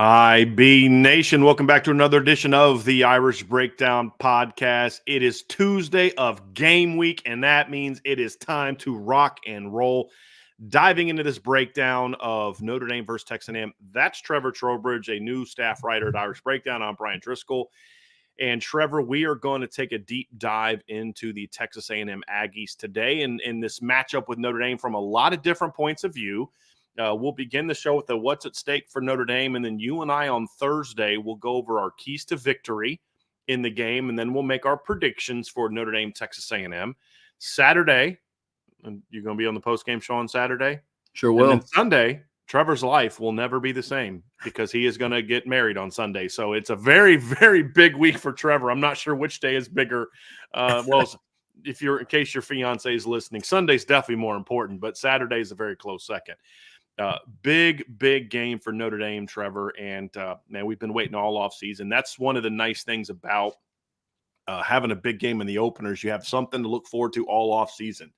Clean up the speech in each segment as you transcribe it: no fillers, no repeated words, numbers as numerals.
IB Nation, welcome back to another edition of the Irish Breakdown Podcast. It is Tuesday of game week, and that means it is time to rock and roll. Diving into this breakdown of Notre Dame versus Texas A&M, that's Trevor Trowbridge, a new staff writer at Irish Breakdown. I'm Brian Driscoll. And Trevor, we are going to take a deep dive into the Texas A&M Aggies today and this matchup with Notre Dame from a lot of different points of view. We'll begin the show with the what's at stake for Notre Dame, and then you and I on Thursday will go over our keys to victory in the game, and then we'll make our predictions for Notre Dame, Texas A&M. Saturday, and you're going to be on the post-game show on Saturday? Sure will. And then Sunday, Trevor's life will never be the same because he is going to get married on Sunday. So it's a very, very big week for Trevor. I'm not sure which day is bigger. In case your fiance is listening, Sunday's definitely more important, but Saturday is a very close second. Big game for Notre Dame, Trevor. And, man, we've been waiting all off season. That's one of the nice things about having a big game in the openers. You have something to look forward to all off season.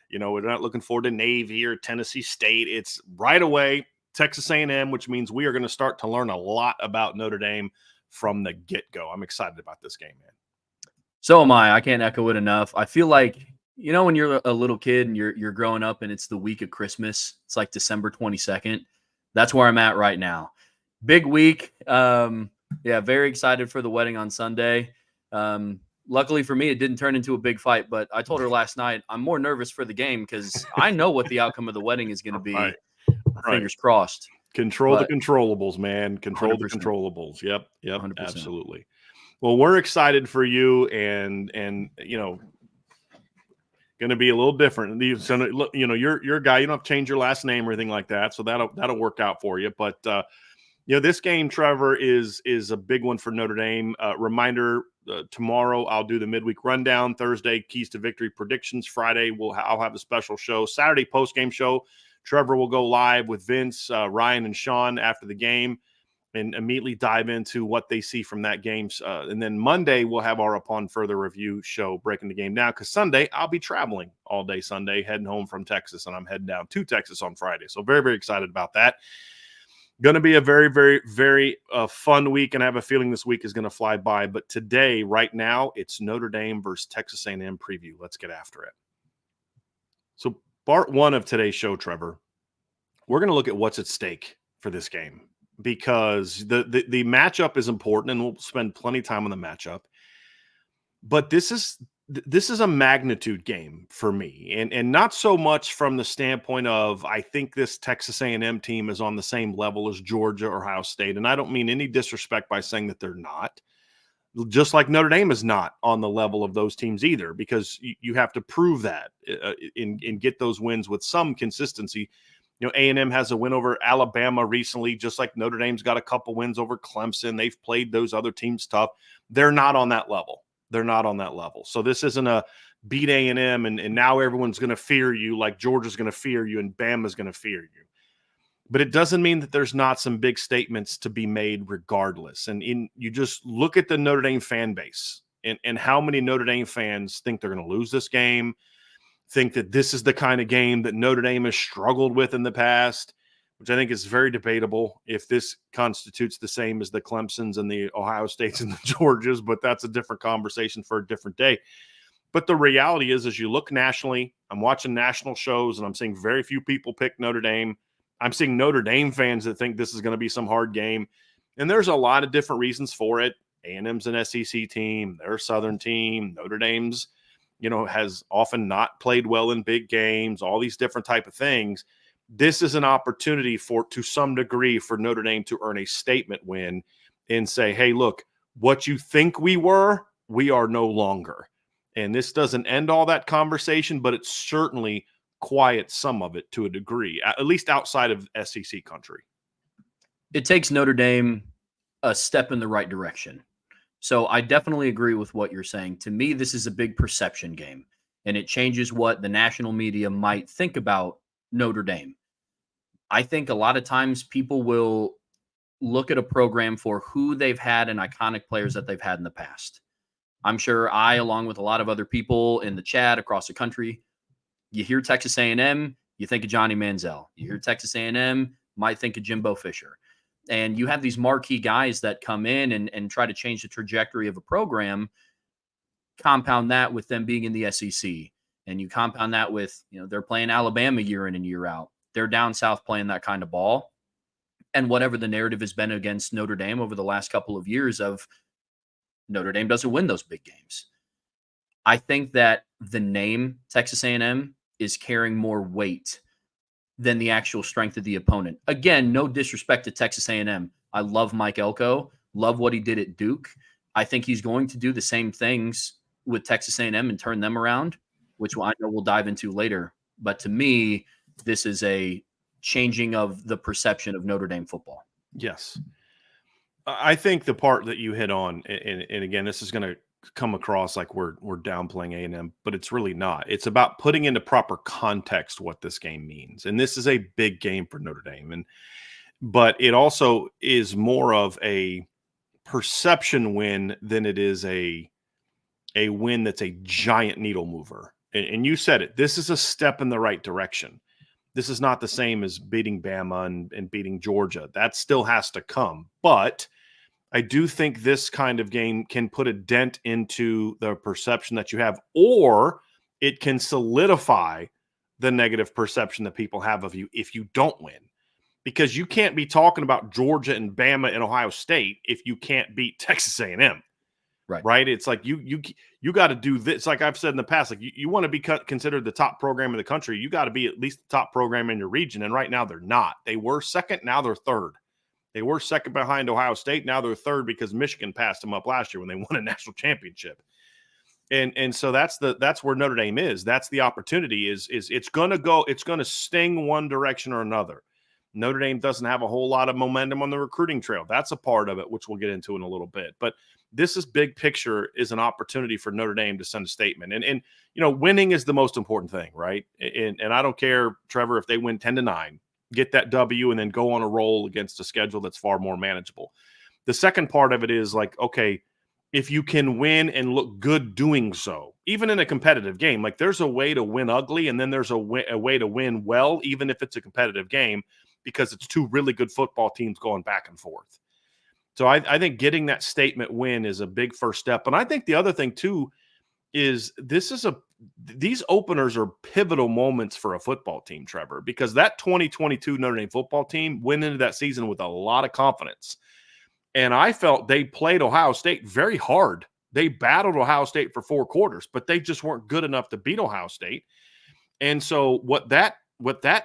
You know, we're not looking forward to Navy or Tennessee State. It's right away Texas A&M, which means we are going to start to learn a lot about Notre Dame from the get-go. I'm excited about this game, man. So am I. I can't echo it enough. I feel like, you know, when you're a little kid and you're growing up and it's the week of Christmas, it's like December 22nd. That's where I'm at right now. Big week. Very excited for the wedding on Sunday. Luckily for me, it didn't turn into a big fight, but I told her last night I'm more nervous for the game because I know what the outcome of the wedding is going to be. Right. Fingers crossed. Control the controllables, man. Control 100%. The controllables. Yep, 100%. Absolutely. Well, we're excited for you, and you know, going to be a little different. You know, you're a guy. You don't have to change your last name or anything like that, so that'll work out for you. But you know, this game, Trevor, is a big one for Notre Dame. Reminder: tomorrow I'll do the midweek rundown. Thursday, keys to victory predictions. Friday, I'll have a special show. Saturday, post game show. Trevor will go live with Vince, Ryan, and Sean after the game, and immediately dive into what they see from that game. And then Monday, we'll have our Upon Further Review show breaking the game down, because Sunday, I'll be traveling all day Sunday, heading home from Texas, and I'm heading down to Texas on Friday. So very, very excited about that. Going to be a very, very, very fun week, and I have a feeling this week is going to fly by. But today, right now, it's Notre Dame versus Texas A&M preview. Let's get after it. So part one of today's show, Trevor, we're going to look at what's at stake for this game, because the matchup is important, and we'll spend plenty of time on the matchup. But this is a magnitude game for me, and not so much from the standpoint of I think this Texas A&M team is on the same level as Georgia or Ohio State, and I don't mean any disrespect by saying that they're not. Just like Notre Dame is not on the level of those teams either, because you have to prove that and get those wins with some consistency. You know, A&M has a win over Alabama recently, just like Notre Dame's got a couple wins over Clemson. They've played those other teams tough. They're not on that level. So this isn't a beat A&M and now everyone's going to fear you like Georgia's going to fear you and Bama's going to fear you. But it doesn't mean that there's not some big statements to be made regardless. And you just look at the Notre Dame fan base and how many Notre Dame fans think they're going to lose this game, think that this is the kind of game that Notre Dame has struggled with in the past, which I think is very debatable if this constitutes the same as the Clemsons and the Ohio States and the Georgias, but that's a different conversation for a different day. But the reality is, as you look nationally, I'm watching national shows and I'm seeing very few people pick Notre Dame. I'm seeing Notre Dame fans that think this is going to be some hard game. And there's a lot of different reasons for it. A&M's an SEC team. They're a Southern team. Notre Dame's, you know, has often not played well in big games, all these different type of things. This is an opportunity to some degree for Notre Dame to earn a statement win and say, hey, look, what you think we were, we are no longer. And this doesn't end all that conversation, but it certainly quiets some of it to a degree, at least outside of SEC country. It takes Notre Dame a step in the right direction. So I definitely agree with what you're saying. To me, this is a big perception game, and it changes what the national media might think about Notre Dame. I think a lot of times people will look at a program for who they've had and iconic players that they've had in the past. I'm sure I, along with a lot of other people in the chat across the country, you hear Texas A&M, you think of Johnny Manziel. You hear Texas A&M, might think of Jimbo Fisher. And you have these marquee guys that come in and try to change the trajectory of a program. Compound that with them being in the SEC, and you compound that with, they're playing Alabama year in and year out. They're down south playing that kind of ball. And whatever the narrative has been against Notre Dame over the last couple of years of Notre Dame doesn't win those big games. I think that the name Texas A&M is carrying more weight than the actual strength of the opponent. Again, no disrespect to Texas A&M. I love Mike Elko, love what he did at Duke. I think he's going to do the same things with Texas A&M and turn them around, which I know we'll dive into later. But to me, this is a changing of the perception of Notre Dame football. Yes. I think the part that you hit on, and again, this is going to come across like we're downplaying A&M, but it's really not. It's about putting into proper context what this game means. And this is a big game for Notre Dame. But it also is more of a perception win than it is a win that's a giant needle mover. And you said it, this is a step in the right direction. This is not the same as beating Bama and beating Georgia. That still has to come. But I do think this kind of game can put a dent into the perception that you have, or it can solidify the negative perception that people have of you if you don't win. Because you can't be talking about Georgia and Bama and Ohio State if you can't beat Texas A&M. Right? It's like you got to do this. Like I've said in the past, like you want to be considered the top program in the country, you got to be at least the top program in your region. And right now they're not. They were second, now they're third. They were second behind Ohio State, now they're third because Michigan passed them up last year when they won a national championship. And so that's where Notre Dame is. That's the opportunity. Is it's gonna sting one direction or another. Notre Dame doesn't have a whole lot of momentum on the recruiting trail. That's a part of it, which we'll get into in a little bit. But this is big picture is an opportunity for Notre Dame to send a statement. And winning is the most important thing, right? And I don't care, Trevor, if they win 10-9, get that W and then go on a roll against a schedule that's far more manageable. The second part of it is like, okay, if you can win and look good doing so, even in a competitive game, like there's a way to win ugly and then there's a way to win well, even if it's a competitive game, because it's two really good football teams going back and forth. So I think getting that statement win is a big first step. And I think the other thing too is these openers are pivotal moments for a football team, Trevor, because that 2022 Notre Dame football team went into that season with a lot of confidence. And I felt they played Ohio State very hard. They battled Ohio State for 4 quarters, but they just weren't good enough to beat Ohio State. And so what that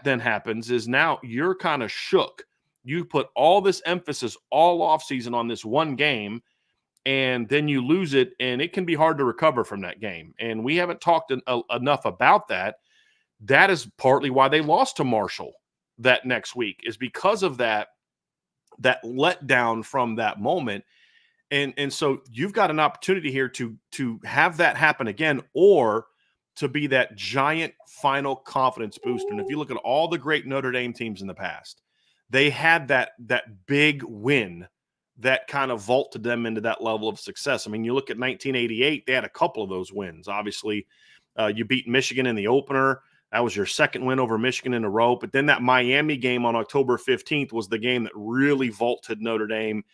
then happens is now you're kind of shook. You put all this emphasis all offseason on this one game, and then you lose it, and it can be hard to recover from that game. And we haven't talked enough about that. That is partly why they lost to Marshall that next week, is because of that letdown from that moment. And so you've got an opportunity here to have that happen again, or to be that giant final confidence booster. And if you look at all the great Notre Dame teams in the past, they had that big win that kind of vaulted them into that level of success. I mean, you look at 1988, they had a couple of those wins. Obviously, you beat Michigan in the opener. That was your second win over Michigan in a row. But then that Miami game on October 15th was the game that really vaulted Notre Dame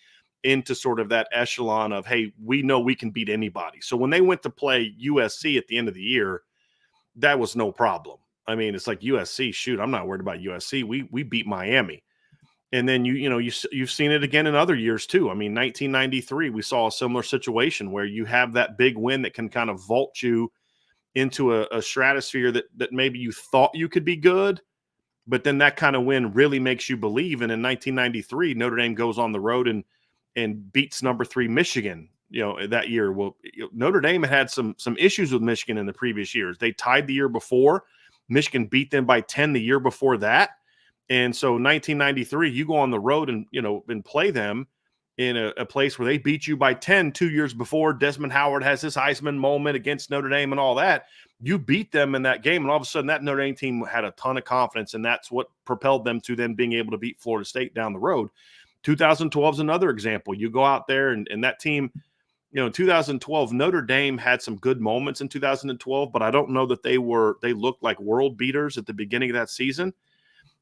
into sort of that echelon of, hey, we know we can beat anybody. So when they went to play USC at the end of the year, that was no problem. I mean, it's like USC, shoot, I'm not worried about USC. We beat Miami. And then you've seen it again in other years too. I mean, 1993, we saw a similar situation where you have that big win that can kind of vault you into a stratosphere that maybe you thought you could be good, but then that kind of win really makes you believe. And in 1993, Notre Dame goes on the road and beats number 3 Michigan, that year. Well, Notre Dame had some issues with Michigan in the previous years. They tied the year before. Michigan beat them by 10 the year before that. And so 1993, you go on the road and play them in a place where they beat you by 10 2 years before. Desmond Howard has this Heisman moment against Notre Dame and all that. You beat them in that game, and all of a sudden that Notre Dame team had a ton of confidence, and that's what propelled them to then being able to beat Florida State down the road. 2012 is another example. You go out there and that team, in 2012, Notre Dame had some good moments in 2012, but I don't know that they looked like world beaters at the beginning of that season.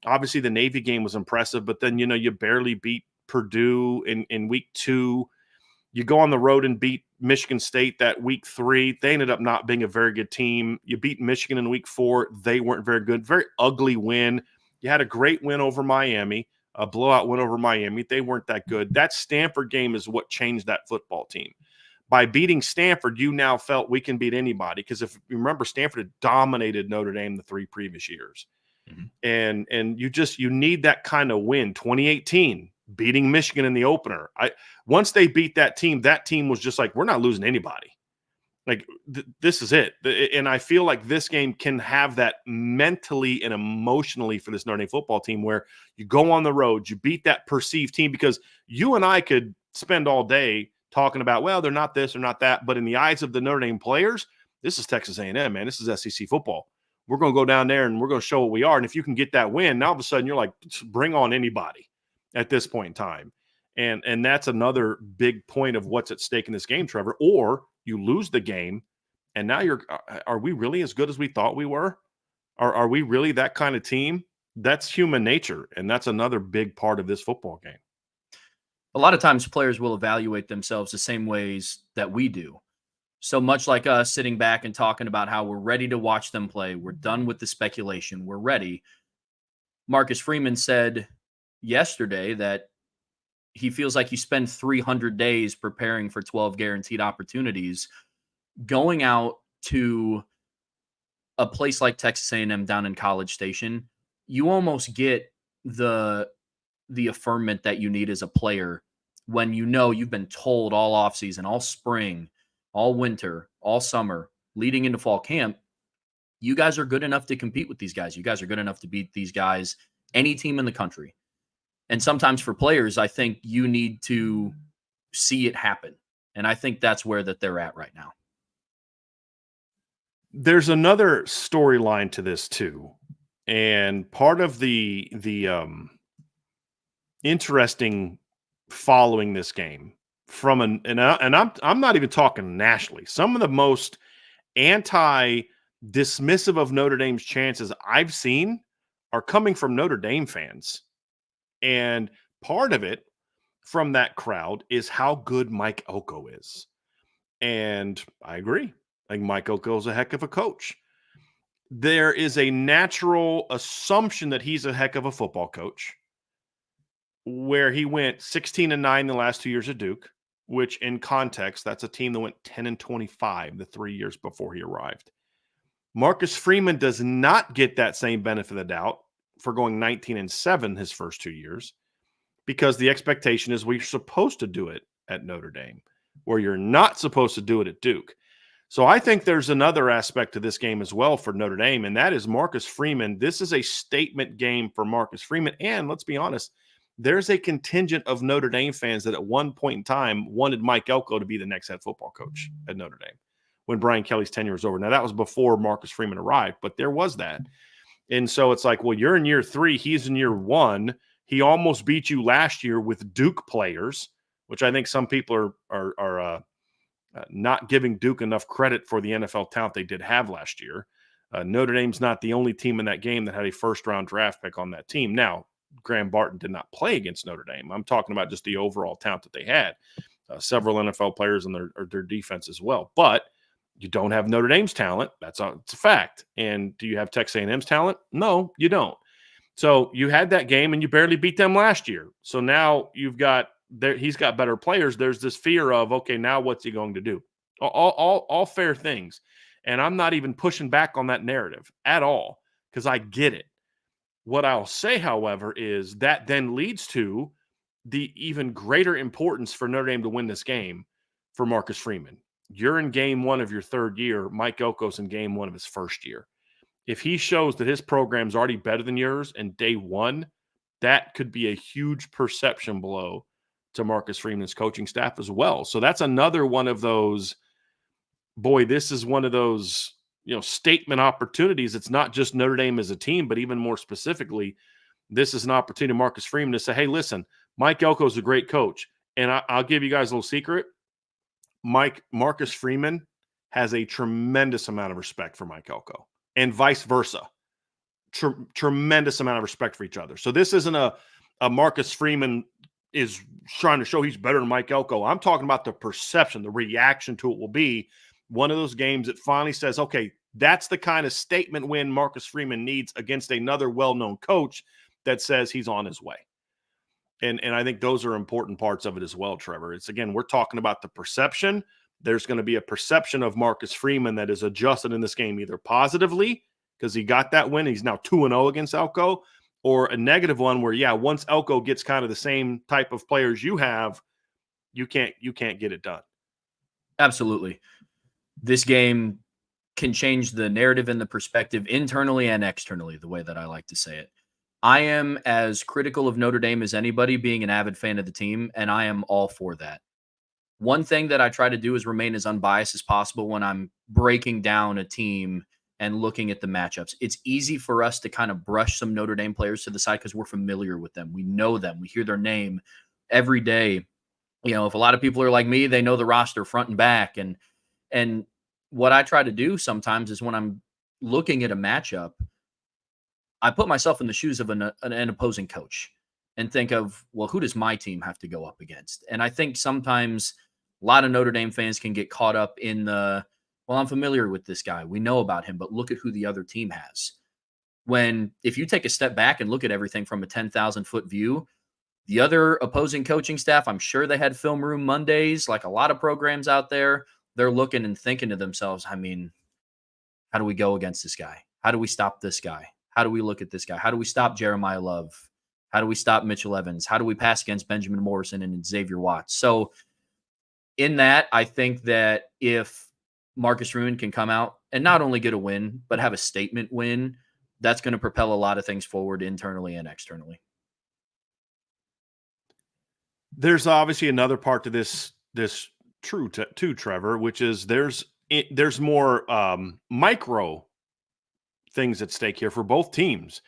Obviously, the Navy game was impressive, but then, you barely beat Purdue in week 2. You go on the road and beat Michigan State that week 3. They ended up not being a very good team. You beat Michigan in week 4. They weren't very good. Very ugly win. You had a great win over Miami, a blowout win over Miami. They weren't that good. That Stanford game is what changed that football team. By beating Stanford, you now felt we can beat anybody, because if you remember, Stanford had dominated Notre Dame the 3 previous years. Mm-hmm. And you need that kind of win. 2018, beating Michigan in the opener. Once they beat that team was just like, we're not losing anybody. Like, this is it. And I feel like this game can have that mentally and emotionally for this Notre Dame football team, where you go on the road, you beat that perceived team, because you and I could spend all day talking about, well, they're not this or not that. But in the eyes of the Notre Dame players, this is Texas A&M, man. This is SEC football. We're going to go down there and we're going to show what we are. And if you can get that win, now all of a sudden you're like, bring on anybody at this point in time. And that's another big point of what's at stake in this game, Trevor. Or you lose the game, and now are we really as good as we thought we were? Are we really that kind of team? That's human nature, and that's another big part of this football game. A lot of times players will evaluate themselves the same ways that we do. So much like us sitting back and talking about how we're ready to watch them play, we're done with the speculation, we're ready. Marcus Freeman said yesterday that he feels like you spend 300 days preparing for 12 guaranteed opportunities. Going out to a place like Texas A&M down in College Station, you almost get the affirmation that you need as a player when you know you've been told all offseason, all spring, all winter, all summer, leading into fall camp, you guys are good enough to compete with these guys. You guys are good enough to beat these guys, any team in the country. And sometimes for players, I think you need to see it happen. And I think that's where they're at right now. There's another storyline to this too. And part of the interesting following this game from and I'm not even talking nationally. Some of the most dismissive of Notre Dame's chances I've seen are coming from Notre Dame fans. And part of it from that crowd is how good Mike Elko is. And I agree. Like, Mike Elko is a heck of a coach. There is a natural assumption that he's a heck of a football coach, where he went 16-9 the last 2 years at Duke, which in context, that's a team that went 10-25 the 3 years before he arrived. Marcus Freeman does not get that same benefit of the doubt for going 19-7 his first 2 years, because the expectation is we're supposed to do it at Notre Dame, where you're not supposed to do it at Duke. So I think there's another aspect to this game as well for Notre Dame, and that is Marcus Freeman. This is a statement game for Marcus Freeman. And let's be honest, there's a contingent of Notre Dame fans that at one point in time wanted Mike Elko to be the next head football coach at Notre Dame when Brian Kelly's tenure was over. Now, that was before Marcus Freeman arrived, but there was that. And so it's like, well, you're in year 3, he's in year 1. He almost beat you last year with Duke players, which I think some people are not giving Duke enough credit for the NFL talent they did have last year. Notre Dame's not the only team in that game that had a first-round draft pick on that team. Now, Graham Barton did not play against Notre Dame. I'm talking about just the overall talent that they had. Several NFL players in their defense as well. But you don't have Notre Dame's talent. It's a fact. And do you have Texas A&M's talent? No, you don't. So you had that game and you barely beat them last year. So now he's got better players. There's this fear of, okay, now what's he going to do? All fair things. And I'm not even pushing back on that narrative at all, because I get it. What I'll say, however, is that then leads to the even greater importance for Notre Dame to win this game for Marcus Freeman. You're in game 1 of your 3rd year. Mike Elko's in game 1 of his 1st year. If he shows that his program's already better than yours in day 1, that could be a huge perception blow to Marcus Freeman's coaching staff as well. So that's another one of those, boy, this is one of those, statement opportunities. It's not just Notre Dame as a team, but even more specifically, this is an opportunity to Marcus Freeman to say, hey, listen, Mike Elko's a great coach. And I'll give you guys a little secret. Marcus Freeman has a tremendous amount of respect for Mike Elko, and vice versa. Tremendous amount of respect for each other. So this isn't a Marcus Freeman is trying to show he's better than Mike Elko. I'm talking about the perception, the reaction to it will be one of those games that finally says, okay, that's the kind of statement win Marcus Freeman needs against another well-known coach that says he's on his way. And I think those are important parts of it as well, Trevor. It's, again, we're talking about the perception. There's going to be a perception of Marcus Freeman that is adjusted in this game, either positively because he got that win, he's now 2-0 against Elko, or a negative one where, yeah, once Elko gets kind of the same type of players you have, you can't get it done. Absolutely. This game can change the narrative and the perspective internally and externally, the way that I like to say it. I am as critical of Notre Dame as anybody, being an avid fan of the team, and I am all for that. One thing that I try to do is remain as unbiased as possible when I'm breaking down a team and looking at the matchups. It's easy for us to kind of brush some Notre Dame players to the side because we're familiar with them. We know them. We hear their name every day. You know, if a lot of people are like me, they know the roster front and back. And what I try to do sometimes is when I'm looking at a matchup, I put myself in the shoes of an opposing coach and think of, well, who does my team have to go up against? And I think sometimes a lot of Notre Dame fans can get caught up in the, well, I'm familiar with this guy. We know about him, but look at who the other team has. When, if you take a step back and look at everything from a 10,000-foot view, the other opposing coaching staff, I'm sure they had film room Mondays, like a lot of programs out there. They're looking and thinking to themselves, I mean, how do we go against this guy? How do we stop this guy? How do we look at this guy? How do we stop Jeremiah Love? How do we stop Mitchell Evans? How do we pass against Benjamin Morrison and Xavier Watts? So in that, I think that if Marcus Freeman can come out and not only get a win, but have a statement win, that's going to propel a lot of things forward internally and externally. There's obviously another part to this too, Trevor, which is there's more micro things at stake here for both teams.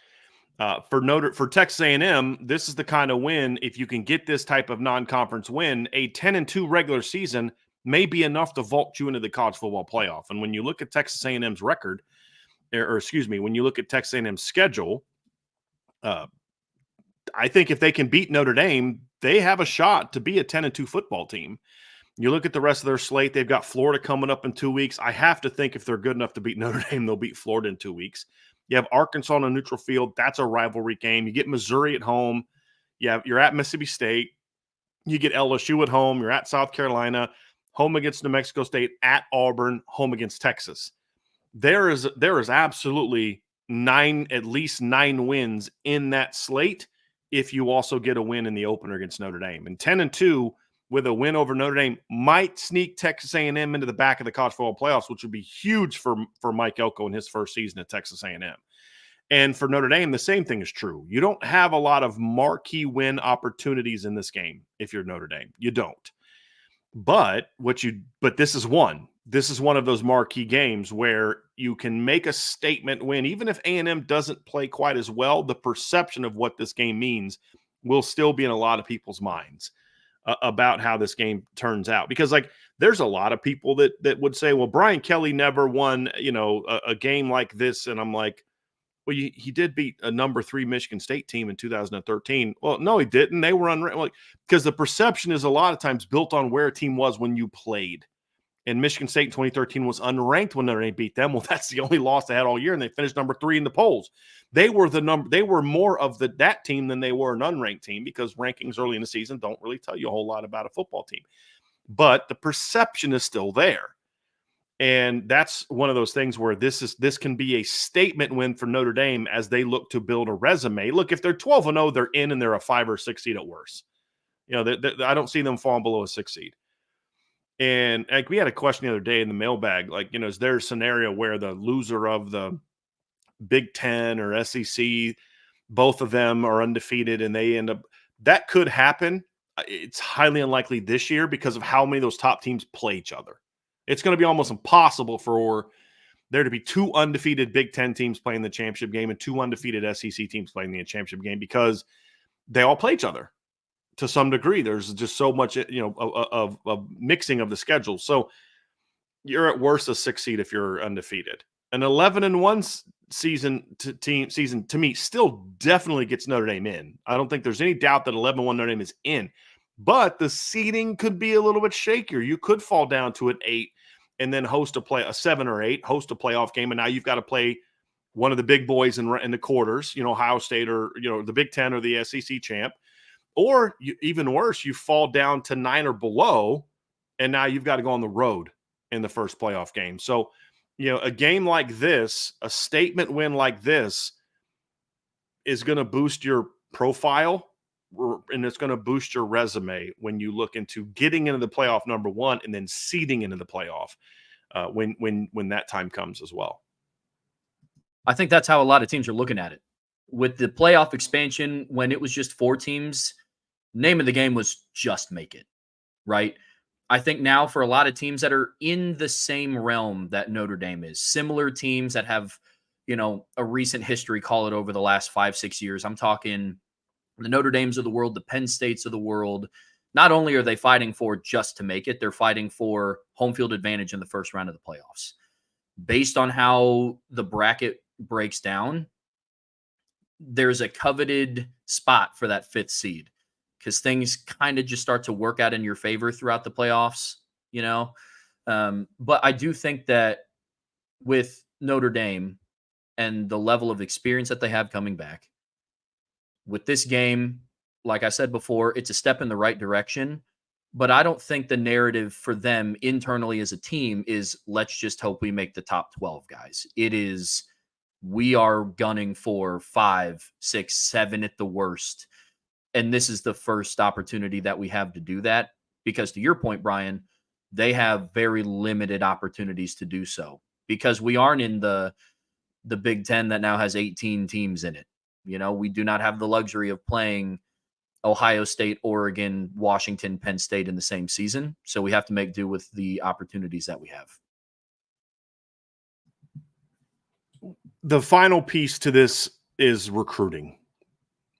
For Texas A&M, this is the kind of win, if you can get this type of non-conference win, a 10-2 regular season may be enough to vault you into the college football playoff. And when you look at Texas A&M's record, when you look at Texas A&M's schedule, I think if they can beat Notre Dame, they have a shot to be a 10-2 football team. You look at the rest of their slate, they've got Florida coming up in 2 weeks. I have to think if they're good enough to beat Notre Dame, they'll beat Florida in 2 weeks. You have Arkansas on a neutral field. That's a rivalry game. You get Missouri at home. You're at Mississippi State. You get LSU at home. You're at South Carolina, home against New Mexico State, at Auburn, home against Texas. There is absolutely at least 9 wins in that slate if you also get a win in the opener against Notre Dame. And 10-2 with a win over Notre Dame might sneak Texas A&M into the back of the college football playoffs, which would be huge for Mike Elko in his first season at Texas A&M. And for Notre Dame, the same thing is true. You don't have a lot of marquee win opportunities in this game if you're Notre Dame. You don't. But this is one. This is one of those marquee games where you can make a statement win. Even if A&M doesn't play quite as well, the perception of what this game means will still be in a lot of people's minds about how this game turns out. Because, like, there's a lot of people that would say, well, Brian Kelly never won, a game like this. And I'm like, well, he did beat a number 3 Michigan State team in 2013. Well, no, he didn't. They were unranked. Because the perception is a lot of times built on where a team was when you played. And Michigan State in 2013 was unranked when Notre Dame beat them. Well, that's the only loss they had all year, and they finished number 3 in the polls. They were more of that team than they were an unranked team, because rankings early in the season don't really tell you a whole lot about a football team. But the perception is still there. And that's one of those things where this can be a statement win for Notre Dame as they look to build a resume. Look, if they're 12-0, they're in, and they're a 5 or 6 seed at worst. I don't see them falling below a 6 seed. And like, we had a question the other day in the mailbag, like, is there a scenario where the loser of the Big Ten or SEC, both of them are undefeated and they end up – that could happen. It's highly unlikely this year because of how many of those top teams play each other. It's going to be almost impossible for there to be 2 undefeated Big Ten teams playing the championship game and 2 undefeated SEC teams playing the championship game, because they all play each other. To some degree, there's just so much, of mixing of the schedules. So you're at worst a 6 seed if you're undefeated. An 11-1 season to me still definitely gets Notre Dame in. I don't think there's any doubt that 11-1 Notre Dame is in, but the seeding could be a little bit shakier. You could fall down to an 8 and then host a 7 or 8, host a playoff game, and now you've got to play one of the big boys in the quarters, Ohio State or the Big Ten or the SEC champ, or even worse, you fall down to 9 or below, and now you've got to go on the road in the first playoff game. So, a game like this, a statement win like this, is going to boost your profile, and it's going to boost your resume when you look into getting into the playoff, number one, and then seeding into the playoff when that time comes as well. I think that's how a lot of teams are looking at it. With the playoff expansion, when it was just 4 teams, name of the game was just make it, right? I think now for a lot of teams that are in the same realm that Notre Dame is, similar teams that have, a recent history, call it over the last 5-6 years. I'm talking the Notre Dames of the world, the Penn States of the world. Not only are they fighting for just to make it, they're fighting for home field advantage in the first round of the playoffs. Based on how the bracket breaks down, there's a coveted spot for that 5th seed, because things kind of just start to work out in your favor throughout the playoffs, But I do think that with Notre Dame and the level of experience that they have coming back, with this game, like I said before, it's a step in the right direction. But I don't think the narrative for them internally as a team is, let's just hope we make the top 12, guys. It is, we are gunning for 5, 6, 7 at the worst. And this is the first opportunity that we have to do that, because to your point, Brian, they have very limited opportunities to do so, because we aren't in the Big Ten that now has 18 teams in it. We do not have the luxury of playing Ohio State, Oregon, Washington, Penn State in the same season. So we have to make do with the opportunities that we have. The final piece to this is recruiting.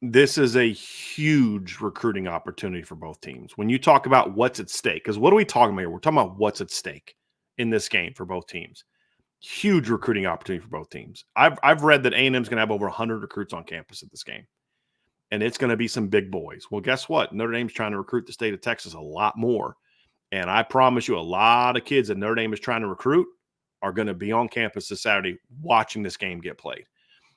This is a huge recruiting opportunity for both teams. When you talk about what's at stake, because what are we talking about here? We're talking about what's at stake in this game for both teams. Huge recruiting opportunity for both teams. I've read that A&M is going to have over 100 recruits on campus at this game, and it's going to be some big boys. Well, guess what? Notre Dame's trying to recruit the state of Texas a lot more, and I promise you, a lot of kids that Notre Dame is trying to recruit are going to be on campus this Saturday watching this game get played.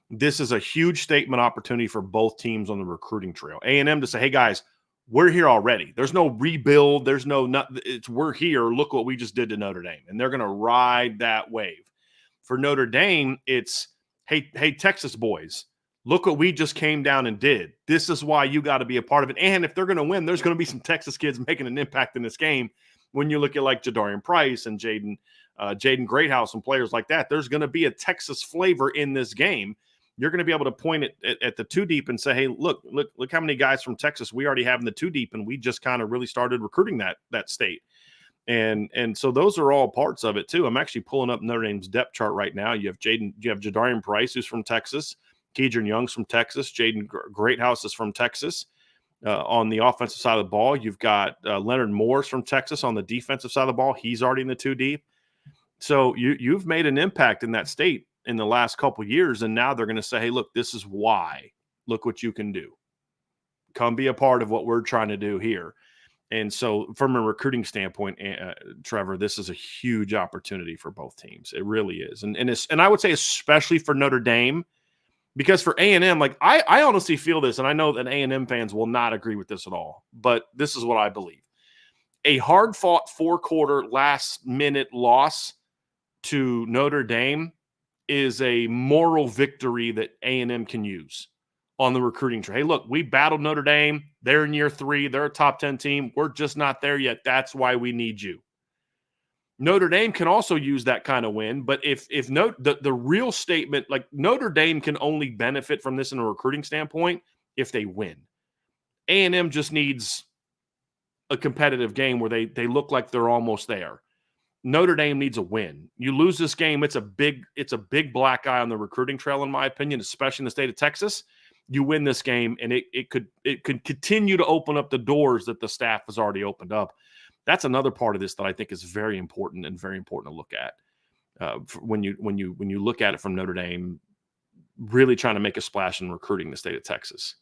This is a huge statement opportunity for both teams on the recruiting trail. A&M to say, hey, guys, we're here already. There's no rebuild. There's we're here. Look what we just did to Notre Dame. And they're going to ride that wave. For Notre Dame, it's, hey, Texas boys, look what we just came down and did. This is why you got to be a part of it. And if they're going to win, there's going to be some Texas kids making an impact in this game. When you look at like Jadarian Price and Jaden Greathouse and players like that, there's going to be a Texas flavor in this game. You're going to be able to point at the 2 deep and say, hey, look how many guys from Texas we already have in the 2 deep, and we just kind of really started recruiting that state. And so those are all parts of it too. I'm actually pulling up Notre Dame's depth chart right now. You have Jadarian Price, who's from Texas. Keidron Young's from Texas. Jaden Greathouse is from Texas. On the offensive side of the ball, you've got Leonard Morris from Texas. On the defensive side of the ball, he's already in the 2 deep. So you've made an impact in that state in the last couple of years, and now they're going to say, hey, look, this is why. Look what you can do. Come be a part of what we're trying to do here. And so from a recruiting standpoint, Trevor, this is a huge opportunity for both teams. It really is. And I would say especially for Notre Dame, because for A&M, like I honestly feel this, and I know that A&M fans will not agree with this at all, but this is what I believe. A hard-fought 4-quarter last-minute loss to Notre Dame is a moral victory that A&M can use on the recruiting trail. Hey, look, we battled Notre Dame. They're in year 3. They're a top 10 team. We're just not there yet. That's why we need you. Notre Dame can also use that kind of win, but if the real statement, like Notre Dame can only benefit from this in a recruiting standpoint if they win. A&M just needs a competitive game where they look like they're almost there. Notre Dame needs a win. You lose this game, it's a big black eye on the recruiting trail, in my opinion, especially in the state of Texas. You win this game, and it could continue to open up the doors that the staff has already opened up. That's another part of this that I think is very important and very important to look at. When you look at it from Notre Dame, really trying to make a splash in recruiting the state of Texas.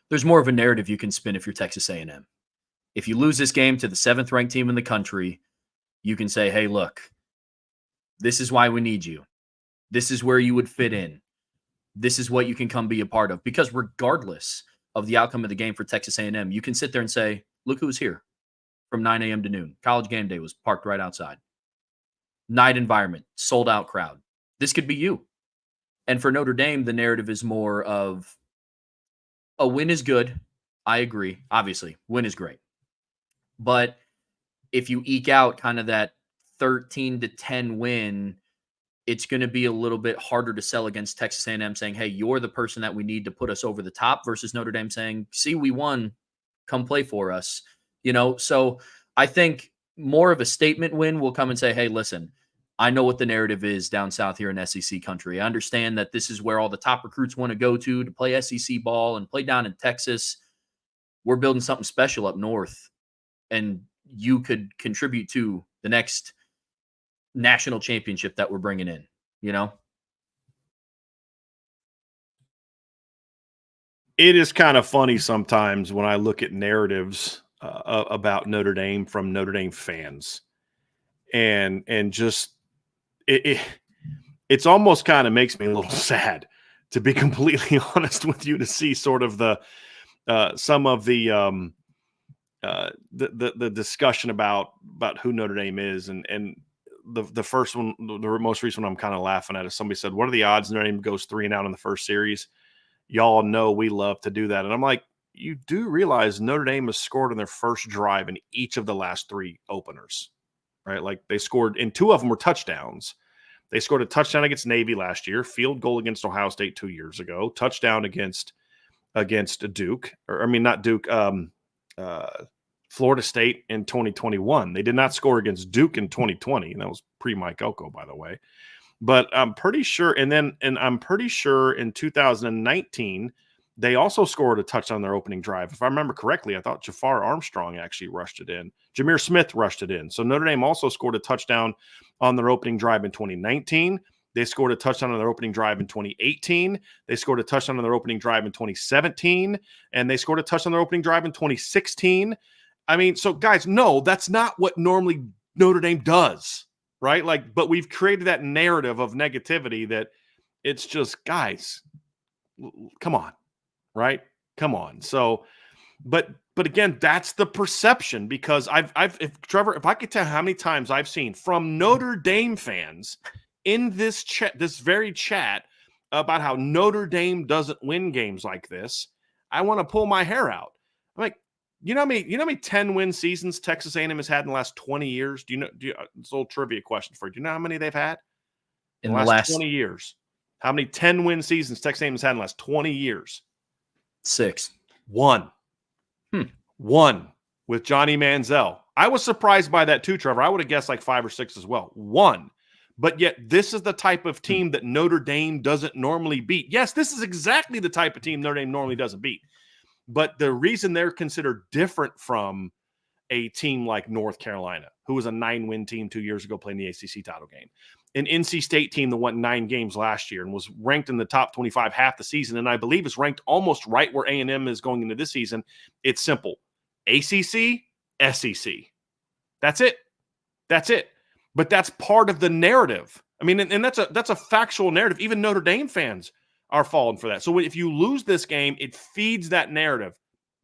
There's more of a narrative you can spin if you're Texas A&M. If you lose this game to the 7th ranked team in the country, you can say, hey, look, this is why we need you. This is where you would fit in. This is what you can come be a part of. Because regardless of the outcome of the game for Texas A&M, you can sit there and say, look who's here from 9 a.m. to noon. College game day was parked right outside. Night environment, sold out crowd. This could be you. And for Notre Dame, the narrative is more of a win is good. I agree. Obviously, win is great. But if you eke out kind of that 13-10 win, it's going to be a little bit harder to sell against Texas A&M saying, hey, you're the person that we need to put us over the top, versus Notre Dame saying, see, we won, come play for us. So I think more of a statement win will come and say, hey, listen, I know what the narrative is down south here in SEC country. I understand that this is where all the top recruits want to go to play SEC ball and play down in Texas. We're building something special up north, and you could contribute to the next national championship that we're bringing in, It is kind of funny sometimes when I look at narratives about Notre Dame from Notre Dame fans, and just it's almost kind of makes me a little sad, to be completely honest with you, to see sort of the some of the discussion about who Notre Dame is, and the first one, the most recent one I'm kind of laughing at, is somebody said, what are the odds Notre Dame goes 3-out in the first series? Y'all know we love to do that. And I'm like, you do realize Notre Dame has scored on their first drive in each of the last 3 openers, right? Like, they scored, and 2 of them were touchdowns. They scored a touchdown against Navy last year, field goal against Ohio State 2 years ago, touchdown against Duke, or I mean, not Duke, Florida State in 2021. They did not score against Duke in 2020, and that was pre-Mike Elko, by the way. But I'm pretty sure, and I'm pretty sure in 2019, they also scored a touchdown on their opening drive. If I remember correctly, I thought Jafar Armstrong actually rushed it in. Jameer Smith rushed it in. So Notre Dame also scored a touchdown on their opening drive in 2019. They scored a touchdown on their opening drive in 2018. They scored a touchdown on their opening drive in 2017. And they scored a touchdown on their opening drive in 2016. I mean, so guys, no, that's not what normally Notre Dame does, right? Like, but we've created that narrative of negativity that it's just, guys, come on, right? Come on. So, but again, that's the perception, because if I could tell how many times I've seen from Notre Dame fans in this chat, this very chat, about how Notre Dame doesn't win games like this, I want to pull my hair out. I'm like, you know how many 10-win seasons Texas A&M has had in the last 20 years? It's a little trivia question for you. Do you know how many they've had in the last 20 years? How many 10-win seasons Texas A&M has had in the last 20 years? 6. 1. 1 with Johnny Manziel. I was surprised by that too, Trevor. I would have guessed like 5 or 6 as well. 1. But yet this is the type of team that Notre Dame doesn't normally beat. Yes, this is exactly the type of team Notre Dame normally doesn't beat. But the reason they're considered different from a team like North Carolina, who was a 9-win team 2 years ago playing the ACC title game, an NC State team that won 9 games last year and was ranked in the top 25 half the season, and I believe is ranked almost right where A&M is going into this season. It's simple. ACC, SEC. That's it. That's it. But that's part of the narrative. I mean, and that's a factual narrative. Even Notre Dame fans are falling for that. So if you lose this game, it feeds that narrative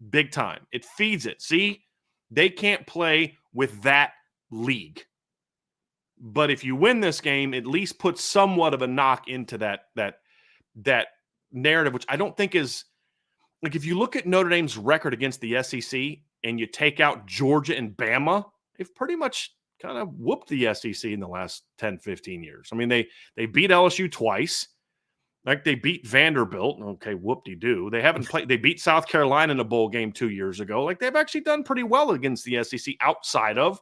big time. It feeds it. See, they can't play with that league. But if you win this game, at least put somewhat of a knock into that narrative, which I don't think is, like, if you look at Notre Dame's record against the SEC and you take out Georgia and Bama, they've pretty much kind of whooped the SEC in the last 10, 15 years. I mean, they beat LSU twice. Like, they beat Vanderbilt. Okay, whoop-de-doo. They haven't played. They beat South Carolina in a bowl game 2 years ago. Like, they've actually done pretty well against the SEC outside of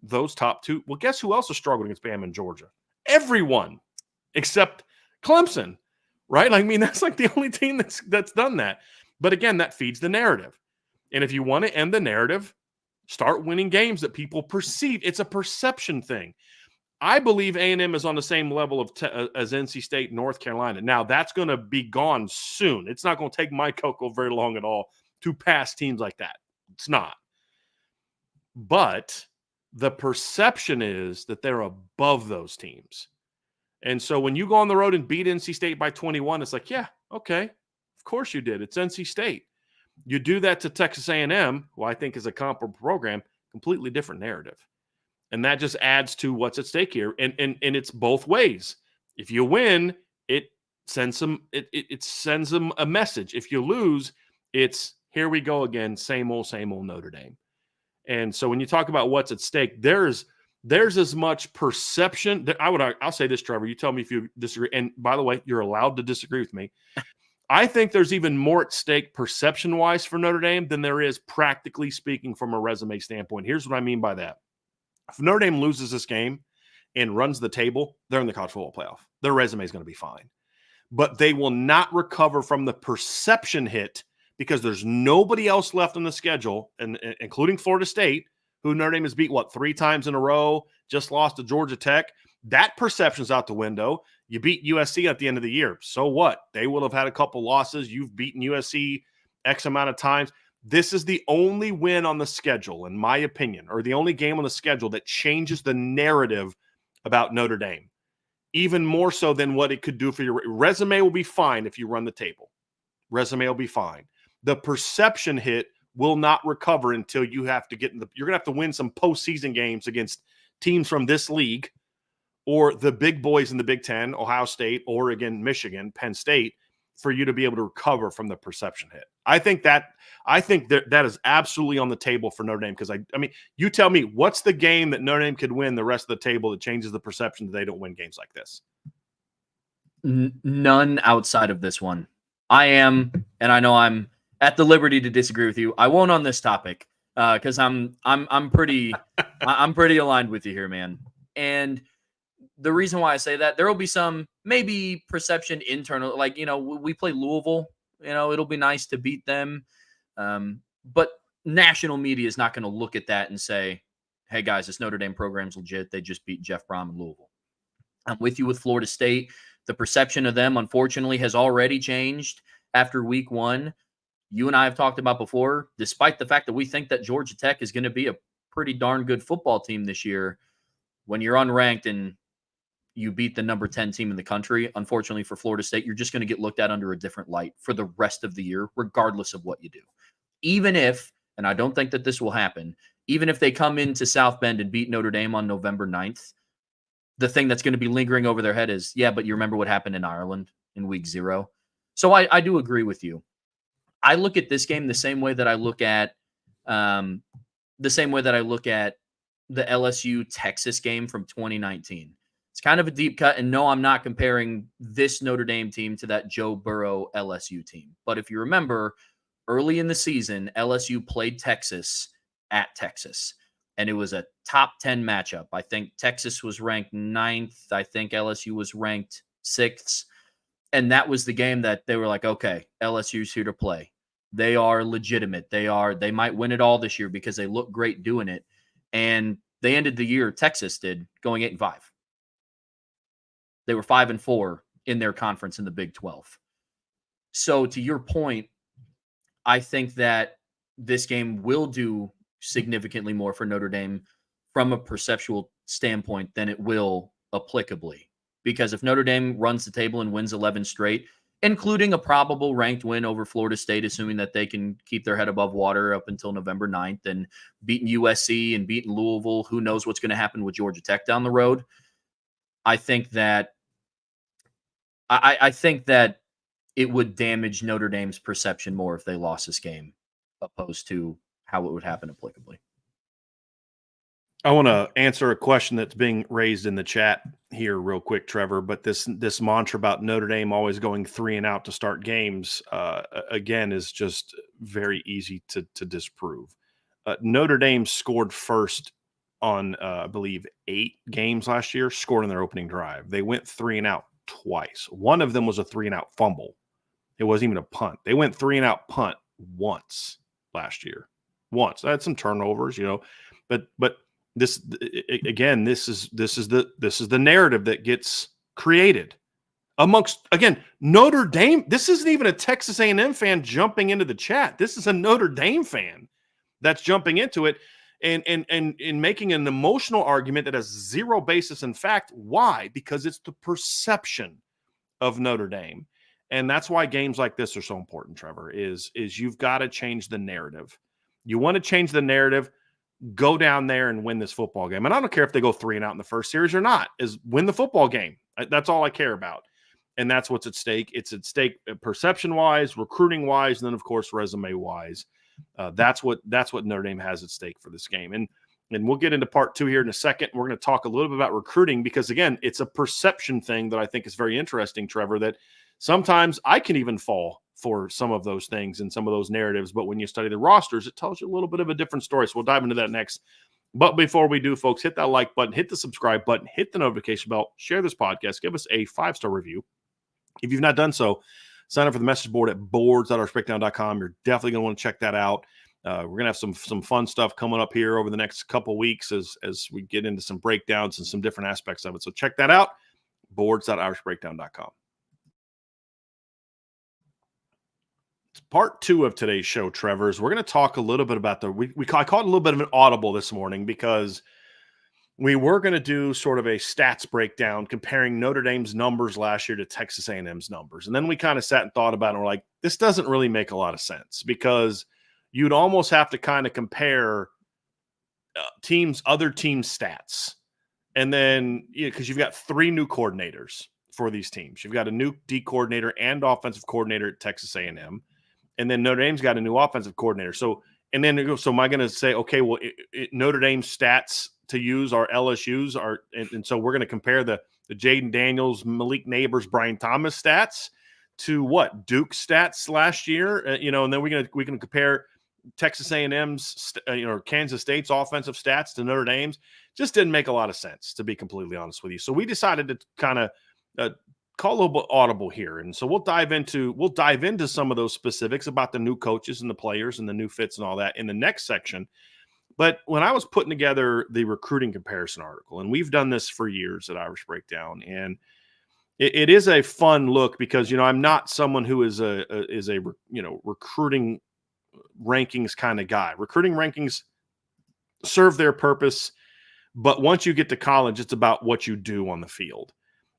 those top 2. Well, guess who else has struggled against Bama and Georgia? Everyone except Clemson, right? Like, I mean, that's like the only team that's done that. But again, that feeds the narrative. And if you want to end the narrative, start winning games that people perceive. It's a perception thing. I believe A&M is on the same level of as NC State, North Carolina. Now, that's going to be gone soon. It's not going to take Mike Coco very long at all to pass teams like that. It's not. But the perception is that they're above those teams. And so when you go on the road and beat NC State by 21, it's like, yeah, okay, of course you did. It's NC State. You do that to Texas A&M, who I think is a comparable program, completely different narrative. And that just adds to what's at stake here. And it's both ways. If you win, it sends them a message. If you lose, it's here we go again, same old Notre Dame. And so when you talk about what's at stake, there's as much perception that I'll say this, Trevor, you tell me if you disagree. And by the way, you're allowed to disagree with me. I think there's even more at stake perception-wise for Notre Dame than there is practically speaking from a resume standpoint. Here's what I mean by that. If Notre Dame loses this game and runs the table, they're in the college football playoff. Their resume is going to be fine. But they will not recover from the perception hit because there's nobody else left on the schedule, and including Florida State, who Notre Dame has beat, 3 times in a row, just lost to Georgia Tech. That perception's out the window. You beat USC at the end of the year. So what? They will have had a couple losses. You've beaten USC X amount of times. This is the only win on the schedule, in my opinion, or the only game on the schedule that changes the narrative about Notre Dame, even more so than what it could do for your resume. Will be fine if you run the table. Resume will be fine. The perception hit will not recover until you have to get in you're going to have to win some postseason games against teams from this league or the big boys in the Big Ten, Ohio State, Oregon, Michigan, Penn State, for you to be able to recover from the perception hit. I think that is absolutely on the table for Notre Dame because I mean, you tell me what's the game that Notre Dame could win the rest of the table that changes the perception that they don't win games like this? None outside of this one. I know I'm at the liberty to disagree with you. I won't on this topic because I'm pretty aligned with you here, man. And the reason why I say that, there will be some maybe perception internal, like, we play Louisville, it'll be nice to beat them. But national media is not going to look at that and say, hey guys, this Notre Dame program's legit. They just beat Jeff Brom in Louisville. I'm with you with Florida State. The perception of them, unfortunately, has already changed after week 1. You and I have talked about before, despite the fact that we think that Georgia Tech is going to be a pretty darn good football team this year, when you're unranked and you beat the number 10 team in the country, unfortunately for Florida State, you're just going to get looked at under a different light for the rest of the year, regardless of what you do. Even if, and I don't think that this will happen, even if they come into South Bend and beat Notre Dame on November 9th, the thing that's going to be lingering over their head is, yeah, but you remember what happened in Ireland in week 0? So I do agree with you. I look at this game the same way that I look at the LSU Texas game from 2019. It's kind of a deep cut, and no, I'm not comparing this Notre Dame team to that Joe Burrow LSU team. But if you remember, early in the season, LSU played Texas at Texas, and it was a top 10 matchup. I think Texas was ranked 9th. I think LSU was ranked 6th. And that was the game that they were like, okay, LSU's here to play. They are legitimate. They might win it all this year because they look great doing it. And they ended the year, Texas did, going 8-5. They were 5-4 in their conference in the Big 12. So to your point, I think that this game will do significantly more for Notre Dame from a perceptual standpoint than it will applicably. Because if Notre Dame runs the table and wins 11 straight, including a probable ranked win over Florida State, assuming that they can keep their head above water up until November 9th, and beating USC and beating Louisville, who knows what's going to happen with Georgia Tech down the road. I think that it would damage Notre Dame's perception more if they lost this game, opposed to how it would happen applicably. I want to answer a question that's being raised in the chat here real quick, Trevor, but this mantra about Notre Dame always going 3 and out to start games, again, is just very easy to disprove. Notre Dame scored first on, I believe, 8 games last year, scored in their opening drive. They went 3 and out twice. One of them was a 3 and out fumble. It wasn't even a punt. They went 3 and out punt once last year. Once. They had some turnovers, but this again, this is the narrative that gets created amongst, again, Notre Dame. This isn't even a Texas A&M fan jumping into the chat. This is a Notre Dame fan that's jumping into it and making an emotional argument that has zero basis in fact. Why? Because it's the perception of Notre Dame. And that's why games like this are so important, Trevor, is you've got to change the narrative. You want to change the narrative, go down there and win this football game. And I don't care if they go 3-0 in the first series or not, is win the football game. That's all I care about. And that's what's at stake. It's at stake perception-wise, recruiting-wise, and then, of course, resume-wise. That's what Notre Dame has at stake for this game. And we'll get into part 2 here in a second. We're going to talk a little bit about recruiting because, again, it's a perception thing that I think is very interesting, Trevor, that sometimes I can even fall for some of those things and some of those narratives. But when you study the rosters, it tells you a little bit of a different story. So we'll dive into that next. But before we do, folks, hit that like button, hit the subscribe button, hit the notification bell, share this podcast, give us a 5-star review. If you've not done so, sign up for the message board at boards.oursbreakdown.com. You're definitely going to want to check that out. We're going to have some fun stuff coming up here over the next couple of weeks as we get into some breakdowns and some different aspects of it. So check that out, boards.oursbreakdown.com. Part 2 of today's show, Trevor, is we're going to talk a little bit about I caught a little bit of an audible this morning because we were going to do sort of a stats breakdown comparing Notre Dame's numbers last year to Texas A&M's numbers. And then we kind of sat and thought about it. And we're like, this doesn't really make a lot of sense because you'd almost have to kind of compare other teams' stats. And then, because you've got 3 new coordinators for these teams. You've got a new D coordinator and offensive coordinator at Texas A&M. And then Notre Dame's got a new offensive coordinator. So am I going to say, okay, well, Notre Dame's stats to use are LSU's and so we're going to compare the Jaden Daniels, Malik Neighbors, Brian Thomas stats to what Duke's stats last year, and then we can compare Texas A&M's, Kansas State's offensive stats to Notre Dame's. Just didn't make a lot of sense, to be completely honest with you. So we decided to kind of call a little bit audible here, and so we'll dive into some of those specifics about the new coaches and the players and the new fits and all that in the next section. But when I was putting together the recruiting comparison article, and we've done this for years at Irish Breakdown, and it is a fun look because I'm not someone who is a recruiting rankings kind of guy. Recruiting rankings serve their purpose, but once you get to college, it's about what you do on the field.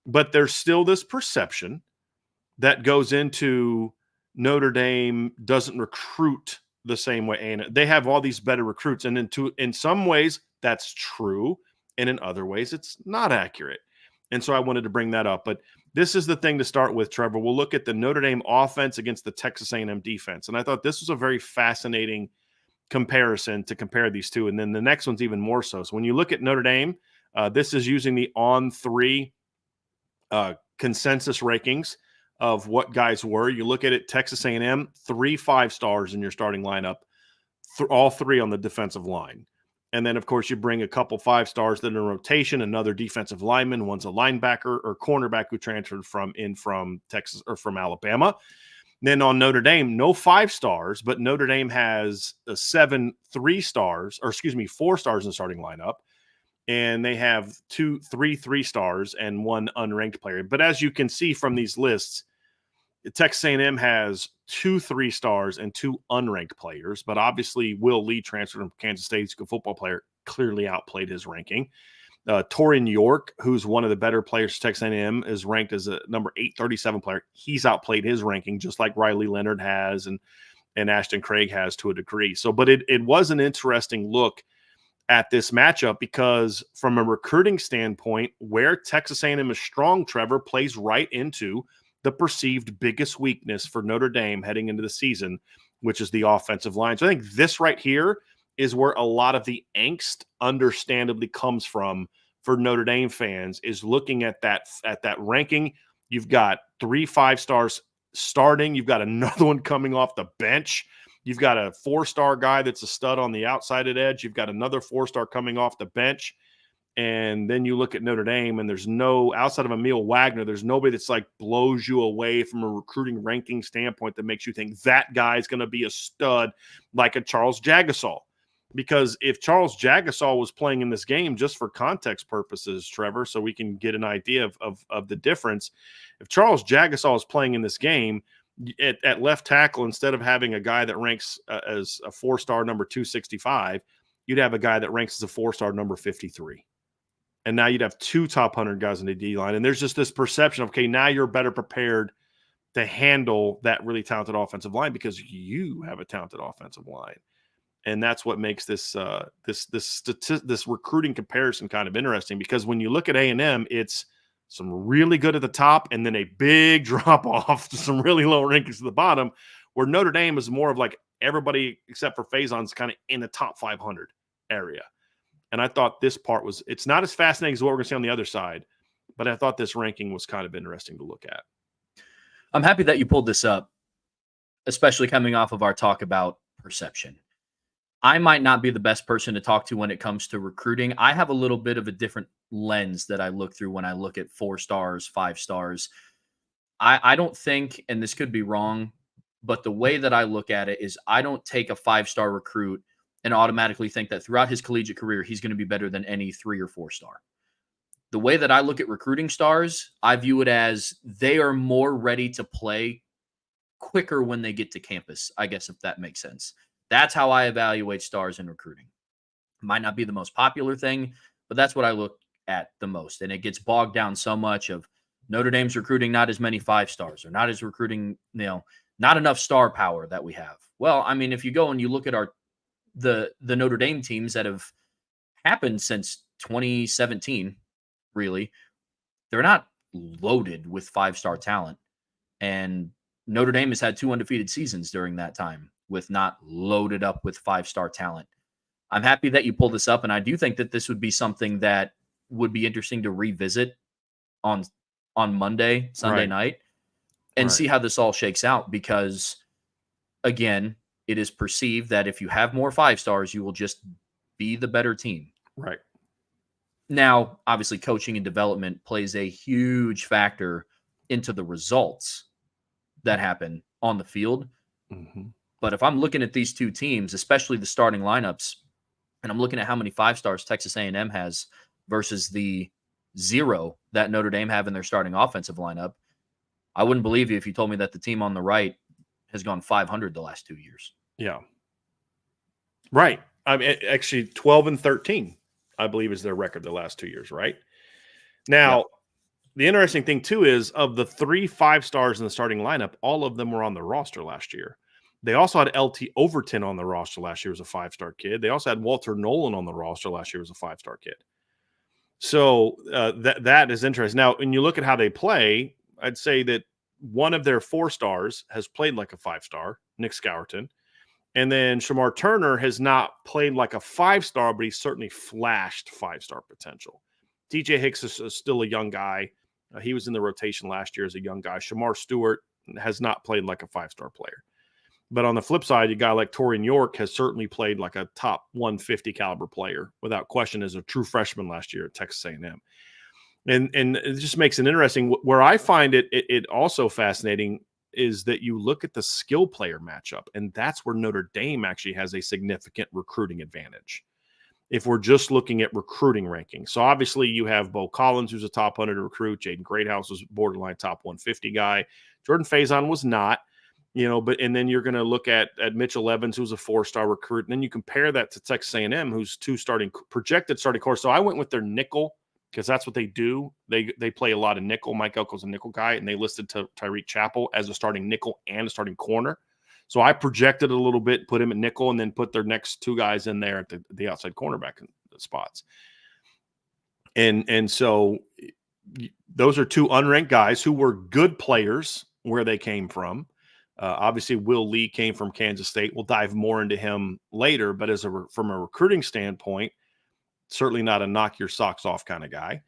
But there's still this perception that goes into Notre Dame doesn't recruit the same way, and they have all these better recruits, and in some ways that's true, and in other ways it's not accurate. And so I wanted to bring that up. But this is the thing to start with, Trevor. We'll look at the Notre Dame offense against the Texas A&M defense, and I thought this was a very fascinating comparison to compare these two. And then the next one's even more so. So when you look at Notre Dame, this is using the On3 consensus rankings of what guys were. You look at it, Texas A&M, 3 5-stars in your starting lineup, all 3 on the defensive line. And then, of course, you bring a couple 5-stars that are in rotation, another defensive lineman, one's a linebacker or cornerback who transferred from Texas or from Alabama. Then on Notre Dame, no 5-stars, but Notre Dame has 7 3-stars, or 4 stars in the starting lineup. And they have 3 3-stars and 1 unranked player. But as you can see from these lists, Texas A&M has 2 3-stars and 2 unranked players. But obviously, Will Lee transferred from Kansas State. He's a good football player, clearly outplayed his ranking. Torian York, who's one of the better players for Texas A&M, is ranked as a number 837 player. He's outplayed his ranking, just like Riley Leonard has and Ashton Craig has to a degree. So, but it was an interesting look at this matchup because from a recruiting standpoint, where Texas A&M is strong, Trevor, plays right into the perceived biggest weakness for Notre Dame heading into the season, which is the offensive line. So I think this right here is where a lot of the angst understandably comes from for Notre Dame fans, is looking at that ranking. You've got 3 5-stars starting. You've got another one coming off the bench. You've got a 4-star guy that's a stud on the outside edge. You've got another 4-star coming off the bench. And then you look at Notre Dame, and there's no, outside of Emil Wagner, there's nobody that's like blows you away from a recruiting ranking standpoint that makes you think that guy is going to be a stud like a Charles Jagasaw. Because if Charles Jagasaw was playing in this game, just for context purposes, Trevor, so we can get an idea of the difference. If Charles Jagasaw is playing in this game at left tackle, instead of having a guy that ranks as a 4-star number 265, you'd have a guy that ranks as a 4-star number 53. And now you'd have 2 top 100 guys in the D line. And there's just this perception of, okay, now you're better prepared to handle that really talented offensive line because you have a talented offensive line. And that's what makes this this recruiting comparison kind of interesting, because when you look at A&M, it's some really good at the top and then a big drop off to some really low rankings at the bottom, where Notre Dame is more of like everybody except for Faison's kind of in the top 500 area. And I thought this part was, it's not as fascinating as what we're going to see on the other side, but I thought this ranking was kind of interesting to look at. I'm happy that you pulled this up, especially coming off of our talk about perception. I might not be the best person to talk to when it comes to recruiting. I have a little bit of a different lens that I look through when I look at 4 stars, 5 stars. I don't think, and this could be wrong, but the way that I look at it is I don't take a 5-star recruit and automatically think that throughout his collegiate career, he's going to be better than any 3 or 4-star. The way that I look at recruiting stars, I view it as they are more ready to play quicker when they get to campus, I guess, if that makes sense. That's how I evaluate stars in recruiting. Might not be the most popular thing, but that's what I look at the most. And it gets bogged down so much of Notre Dame's recruiting not as many 5 stars, or not as recruiting, not enough star power that we have. Well, I mean, if you go and you look at the Notre Dame teams that have happened since 2017, really, they're not loaded with 5-star talent. And Notre Dame has had 2 undefeated seasons during that time with not loaded up with 5-star talent. I'm happy that you pulled this up, and I do think that this would be something that would be interesting to revisit on Monday, Sunday night, and see how this all shakes out, because, again, it is perceived that if you have more 5 stars, you will just be the better team. Right. Now, obviously, coaching and development plays a huge factor into the results that happen on the field. Mm-hmm. But if I'm looking at these 2 teams, especially the starting lineups, and I'm looking at how many 5 stars Texas A&M has versus the 0 that Notre Dame have in their starting offensive lineup, I wouldn't believe you if you told me that the team on the right has gone 500 the last 2 years. Yeah. Right. I mean, actually 12-13, I believe, is their record the last 2 years, right? Now, the interesting thing too is, of the 3 5 stars in the starting lineup, all of them were on the roster last year. They also had LT Overton on the roster last year as a 5-star kid. They also had Walter Nolan on the roster last year as a 5-star kid. So that is interesting. Now, when you look at how they play, I'd say that one of their 4 stars has played like a 5-star, Nick Scourton. And then Shamar Turner has not played like a 5-star, but he's certainly flashed 5-star potential. DJ Hicks is still a young guy. He was in the rotation last year as a young guy. Shamar Stewart has not played like a 5-star player. But on the flip side, a guy like Torian York has certainly played like a top 150 caliber player, without question, as a true freshman last year at Texas A&M. And it just makes it interesting. Where I find it also fascinating is that you look at the skill player matchup, and that's where Notre Dame actually has a significant recruiting advantage, if we're just looking at recruiting rankings. So obviously you have Bo Collins, who's a top 100 recruit. Jaden Greathouse was borderline top 150 guy. Jordan Faison was not. And then you're going to look at Mitchell Evans, who's a 4-star recruit. And then you compare that to Texas A&M, who's 2 projected starting core. So I went with their nickel, because that's what they do. They play a lot of nickel. Mike Elko's a nickel guy, and they listed Tyreek Chappell as a starting nickel and a starting corner. So I projected a little bit, put him at nickel, and then put their next 2 guys in there at the outside cornerback spots. And so those are 2 unranked guys who were good players where they came from. Obviously, Will Lee came from Kansas State. We'll dive more into him later, but from a recruiting standpoint, certainly not a knock your socks off kind of guy.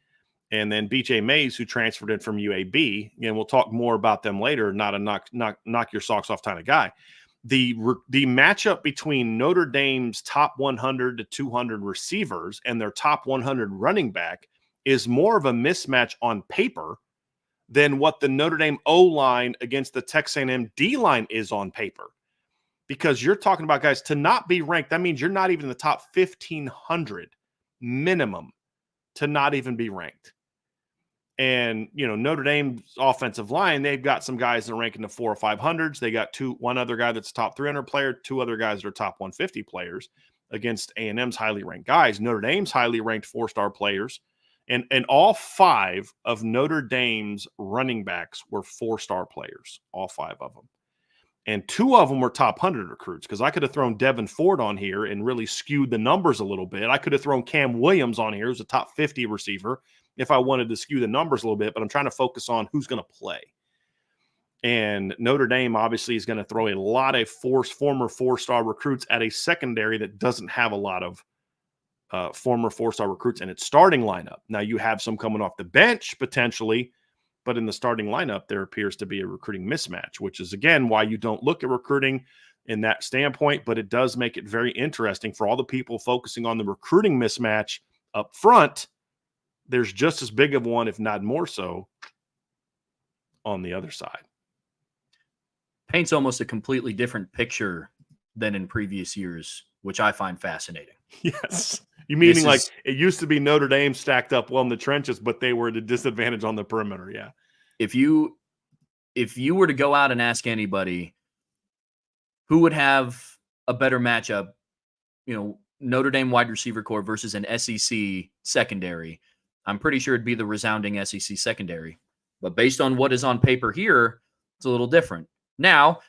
And then BJ Mays, who transferred in from UAB. Again, we'll talk more about them later. Not a knock your socks off kind of guy. The matchup between Notre Dame's top 100 to 200 receivers and their top 100 running back is more of a mismatch on paper than what the Notre Dame O-line against the Texas A&M D-line is on paper. because you're talking about guys to not be ranked. That means you're not even in the top 1,500 minimum to not even be ranked. And, Notre Dame's offensive line, they've got some guys that are ranking the 400 or 500s. They got one other guy that's top 300 player, two other guys that are top 150 players against A&M's highly ranked guys. Notre Dame's highly ranked 4-star players. And all 5 of Notre Dame's running backs were 4-star players, all 5 of them. And 2 of them were top 100 recruits, because I could have thrown Devin Ford on here and really skewed the numbers a little bit. I could have thrown Cam Williams on here as a top 50 receiver if I wanted to skew the numbers a little bit, but I'm trying to focus on who's going to play. And Notre Dame obviously is going to throw a lot of former 4-star recruits at a secondary that doesn't have a lot of former 4-star recruits in its starting lineup. Now, you have some coming off the bench potentially, but in the starting lineup, there appears to be a recruiting mismatch, which is, again, why you don't look at recruiting in that standpoint, but it does make it very interesting for all the people focusing on the recruiting mismatch up front. There's just as big of one, if not more so, on the other side. Paints almost a completely different picture than in previous years, which I find fascinating. Yes. You meaning like it used to be Notre Dame stacked up well in the trenches, but they were at a disadvantage on the perimeter. Yeah. If you were to go out and ask anybody who would have a better matchup, Notre Dame wide receiver core versus an SEC secondary, I'm pretty sure it'd be the resounding SEC secondary. But based on what is on paper here, it's a little different. Now,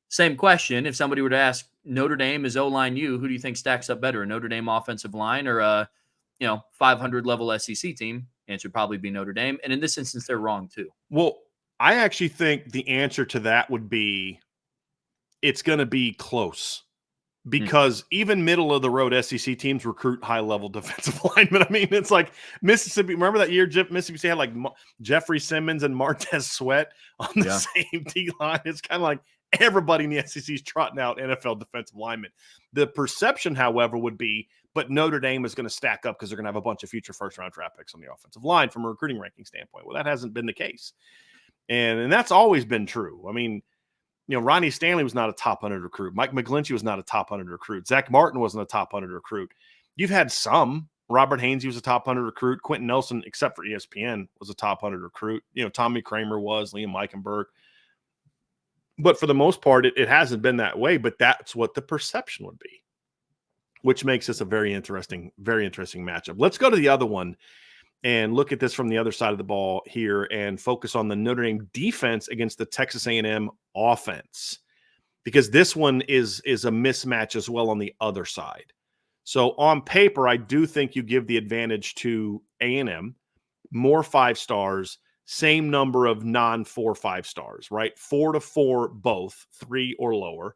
same question. If somebody were to ask Notre Dame is O-line who do you think stacks up better, a Notre Dame offensive line or a 500 level SEC team? Answer would probably be Notre Dame. And in this instance, they're wrong too. Well, I actually think the answer to that would be it's going to be close, because even middle of the road SEC teams recruit high level defensive linemen. I mean, it's like Mississippi. Remember that year Mississippi State had like Jeffrey Simmons and Martez Sweat on the same D line? It's kind of like everybody in the SEC is trotting out NFL defensive linemen. The perception, however, would be, but Notre Dame is going to stack up because they're going to have a bunch of future first-round draft picks on the offensive line from a recruiting ranking standpoint. Well, that hasn't been the case. And that's always been true. I mean, Ronnie Stanley was not a top 100 recruit. Mike McGlinchey was not a top 100 recruit. Zach Martin wasn't a top 100 recruit. You've had some. Robert Hainsey was a top 100 recruit. Quentin Nelson, except for ESPN, was a top 100 recruit. Tommy Kramer was, Liam Eichenberg. But for the most part, it hasn't been that way. But that's what the perception would be, which makes this a very interesting matchup. Let's go to the other one and look at this from the other side of the ball here and focus on the Notre Dame defense against the Texas A&M offense, because this one is a mismatch as well on the other side. So on paper, I do think you give the advantage to A&M, more 5 stars, same number of non-4 5-stars, right? 4 to 4, both 3 or lower.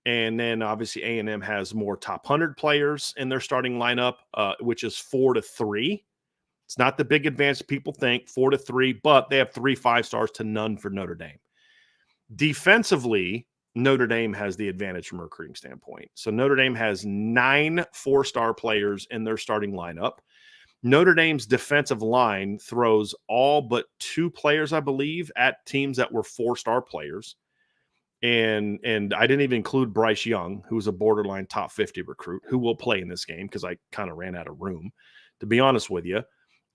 And then obviously A&M has more top 100 players in their starting lineup, which is 4 to 3. It's not the big advance people think, 4 to 3, but they have 3 5-stars to none for Notre Dame. Defensively, Notre Dame has the advantage from a recruiting standpoint. So Notre Dame has 9 4-star players in their starting lineup. Notre Dame's defensive line throws all but 2 players, I believe, at teams that were 4-star players. And I didn't even include Bryce Young, who's a borderline top 50 recruit, who will play in this game because I kind of ran out of room, to be honest with you.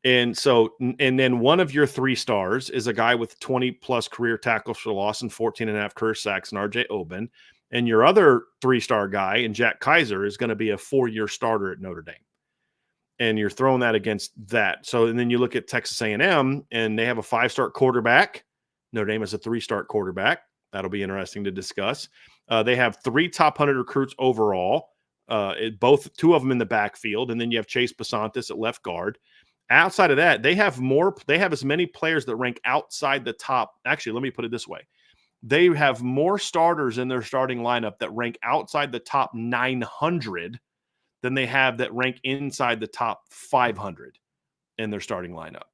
And so, and then one of your 3 stars is a guy with 20-plus career tackles for loss and 14.5 career sacks, and R.J. Oben. And your other 3-star guy, and Jack Kaiser, is going to be a 4-year starter at Notre Dame. And you're throwing that against that. So, and then you look at Texas A&M, and they have a 5-star quarterback. Notre Dame has a 3-star quarterback. That'll be interesting to discuss. They have 3 top 100 recruits overall, 2 of them in the backfield. And then you have Chase Basantis at left guard. Outside of that, they have as many players that rank outside the top. Actually, let me put it this way. They have more starters in their starting lineup that rank outside the top 900 than they have that rank inside the top 500 in their starting lineup,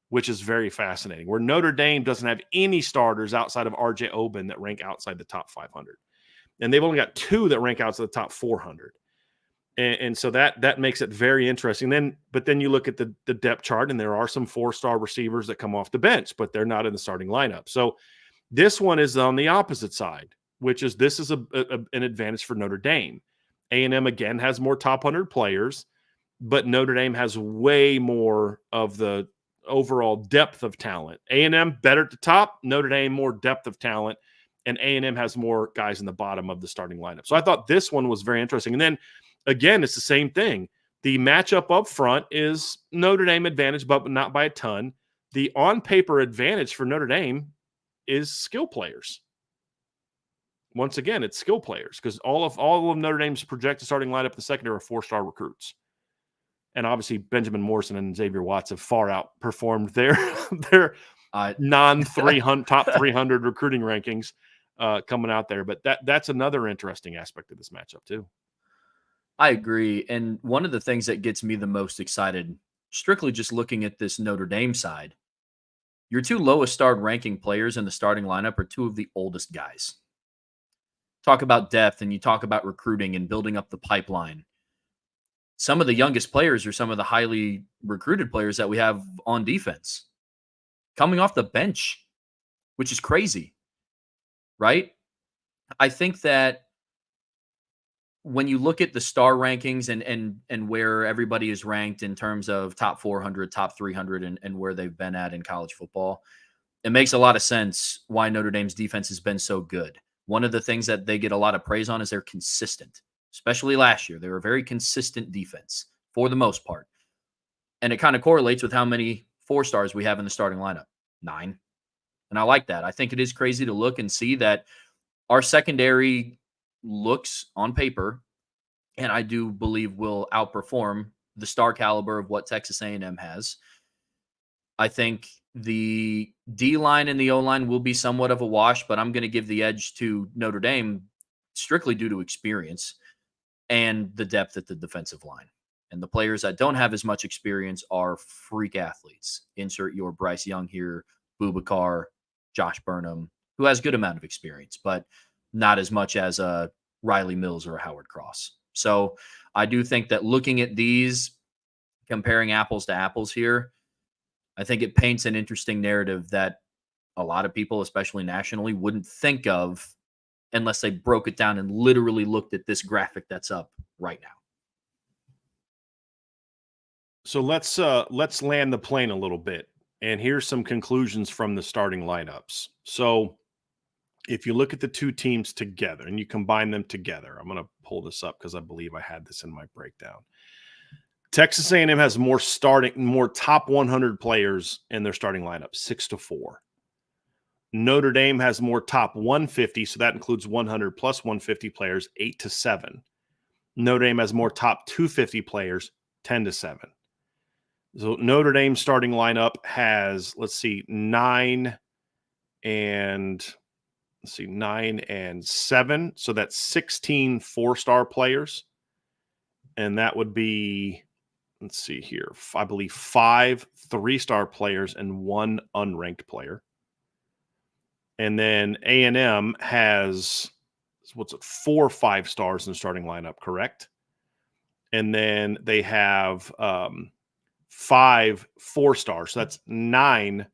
which is very fascinating. Where Notre Dame doesn't have any starters outside of R.J. Oben that rank outside the top 500. And they've only got 2 that rank outside the top 400. And so that makes it very interesting. But then you look at the depth chart, and there are some 4-star receivers that come off the bench, but they're not in the starting lineup. So this one is on the opposite side. which is this is an advantage for Notre Dame. A&M, again, has more top 100 players, but Notre Dame has way more of the overall depth of talent. A&M better at the top, Notre Dame more depth of talent, and A&M has more guys in the bottom of the starting lineup. So I thought this one was very interesting. And then, again, it's the same thing. The matchup up front is Notre Dame advantage, but not by a ton. The on-paper advantage for Notre Dame is skill players. Once again, it's skill players because all of Notre Dame's projected starting lineup in the secondary are 4-star recruits. And obviously, Benjamin Morrison and Xavier Watts have far outperformed their non-300 top 300 recruiting rankings coming out there. But that's another interesting aspect of this matchup too. I agree. And one of the things that gets me the most excited, strictly just looking at this Notre Dame side, your two lowest starred ranking players in the starting lineup are two of the oldest guys. Talk about depth and you talk about recruiting and building up the pipeline. Some of the youngest players are some of the highly recruited players that we have on defense coming off the bench, which is crazy, right? I think that when you look at the star rankings and where everybody is ranked in terms of top 400, top 300, and where they've been at in college football, it makes a lot of sense why Notre Dame's defense has been so good. One of the things that they get a lot of praise on is they're consistent. Especially last year, they were a very consistent defense for the most part. And it kind of correlates with how many 4-stars we have in the starting lineup, 9. And I like that. I think it is crazy to look and see that our secondary looks on paper, and I do believe will outperform the star caliber of what Texas A&M has. I think the D-line and the O-line will be somewhat of a wash, but I'm going to give the edge to Notre Dame strictly due to experience and the depth at the defensive line. And the players that don't have as much experience are freak athletes. Insert your Bryce Young here, Boubacar, Josh Burnham, who has a good amount of experience, but not as much as a Riley Mills or a Howard Cross. So I do think that looking at these, comparing apples to apples here, I think it paints an interesting narrative that a lot of people, especially nationally, wouldn't think of unless they broke it down and literally looked at this graphic that's up right now. So let's land the plane a little bit. And here's some conclusions from the starting lineups. So if you look at the two teams together and you combine them together, I'm going to pull this up because I believe I had this in my breakdown. Texas A&M has more top 100 players in their starting lineup, 6-4. Notre Dame has more top 150, so that includes 100 plus 150 players, 8-7. Notre Dame has more top 250 players, 10-7. So Notre Dame starting lineup has, 9 and 7. So that's 16 4-star players. And that would be, I believe 5 3-star players and 1 unranked player. And then A&M has, 4 5-stars in the starting lineup, correct? And then they have 5 4-stars. So that's 9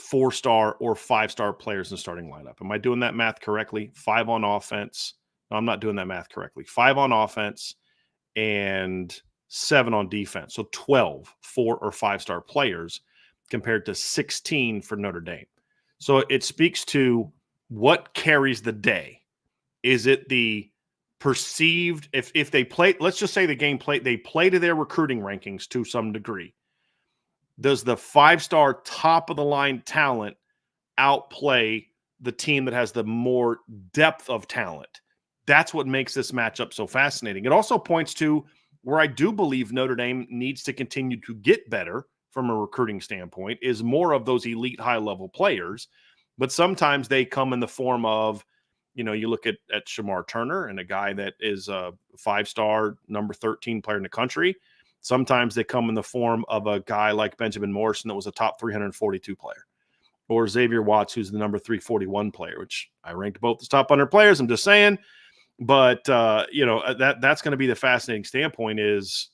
4-star or 5-star players in the starting lineup. Am I doing that math correctly? 5 on offense. No, I'm not doing that math correctly. 5 on offense and 7 on defense. So 12 4 or 5-star players compared to 16 for Notre Dame. So it speaks to what carries the day. Is it the perceived, if they play, let's just say they play to their recruiting rankings to some degree. Does the 5-star top of the line talent outplay the team that has the more depth of talent? That's what makes this matchup so fascinating. It also points to where I do believe Notre Dame needs to continue to get better from a recruiting standpoint is more of those elite high-level players. But sometimes they come in the form of, you look at Shamar Turner and a guy that is a 5-star number 13 player in the country. Sometimes they come in the form of a guy like Benjamin Morrison that was a top 342 player, or Xavier Watts, who's the number 341 player, which I ranked both as top 100 players. I'm just saying. But, that's going to be the fascinating standpoint is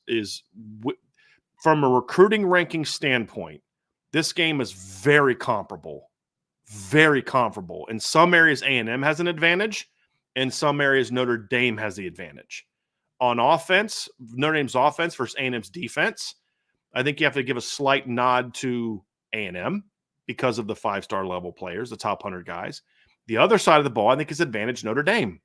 from a recruiting ranking standpoint, this game is very comparable. Very comparable. In some areas, A&M has an advantage. In some areas, Notre Dame has the advantage. On offense, Notre Dame's offense versus A&M's defense, I think you have to give a slight nod to A&M because of the 5-star level players, the top 100 guys. The other side of the ball, I think, is advantage Notre Dame,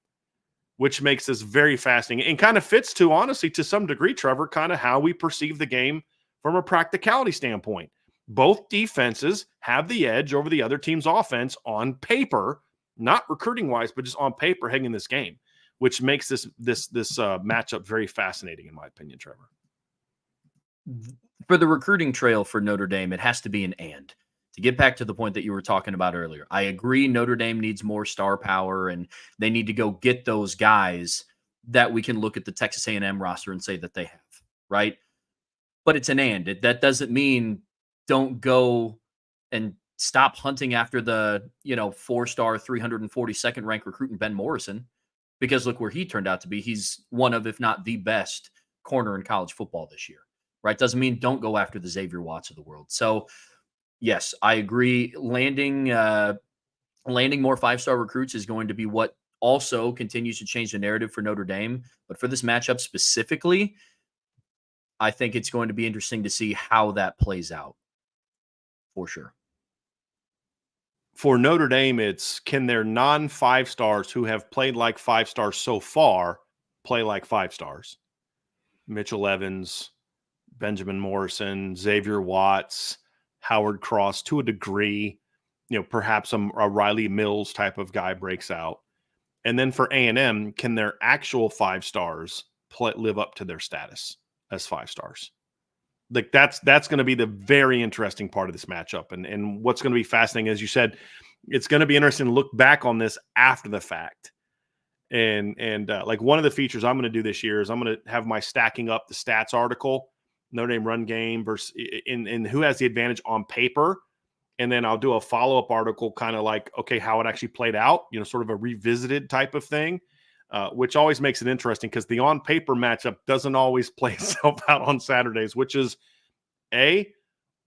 which makes this very fascinating and kind of fits to, honestly, to some degree, Trevor, kind of how we perceive the game from a practicality standpoint. Both defenses have the edge over the other team's offense on paper, not recruiting-wise, but just on paper heading in this game, which makes this matchup very fascinating, in my opinion, Trevor. For the recruiting trail for Notre Dame, it has to be an and. To get back to the point that you were talking about earlier, I agree Notre Dame needs more star power, and they need to go get those guys that we can look at the Texas A&M roster and say that they have, right? But it's an and. That doesn't mean don't go and stop hunting after the 4-star, 342nd ranked recruit in Ben Morrison, because look where he turned out to be. He's one of, if not the best corner in college football this year, right? Doesn't mean don't go after the Xavier Watts of the world. So, yes, I agree. Landing more 5-star recruits is going to be what also continues to change the narrative for Notre Dame. But for this matchup specifically, I think it's going to be interesting to see how that plays out, for sure. For Notre Dame, it's can their non-5 stars who have played like 5 stars so far play like 5 stars? Mitchell Evans, Benjamin Morrison, Xavier Watts, Howard Cross, to a degree, perhaps a Riley Mills type of guy breaks out. And then for A&M, can their actual 5 stars live up to their status as 5 stars? Like that's going to be the very interesting part of this matchup. And what's going to be fascinating, as you said, it's going to be interesting to look back on this after the fact. And like one of the features I'm going to do this year is I'm going to have my stacking up the stats article, Notre Dame run game versus in who has the advantage on paper. And then I'll do a follow-up article kind of like, okay, how it actually played out, sort of a revisited type of thing, which always makes it interesting because the on-paper matchup doesn't always play itself out on Saturdays, which is,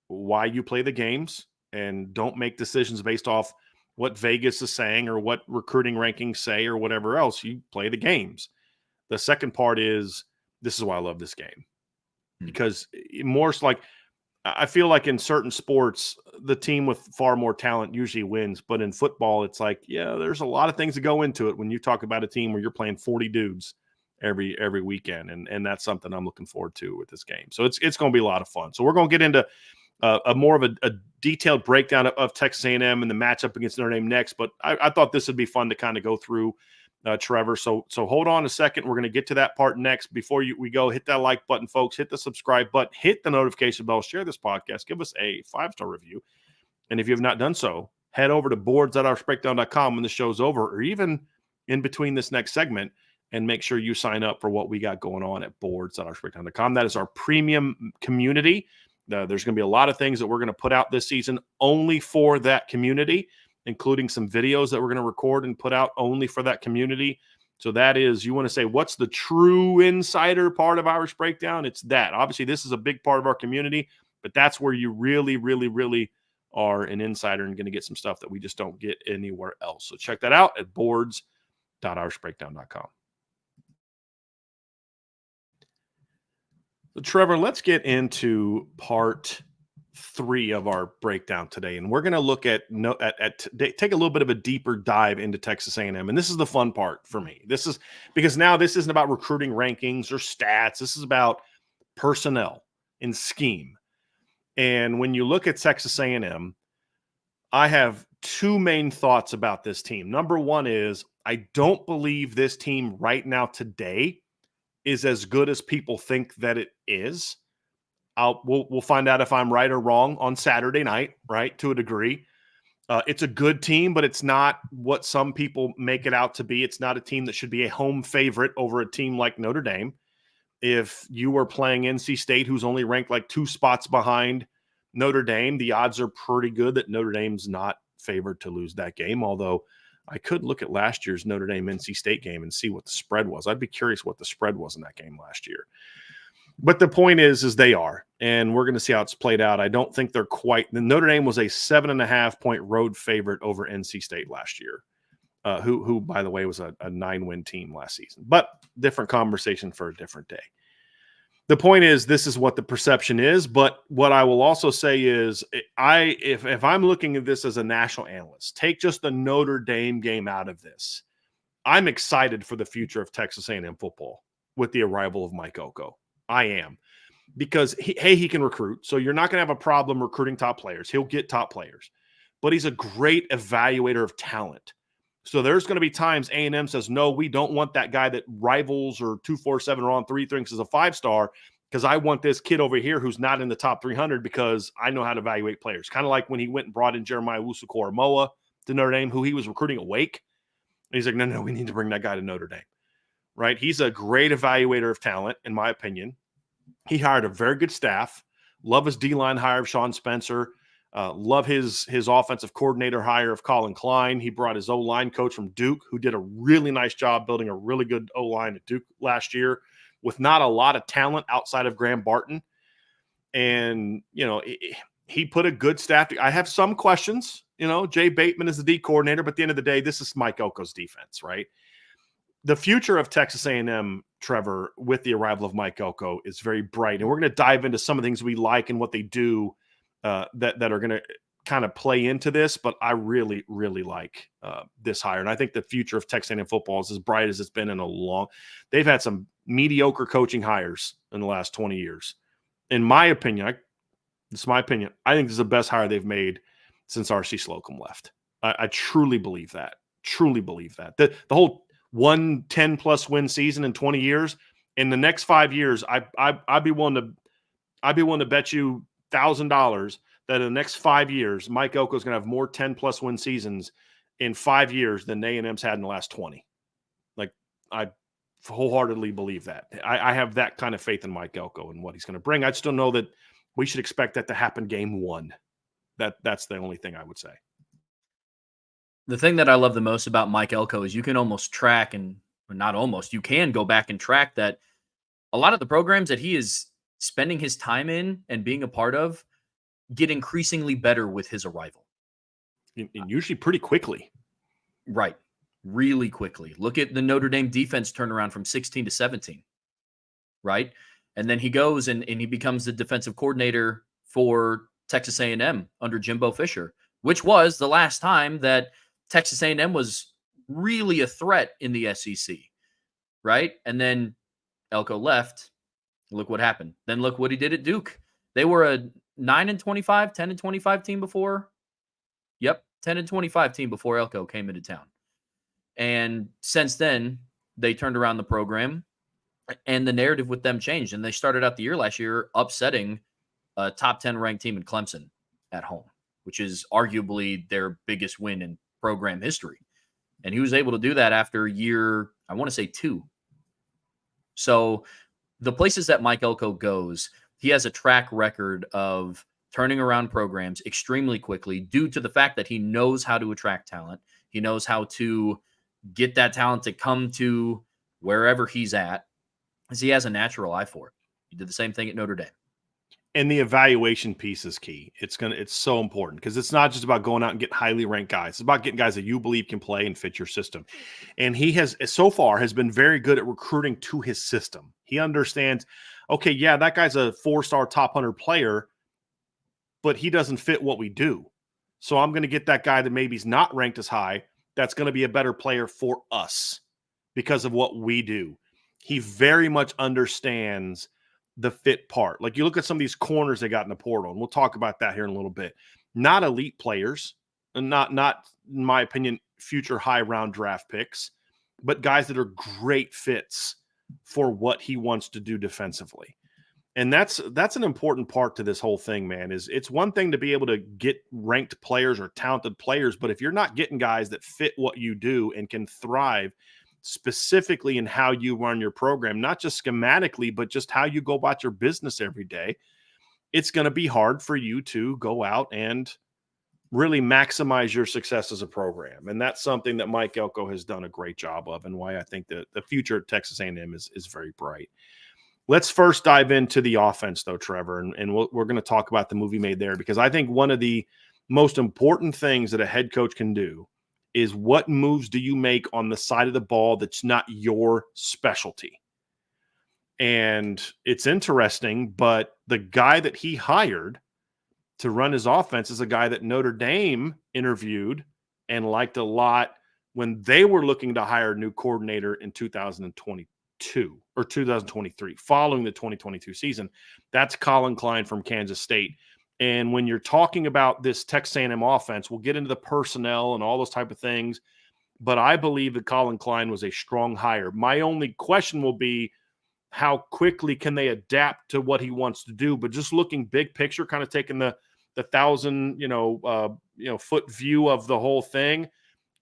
why you play the games and don't make decisions based off what Vegas is saying or what recruiting rankings say or whatever else. You play the games. The second part is, this is why I love this game. Because more like I feel like in certain sports, the team with far more talent usually wins. But in football, it's like, yeah, there's a lot of things that go into it when you talk about a team where you're playing 40 dudes every weekend. And that's something I'm looking forward to with this game. So it's going to be a lot of fun. So we're going to get into a more of a detailed breakdown of Texas A&M and the matchup against Notre Dame next. But I thought this would be fun to kind of go through, Trevor. So hold on a second. We're going to get to that part next. Before we go, hit that like button, folks. Hit the subscribe button. Hit the notification bell. Share this podcast. Give us a 5-star review. And if you have not done so, head over to boards.oursbreakdown.com when the show's over, or even in between this next segment, and make sure you sign up for what we got going on at boards.oursbreakdown.com. That is our premium community. There's going to be a lot of things that we're going to put out this season only for that community, including some videos that we're going to record and put out only for that community. So that is, you want to say, what's the true insider part of Irish Breakdown? It's that. Obviously, this is a big part of our community, but that's where you really, really, really are an insider and going to get some stuff that we just don't get anywhere else. So check that out at boards.irishbreakdown.com. So Trevor, let's get into part 3 of our breakdown today, and we're going to look at take a little bit of a deeper dive into Texas A&M, and this is the fun part for me. This is because now this isn't about recruiting rankings or stats. This is about personnel and scheme. And when you look at Texas A&M, I have 2 main thoughts about this team. Number one is I don't believe this team right now today is as good as people think that it is. We'll find out if I'm right or wrong on Saturday night, right, to a degree. It's a good team, but it's not what some people make it out to be. It's not a team that should be a home favorite over a team like Notre Dame. If you were playing NC State, who's only ranked like 2 spots behind Notre Dame, the odds are pretty good that Notre Dame's not favored to lose that game, although I could look at last year's Notre Dame-NC State game and see what the spread was. I'd be curious what the spread was in that game last year. But the point is they are, and we're going to see how it's played out. I don't think they're quite – Notre Dame was a 7.5-point road favorite over NC State last year. who, by the way, was a 9-win team last season. But different conversation for a different day. The point is, this is what the perception is. But what I will also say is, if I'm looking at this as a national analyst, take just the Notre Dame game out of this. I'm excited for the future of Texas A&M football with the arrival of Mike Oko. I am. Because, he can recruit. So you're not going to have a problem recruiting top players. He'll get top players. But he's a great evaluator of talent. So there's going to be times A&M says, no, we don't want that guy that Rivals or 247 or On 3 thinks is a 5-star, because I want this kid over here who's not in the top 300 because I know how to evaluate players. Kind of like when he went and brought in Jeremiah Wusu-Koramoah to Notre Dame, who he was recruiting at Wake. And he's like, no, we need to bring that guy to Notre Dame. Right? He's a great evaluator of talent, in my opinion. He hired a very good staff. Love his D-line hire of Sean Spencer. Love his offensive coordinator hire of Colin Klein. He brought his O-line coach from Duke, who did a really nice job building a really good O-line at Duke last year with not a lot of talent outside of Graham Barton. And, he put a good staff. I have some questions. Jay Bateman is the D coordinator, but at the end of the day, this is Mike Oko's defense, right? The future of Texas A&M, Trevor, with the arrival of Mike Oko is very bright. And we're going to dive into some of the things we like and what they do that are going to kind of play into this. But I really, really like this hire. And I think the future of Texas A&M football is as bright as it's been in a long – they've had some mediocre coaching hires in the last 20 years. In my opinion, this is my opinion, I think this is the best hire they've made since R.C. Slocum left. I truly believe that. Truly believe that. The whole – 1 10+ win season in 20 years. In the next 5 years, I'd be willing to bet you $1,000 that in the next 5 years, Mike Oko is going to have more 10+ win seasons in 5 years than A&M's had in the last 20. Like, I wholeheartedly believe that. I have that kind of faith in Mike Oko and what he's going to bring. I just don't know that we should expect that to happen game one. That's the only thing I would say. The thing that I love the most about Mike Elko is you can almost track, and not almost, you can go back and track that a lot of the programs that he is spending his time in and being a part of get increasingly better with his arrival. And usually pretty quickly. Right. Really quickly. Look at the Notre Dame defense turnaround from 16 to 17. Right. And then he goes and he becomes the defensive coordinator for Texas A&M under Jimbo Fisher, which was the last time that Texas A&M was really a threat in the SEC, right? And then Elko left. Look what happened. Then look what he did at Duke. They were a 9-25, 10-25 team before. Yep, 10-25 team before Elko came into town. And since then, they turned around the program, and the narrative with them changed. And they started out the year last year upsetting a top 10 ranked team in Clemson at home, which is arguably their biggest win in program history. And he was able to do that after year, I want to say 2. So the places that Mike Elko goes, he has a track record of turning around programs extremely quickly due to the fact that he knows how to attract talent. He knows how to get that talent to come to wherever he's at, because he has a natural eye for it. He did the same thing at Notre Dame. And the evaluation piece is key. It's so important because it's not just about going out and getting highly ranked guys. It's about getting guys that you believe can play and fit your system. And he has so far has been very good at recruiting to his system. He understands, okay, yeah, that guy's a 4-star top 100 player, but he doesn't fit what we do. So I'm going to get that guy that maybe is not ranked as high. That's going to be a better player for us because of what we do. He very much understands the fit part. Like you look at some of these corners they got in the portal, and we'll talk about that here in a little bit. Not elite players, and not in my opinion, future high round draft picks, but guys that are great fits for what he wants to do defensively. And that's an important part to this whole thing, man. Is it's one thing to be able to get ranked players or talented players, but if you're not getting guys that fit what you do and can thrive specifically in how you run your program, not just schematically, but just how you go about your business every day, it's going to be hard for you to go out and really maximize your success as a program. And that's something that Mike Elko has done a great job of, and why I think that the future at Texas A&M is very bright. Let's first dive into the offense, though, Trevor, and we're going to talk about the move he made there, because I think one of the most important things that a head coach can do is what moves do you make on the side of the ball that's not your specialty? And it's interesting, but the guy that he hired to run his offense is a guy that Notre Dame interviewed and liked a lot when they were looking to hire a new coordinator in 2022 or 2023, following the 2022 season. That's Colin Klein from Kansas State. And when you're talking about this Texas A&M offense, we'll get into the personnel and all those type of things, but I believe that Colin Klein was a strong hire. My only question will be, how quickly can they adapt to what he wants to do? But just looking big picture, kind of taking the 1,000 foot view of the whole thing,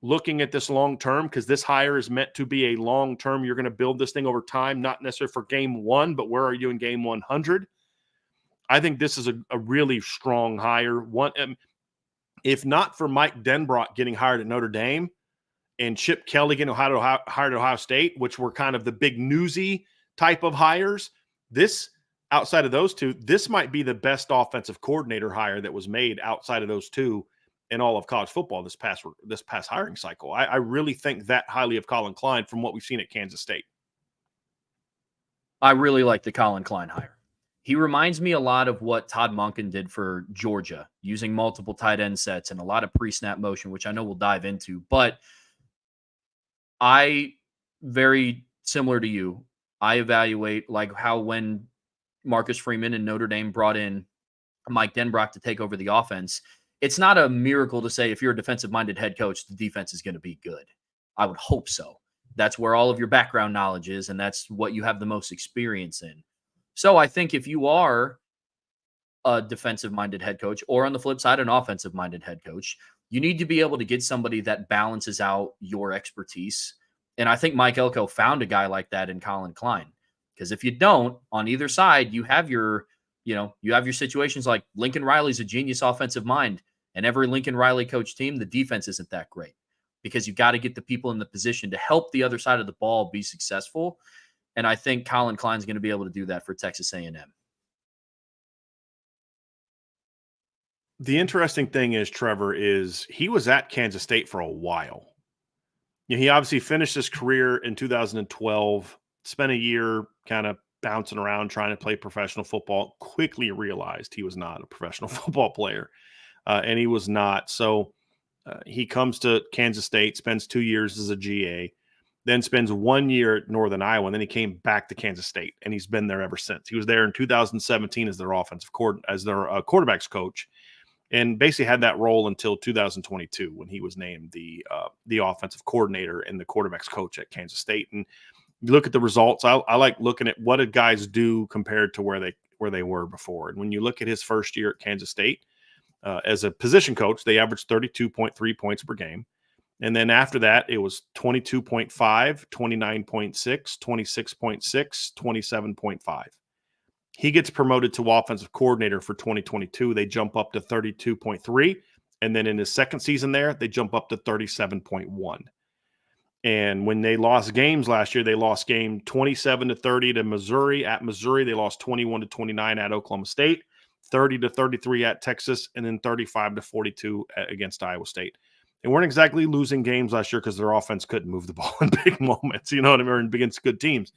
looking at this long term, because this hire is meant to be a long term. You're going to build this thing over time, not necessarily for game one, but where are you in game 100? I think this is a really strong hire. One, if not for Mike Denbrock getting hired at Notre Dame and Chip Kelly getting hired at Ohio State, which were kind of the big newsy type of hires, this, outside of those two, this might be the best offensive coordinator hire that was made outside of those two in all of college football this past hiring cycle. I really think that highly of Colin Klein from what we've seen at Kansas State. I really like the Colin Klein hire. He reminds me a lot of what Todd Monken did for Georgia, using multiple tight end sets and a lot of pre-snap motion, which I know we'll dive into. But very similar to you, I evaluate like how when Marcus Freeman and Notre Dame brought in Mike Denbrock to take over the offense, it's not a miracle to say if you're a defensive-minded head coach, the defense is going to be good. I would hope so. That's where all of your background knowledge is, and that's what you have the most experience in. So I think if you are a defensive-minded head coach, or on the flip side, an offensive-minded head coach, you need to be able to get somebody that balances out your expertise. And I think Mike Elko found a guy like that in Colin Klein. Because if you don't, on either side, you have your situations like Lincoln Riley's a genius offensive mind, and every Lincoln Riley coach team, the defense isn't that great because you got to get the people in the position to help the other side of the ball be successful. And I think Colin Klein's going to be able to do that for Texas A&M. The interesting thing is, Trevor, is he was at Kansas State for a while. He obviously finished his career in 2012, spent a year kind of bouncing around trying to play professional football, quickly realized he was not a professional football player, and he was not. So he comes to Kansas State, spends 2 years as a GA, then spends 1 year at Northern Iowa, and then he came back to Kansas State, and he's been there ever since. He was there in 2017 as their quarterbacks coach, and basically had that role until 2022 when he was named the offensive coordinator and the quarterbacks coach at Kansas State. And you look at the results. I like looking at what did guys do compared to where they were before. And when you look at his first year at Kansas State as a position coach, they averaged 32.3 points per game. And then after that, it was 22.5, 29.6, 26.6, 27.5. He gets promoted to offensive coordinator for 2022. They jump up to 32.3. And then in his second season there, they jump up to 37.1. And when they lost games last year, they lost game 27-30 to Missouri. At Missouri, they lost 21-29 at Oklahoma State, 30-33 at Texas, and then 35-42 against Iowa State. They weren't exactly losing games last year because their offense couldn't move the ball in big moments, you know what I mean, against good teams.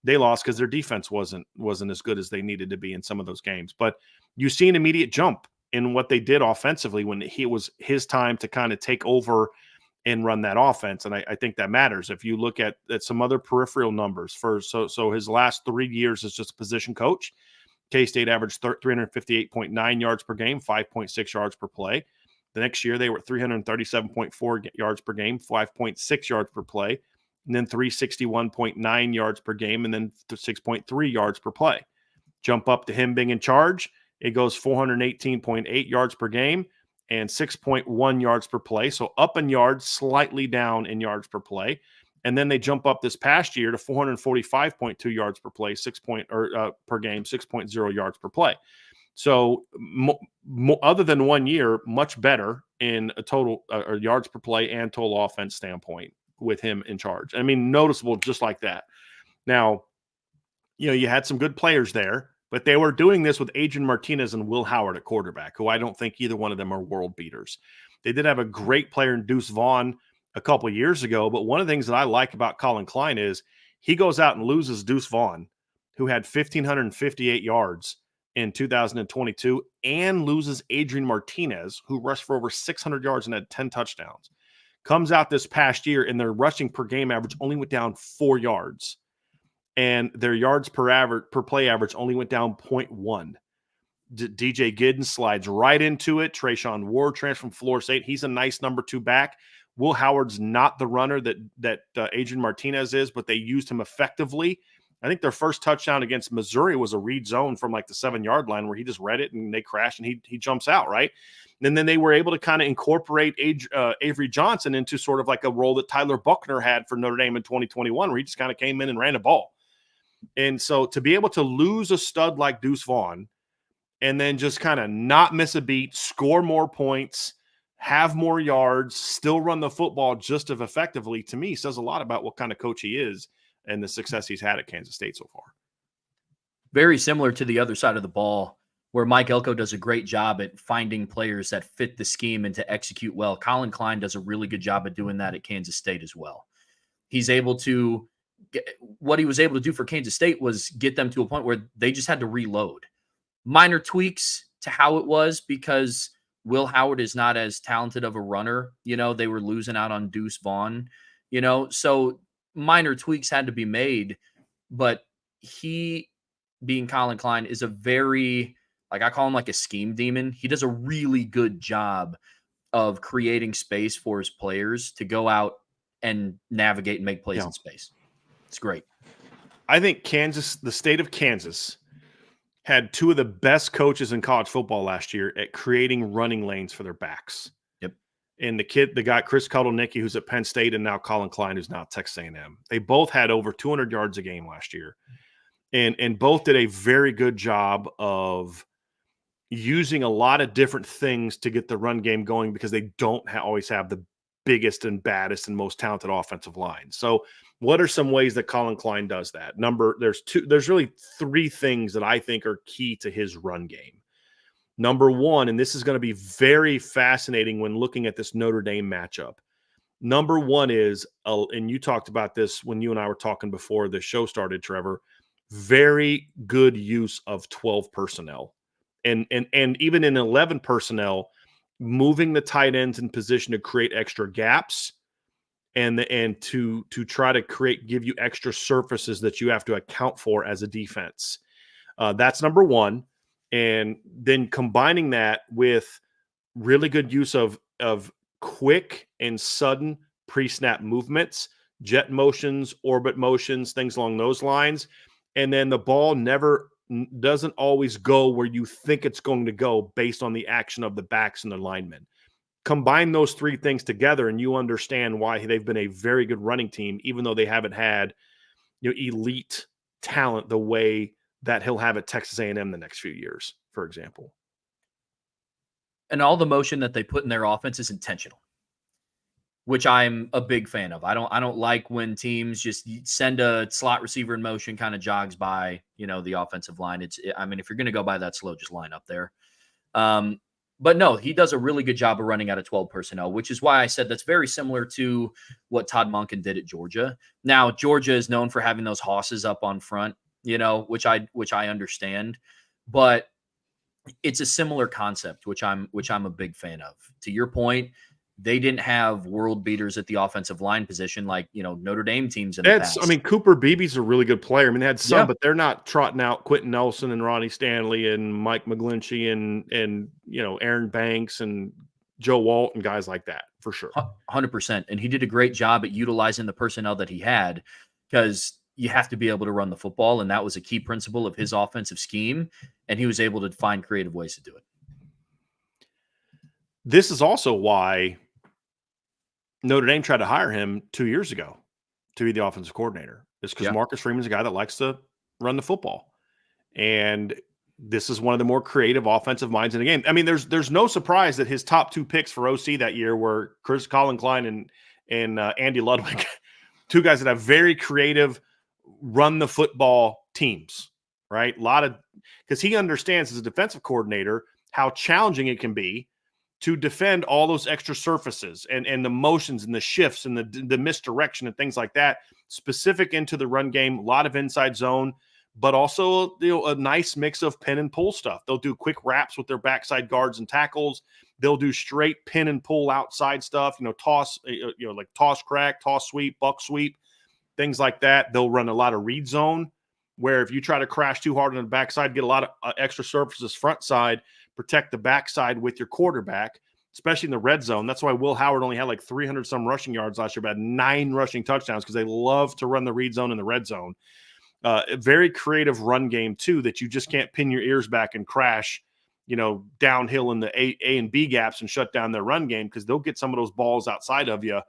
They lost because their defense wasn't as good as they needed to be in some of those games. But you see an immediate jump in what they did offensively when it was his time to kind of take over and run that offense. And I think that matters. If you look at some other peripheral numbers so his last 3 years as just a position coach, K-State averaged 358.9 yards per game, 5.6 yards per play. The next year they were at 337.4 yards per game, 5.6 yards per play, and then 361.9 yards per game, and then 6.3 yards per play. Jump up to him being in charge. It goes 418.8 yards per game and 6.1 yards per play. So up in yards, slightly down in yards per play. And then they jump up this past year to 445.2 yards per play, per game, 6.0 yards per play. So other than 1 year, much better in a total yards per play and total offense standpoint with him in charge. I mean, noticeable just like that. Now, you had some good players there, but they were doing this with Adrian Martinez and Will Howard at quarterback, who I don't think either one of them are world beaters. They did have a great player in Deuce Vaughn a couple of years ago, but one of the things that I like about Colin Klein is he goes out and loses Deuce Vaughn, who had 1,558 yards in 2022, and loses Adrian Martinez, who rushed for over 600 yards and had 10 touchdowns. Comes out this past year, and their rushing per game average only went down 4 yards, and their yards per play average only went down 0.1. DJ Giddens slides right into it. Trayshawn Ward transferred from Florida State. He's a nice number 2 back. Will Howard's not the runner that Adrian Martinez is, but they used him effectively. I think their first touchdown against Missouri was a read zone from like the 7-yard line where he just read it and they crashed and he jumps out, right? And then they were able to kind of incorporate Avery Johnson into sort of like a role that Tyler Buckner had for Notre Dame in 2021, where he just kind of came in and ran the ball. And so to be able to lose a stud like Deuce Vaughn and then just kind of not miss a beat, score more points, have more yards, still run the football just as effectively, to me, says a lot about what kind of coach he is and the success he's had at Kansas State so far. Very similar to the other side of the ball, where Mike Elko does a great job at finding players that fit the scheme and to execute well. Colin Klein does a really good job at doing that at Kansas State as well. He's able to what he was able to do for Kansas State was get them to a point where they just had to reload. Minor tweaks to how it was because Will Howard is not as talented of a runner. They were losing out on Deuce Vaughn, so minor tweaks had to be made, but he, being Colin Klein, is a very, I call him like a scheme demon. He does a really good job of creating space for his players to go out and navigate and make plays in space. It's great. I think the state of Kansas, had 2 of the best coaches in college football last year at creating running lanes for their backs. Yep. And the guy, Chris Kudelnicki, who's at Penn State, and now Colin Klein, who's now at Texas A&M. They both had over 200 yards a game last year. And both did a very good job of using a lot of different things to get the run game going because they don't always have the biggest and baddest and most talented offensive line. So what are some ways that Colin Klein does that? There's really 3 things that I think are key to his run game. Number 1, and this is going to be very fascinating when looking at this Notre Dame matchup. Number 1 is, and you talked about this when you and I were talking before the show started, Trevor, very good use of 12 personnel. And even in 11 personnel, moving the tight ends in position to create extra gaps and to try to give you extra surfaces that you have to account for as a defense. That's number 1. And then combining that with really good use of quick and sudden pre-snap movements, jet motions, orbit motions, things along those lines. And then the ball doesn't always go where you think it's going to go based on the action of the backs and the linemen. Combine those 3 things together and you understand why they've been a very good running team, even though they haven't had elite talent the way that he'll have at Texas A&M the next few years, for example. And all the motion that they put in their offense is intentional, which I'm a big fan of. I don't like when teams just send a slot receiver in motion, kind of jogs by, the offensive line. If you're going to go by that slow, just line up there. But no, he does a really good job of running out of 12 personnel, which is why I said that's very similar to what Todd Monken did at Georgia. Now, Georgia is known for having those hosses up on front, which I understand, but it's a similar concept, which I'm a big fan of. To your point, they didn't have world beaters at the offensive line position like, Notre Dame teams in the past. Cooper Beebe's a really good player. They had some, but they're not trotting out Quentin Nelson and Ronnie Stanley and Mike McGlinchey and Aaron Banks and Joe Walt and guys like that, for sure. 100%. And he did a great job at utilizing the personnel that he had because you have to be able to run the football, and that was a key principle of his offensive scheme, and he was able to find creative ways to do it. This is also why Notre Dame tried to hire him 2 years ago to be the offensive coordinator. It's because Marcus Freeman's a guy that likes to run the football. And this is one of the more creative offensive minds in the game. There's no surprise that his top 2 picks for OC that year were Colin Klein and Andy Ludwig, 2 guys that have very creative run the football teams, right? Because he understands as a defensive coordinator how challenging it can be to defend all those extra surfaces and the motions and the shifts and the misdirection and things like that, specific into the run game, a lot of inside zone, but also a nice mix of pin and pull stuff. They'll do quick wraps with their backside guards and tackles. They'll do straight pin and pull outside stuff, toss, like toss crack, toss sweep, buck sweep, things like that. They'll run a lot of read zone, where if you try to crash too hard on the backside, get a lot of extra surfaces front side, protect the backside with your quarterback, especially in the red zone. That's why Will Howard only had like 300 some rushing yards last year, but had 9 rushing touchdowns, because they love to run the read zone in the red zone. A very creative run game too, that you just can't pin your ears back and crash, downhill in the A and B gaps and shut down their run game, because they'll get some of those balls outside of you.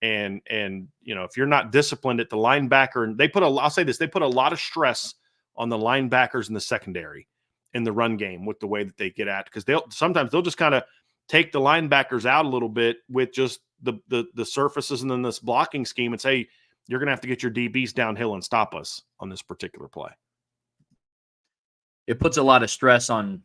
And if you're not disciplined at the linebacker, and I'll say this, they put a lot of stress on the linebackers in the secondary in the run game with the way that they get at, because sometimes they'll just kind of take the linebackers out a little bit with just the surfaces and then this blocking scheme and say, you're going to have to get your DBs downhill and stop us on this particular play. It puts a lot of stress on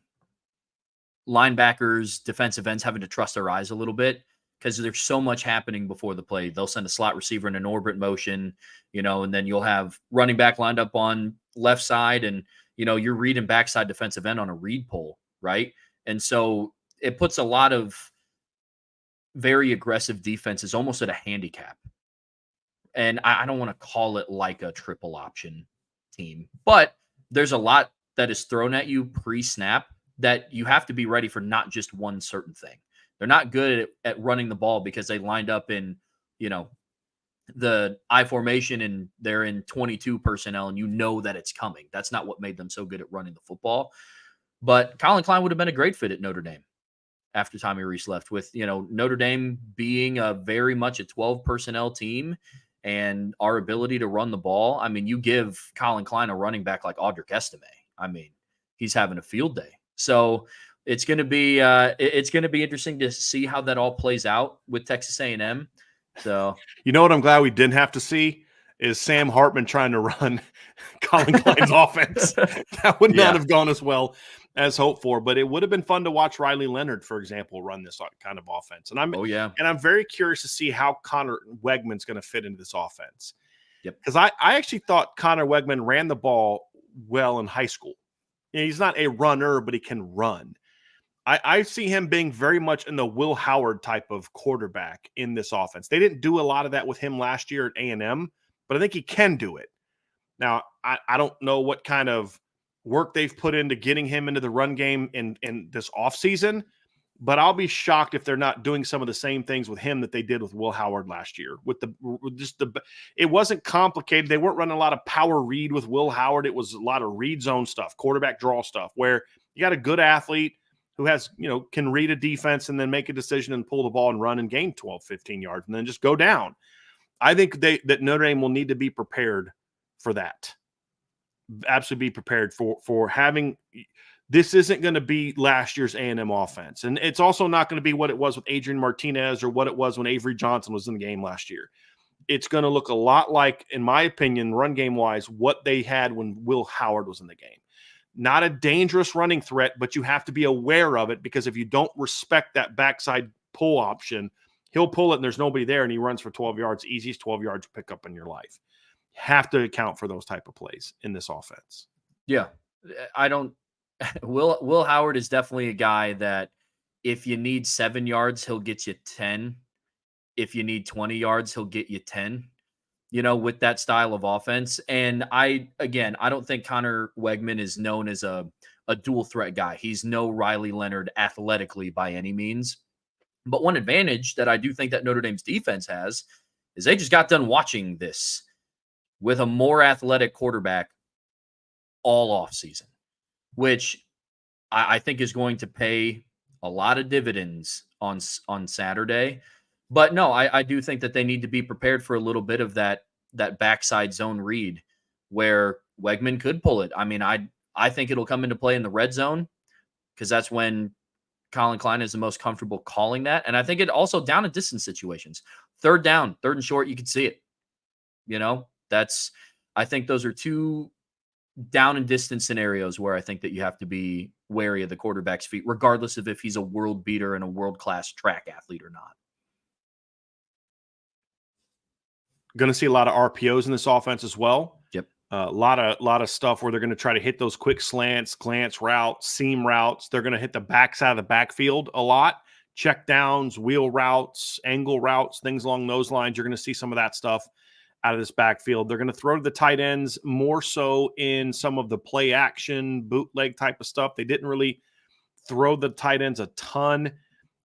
linebackers, defensive ends having to trust their eyes a little bit, because there's so much happening before the play. They'll send a slot receiver in an orbit motion, and then you'll have running back lined up on left side, and, you're reading backside defensive end on a read pull, right? And so it puts a lot of very aggressive defenses almost at a handicap. And I don't want to call it like a triple option team, but there's a lot that is thrown at you pre-snap that you have to be ready for, not just one certain thing. They're not good at running the ball because they lined up in, the I formation and they're in 22 personnel and that it's coming. That's not what made them so good at running the football. But Colin Klein would have been a great fit at Notre Dame after Tommy Rees left, with, Notre Dame being a very much a 12 personnel team and our ability to run the ball. I mean, you give Colin Klein a running back like Audric Estime, I mean, he's having a field day. So it's going to be interesting to see how that all plays out with Texas A&M. So, what I'm glad we didn't have to see is Sam Hartman trying to run Colin Klein's offense. That would not have gone as well as hoped for, but it would have been fun to watch Riley Leonard, for example, run this kind of offense. And I'm very curious to see how Connor Wegman's going to fit into this offense. Yep. Because I actually thought Connor Wegman ran the ball well in high school. He's not a runner, but he can run. I see him being very much in the Will Howard type of quarterback in this offense. They didn't do a lot of that with him last year at A&M, but I think he can do it. Now, I don't know what kind of work they've put into getting him into the run game in this offseason, but I'll be shocked if they're not doing some of the same things with him that they did with Will Howard last year. It wasn't complicated. They weren't running a lot of power read with Will Howard. It was a lot of read zone stuff, quarterback draw stuff, where you got a good athlete who has, can read a defense and then make a decision and pull the ball and run and gain 12, 15 yards and then just go down. I think that Notre Dame will need to be prepared for that. Absolutely be prepared for having – this isn't going to be last year's A&M offense. And it's also not going to be what it was with Adrian Martinez or what it was when Avery Johnson was in the game last year. It's going to look a lot like, in my opinion, run game-wise, what they had when Will Howard was in the game. Not a dangerous running threat, but you have to be aware of it, because if you don't respect that backside pull option, he'll pull it and there's nobody there and he runs for 12 yards. Easiest 12 yards pick up in your life. Have to account for those type of plays in this offense. Yeah. Will Howard is definitely a guy that if you need 7 yards, he'll get you 10. If you need 20 yards, he'll get you 10. With that style of offense. And I don't think Connor Wegman is known as a dual threat guy. He's no Riley Leonard athletically by any means. But one advantage that I do think that Notre Dame's defense has is they just got done watching this with a more athletic quarterback all offseason, which I think is going to pay a lot of dividends on Saturday. But no, I do think that they need to be prepared for a little bit of that backside zone read where Wegman could pull it. I mean, I think it'll come into play in the red zone, because that's when Colin Klein is the most comfortable calling that. And I think it also down and distance situations. Third down, third and short, you can see it. I think those are two down and distance scenarios where I think that you have to be wary of the quarterback's feet, regardless of if he's a world beater and a world-class track athlete or not. Going to see a lot of RPOs in this offense as well. Yep. A lot of stuff where they're going to try to hit those quick slants, glance routes, seam routes. They're going to hit the backside of the backfield a lot. Check downs, wheel routes, angle routes, things along those lines. You're going to see some of that stuff out of this backfield. They're going to throw to the tight ends more so in some of the play action, bootleg type of stuff. They didn't really throw the tight ends a ton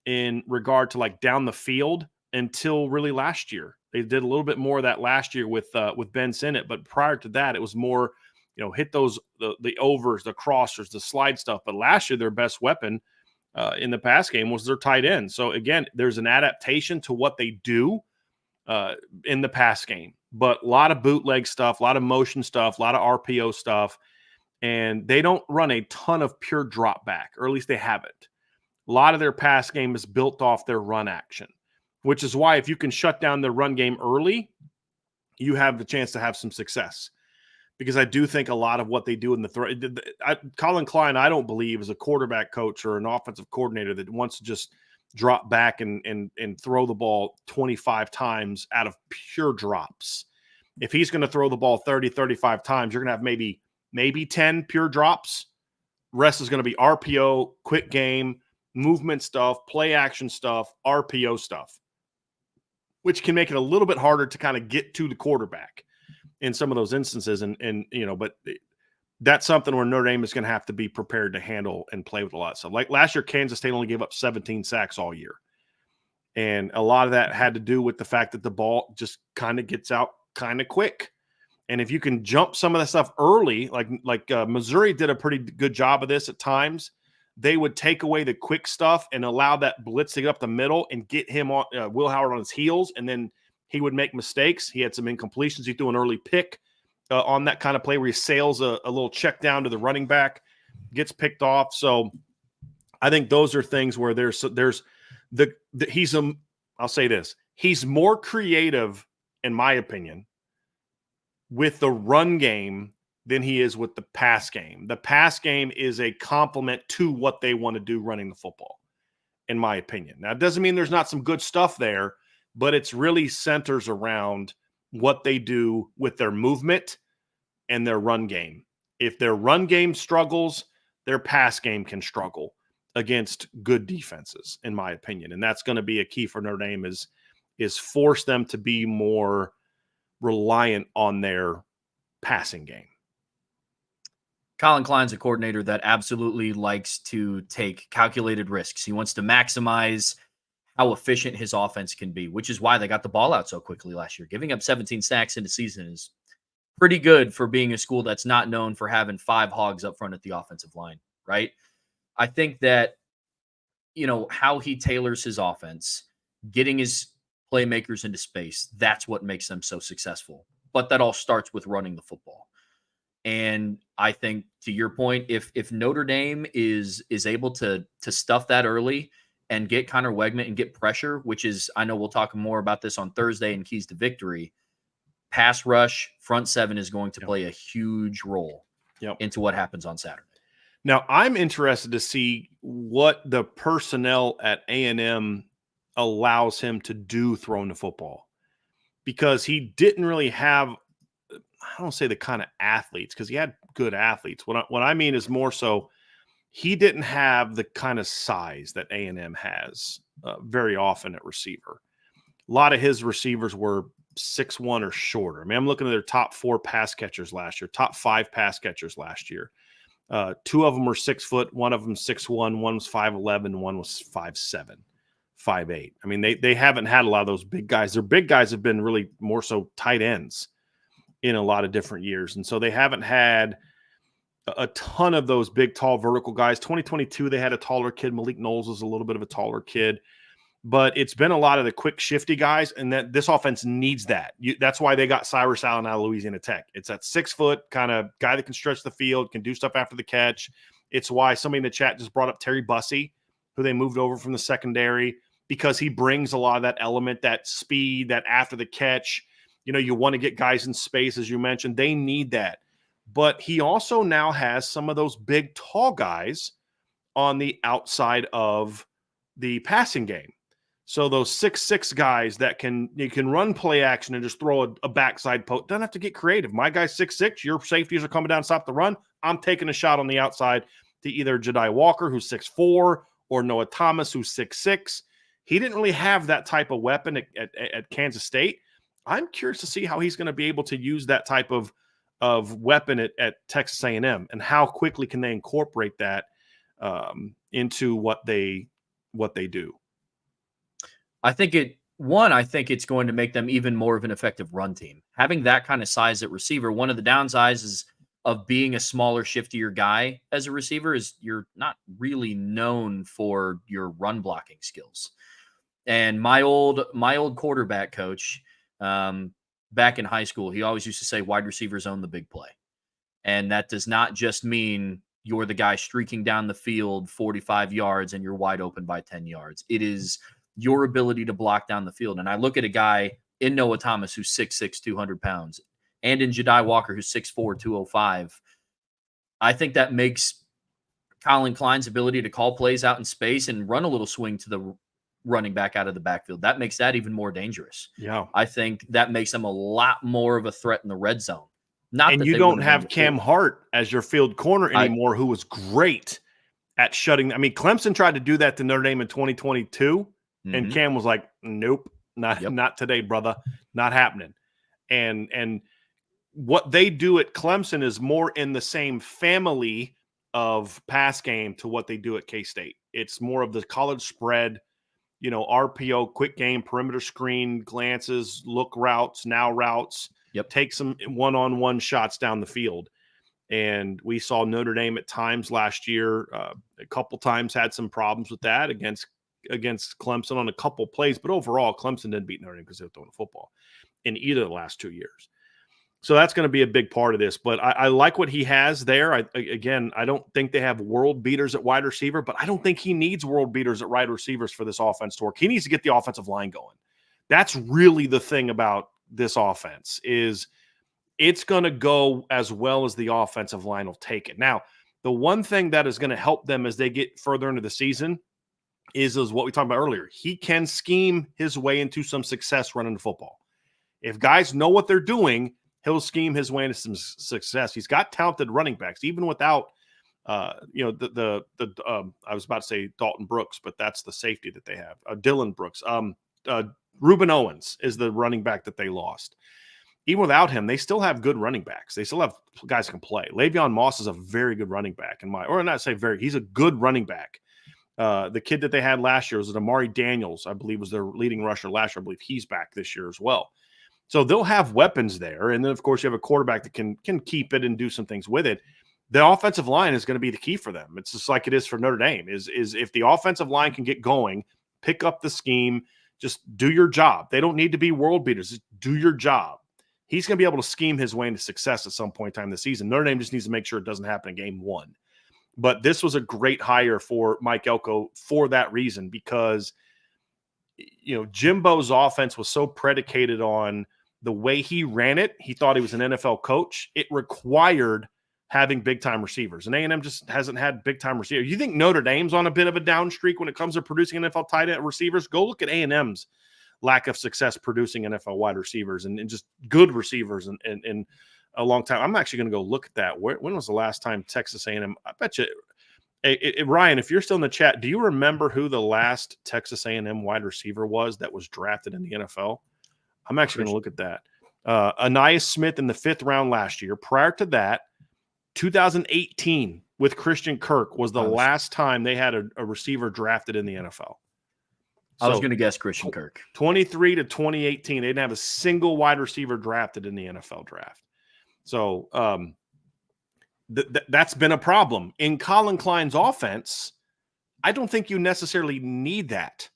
in regard to like down the field until really last year. They did a little bit more of that last year with Ben Sinnott, but prior to that, it was more, hit those the overs, the crossers, the slide stuff. But last year, their best weapon in the pass game was their tight end. So again, there's an adaptation to what they do in the pass game, but a lot of bootleg stuff, a lot of motion stuff, a lot of RPO stuff, and they don't run a ton of pure drop back, or at least they haven't. A lot of their pass game is built off their run action, which is why if you can shut down the run game early, you have the chance to have some success. Because I do think a lot of what they do in the Colin Klein, I don't believe, is a quarterback coach or an offensive coordinator that wants to just drop back and throw the ball 25 times out of pure drops. If he's going to throw the ball 30, 35 times, you're going to have maybe 10 pure drops. Rest is going to be RPO, quick game, movement stuff, play action stuff, RPO stuff, which can make it a little bit harder to kind of get to the quarterback in some of those instances. But that's something where Notre Dame is going to have to be prepared to handle and play with a lot of stuff. Like last year, Kansas State only gave up 17 sacks all year. And a lot of that had to do with the fact that the ball just kind of gets out kind of quick. And if you can jump some of that stuff early, like Missouri did a pretty good job of this at times, they would take away the quick stuff and allow that blitz to get up the middle and get him on Will Howard on his heels. And then he would make mistakes. He had some incompletions. He threw an early pick on that kind of play where he sails a little check down to the running back, gets picked off. So I think those are things where I'll say this. He's more creative, in my opinion, with the run game than he is with the pass game. The pass game is a complement to what they want to do running the football, in my opinion. Now, it doesn't mean there's not some good stuff there, but it's really centers around what they do with their movement and their run game. If their run game struggles, their pass game can struggle against good defenses, in my opinion. And that's going to be a key for Notre Dame is force them to be more reliant on their passing game. Colin Klein's a coordinator that absolutely likes to take calculated risks. He wants to maximize how efficient his offense can be, which is why they got the ball out so quickly last year. Giving up 17 sacks in the season is pretty good for being a school that's not known for having 5 hogs up front at the offensive line, right? I think that, how he tailors his offense, getting his playmakers into space, that's what makes them so successful. But that all starts with running the football. And I think, to your point, if Notre Dame is able to stuff that early and get Connor Wegman and get pressure, which is, I know we'll talk more about this on Thursday in Keys to Victory, pass rush, front seven is going to play a huge role into what happens on Saturday. Now, I'm interested to see what the personnel at A&M allows him to do throwing the football, because he didn't really have, I don't say the kind of athletes, because he had good athletes. What I mean is more so he didn't have the kind of size that A&M has very often at receiver. A lot of his receivers were 6'1" or shorter. I mean, I'm looking at their top 4 pass catchers last year, top 5 pass catchers last year. 2 of them were 6 foot, one of them 6'1", one was 5'11", one was 5'7", 5'8". I mean, they haven't had a lot of those big guys. Their big guys have been really more so tight ends in a lot of different years. And so they haven't had a ton of those big, tall, vertical guys. 2022, they had a taller kid. Malik Knowles was a little bit of a taller kid. But it's been a lot of the quick, shifty guys, and that this offense needs that. That's why they got Cyrus Allen out of Louisiana Tech. It's that 6-foot kind of guy that can stretch the field, can do stuff after the catch. It's why somebody in the chat just brought up Terry Bussey, who they moved over from the secondary, because he brings a lot of that element, that speed, that after the catch. You want to get guys in space, as you mentioned. They need that. but he also now has some of those big, tall guys on the outside of the passing game. So those 6'6" guys that you can run play action and just throw a backside post. Don't have to get creative. My guy's 6'6". Your safeties are coming down, stop the run. I'm taking a shot on the outside to either Jedi Walker, who's 6'4", or Noah Thomas, who's 6'6". He didn't really have that type of weapon at Kansas State. I'm curious to see how he's going to be able to use that type of weapon at Texas A&M, and how quickly can they incorporate that into what they do. I think it's going to make them even more of an effective run team. Having that kind of size at receiver, one of the downsides of being a smaller, shiftier guy as a receiver is you're not really known for your run blocking skills. And my old quarterback coach, back in high school, he always used to say wide receivers own the big play. And that does not just mean you're the guy streaking down the field 45 yards and you're wide open by 10 yards. It is your ability to block down the field. And I look at a guy in Noah Thomas who's 6'6", 200 pounds, and in Jedi Walker who's 6'4", 205. I think that makes Colin Klein's ability to call plays out in space and run a little swing to the running back out of the backfield, that makes that even more dangerous. Yeah. I think that makes them a lot more of a threat in the red zone. Not and that you don't have Cam Hart as your field corner anymore, who was great at shutting. I mean, Clemson tried to do that to Notre Dame in 2022, and Cam was like, nope, not today, brother. Not happening. And what they do at Clemson is more in the same family of pass game to what they do at K-State. It's more of the college spread, RPO, quick game, perimeter screen, glances, look routes, now routes. Take some one-on-one shots down the field. And we saw Notre Dame at times last year, a couple times had some problems with that against Clemson on a couple plays. But overall, Clemson didn't beat Notre Dame because they were throwing the football in either of the last 2 years. So that's going to be a big part of this. But I like what he has there. I don't think they have world beaters at wide receiver, but I don't think he needs world beaters at wide receivers for this offense to work. He needs to get the offensive line going. That's really the thing about this offense, is it's going to go as well as the offensive line will take it. Now, the one thing that is going to help them as they get further into the season is what we talked about earlier. He can scheme his way into some success running the football. If guys know what they're doing, he'll scheme his way into some success. He's got talented running backs, even without, I was about to say Dalton Brooks, but that's the safety that they have. Dylan Brooks. Reuben Owens is the running back that they lost. Even without him, they still have good running backs. They still have guys who can play. Le'Veon Moss is a very good running back he's a good running back. The kid that they had last year was Amari Daniels, I believe, was their leading rusher last year. I believe he's back this year as well. So they'll have weapons there. And then, of course, you have a quarterback that can keep it and do some things with it. The offensive line is going to be the key for them. It's just like it is for Notre Dame, is if the offensive line can get going, pick up the scheme, just do your job. They don't need to be world beaters. Just do your job. He's going to be able to scheme his way into success at some point in time this season. Notre Dame just needs to make sure it doesn't happen in game one. But this was a great hire for Mike Elko for that reason, because Jimbo's offense was so predicated on the way he ran it. He thought he was an NFL coach. It required having big-time receivers. And A&M just hasn't had big-time receivers. You think Notre Dame's on a bit of a down streak when it comes to producing NFL tight end receivers? Go look at A&M's lack of success producing NFL wide receivers and just good receivers in a long time. I'm actually going to go look at that. When was the last time Texas A&M? I bet you, Ryan, if you're still in the chat, do you remember who the last Texas A&M wide receiver was that was drafted in the NFL? I'm actually going to look at that. Anais Smith in the 5th round last year. Prior to that, 2018 with Christian Kirk was the last time they had a receiver drafted in the NFL. So, I was going to guess Christian Kirk. 23 to 2018, they didn't have a single wide receiver drafted in the NFL draft. So that's been a problem. In Colin Klein's offense, I don't think you necessarily need that.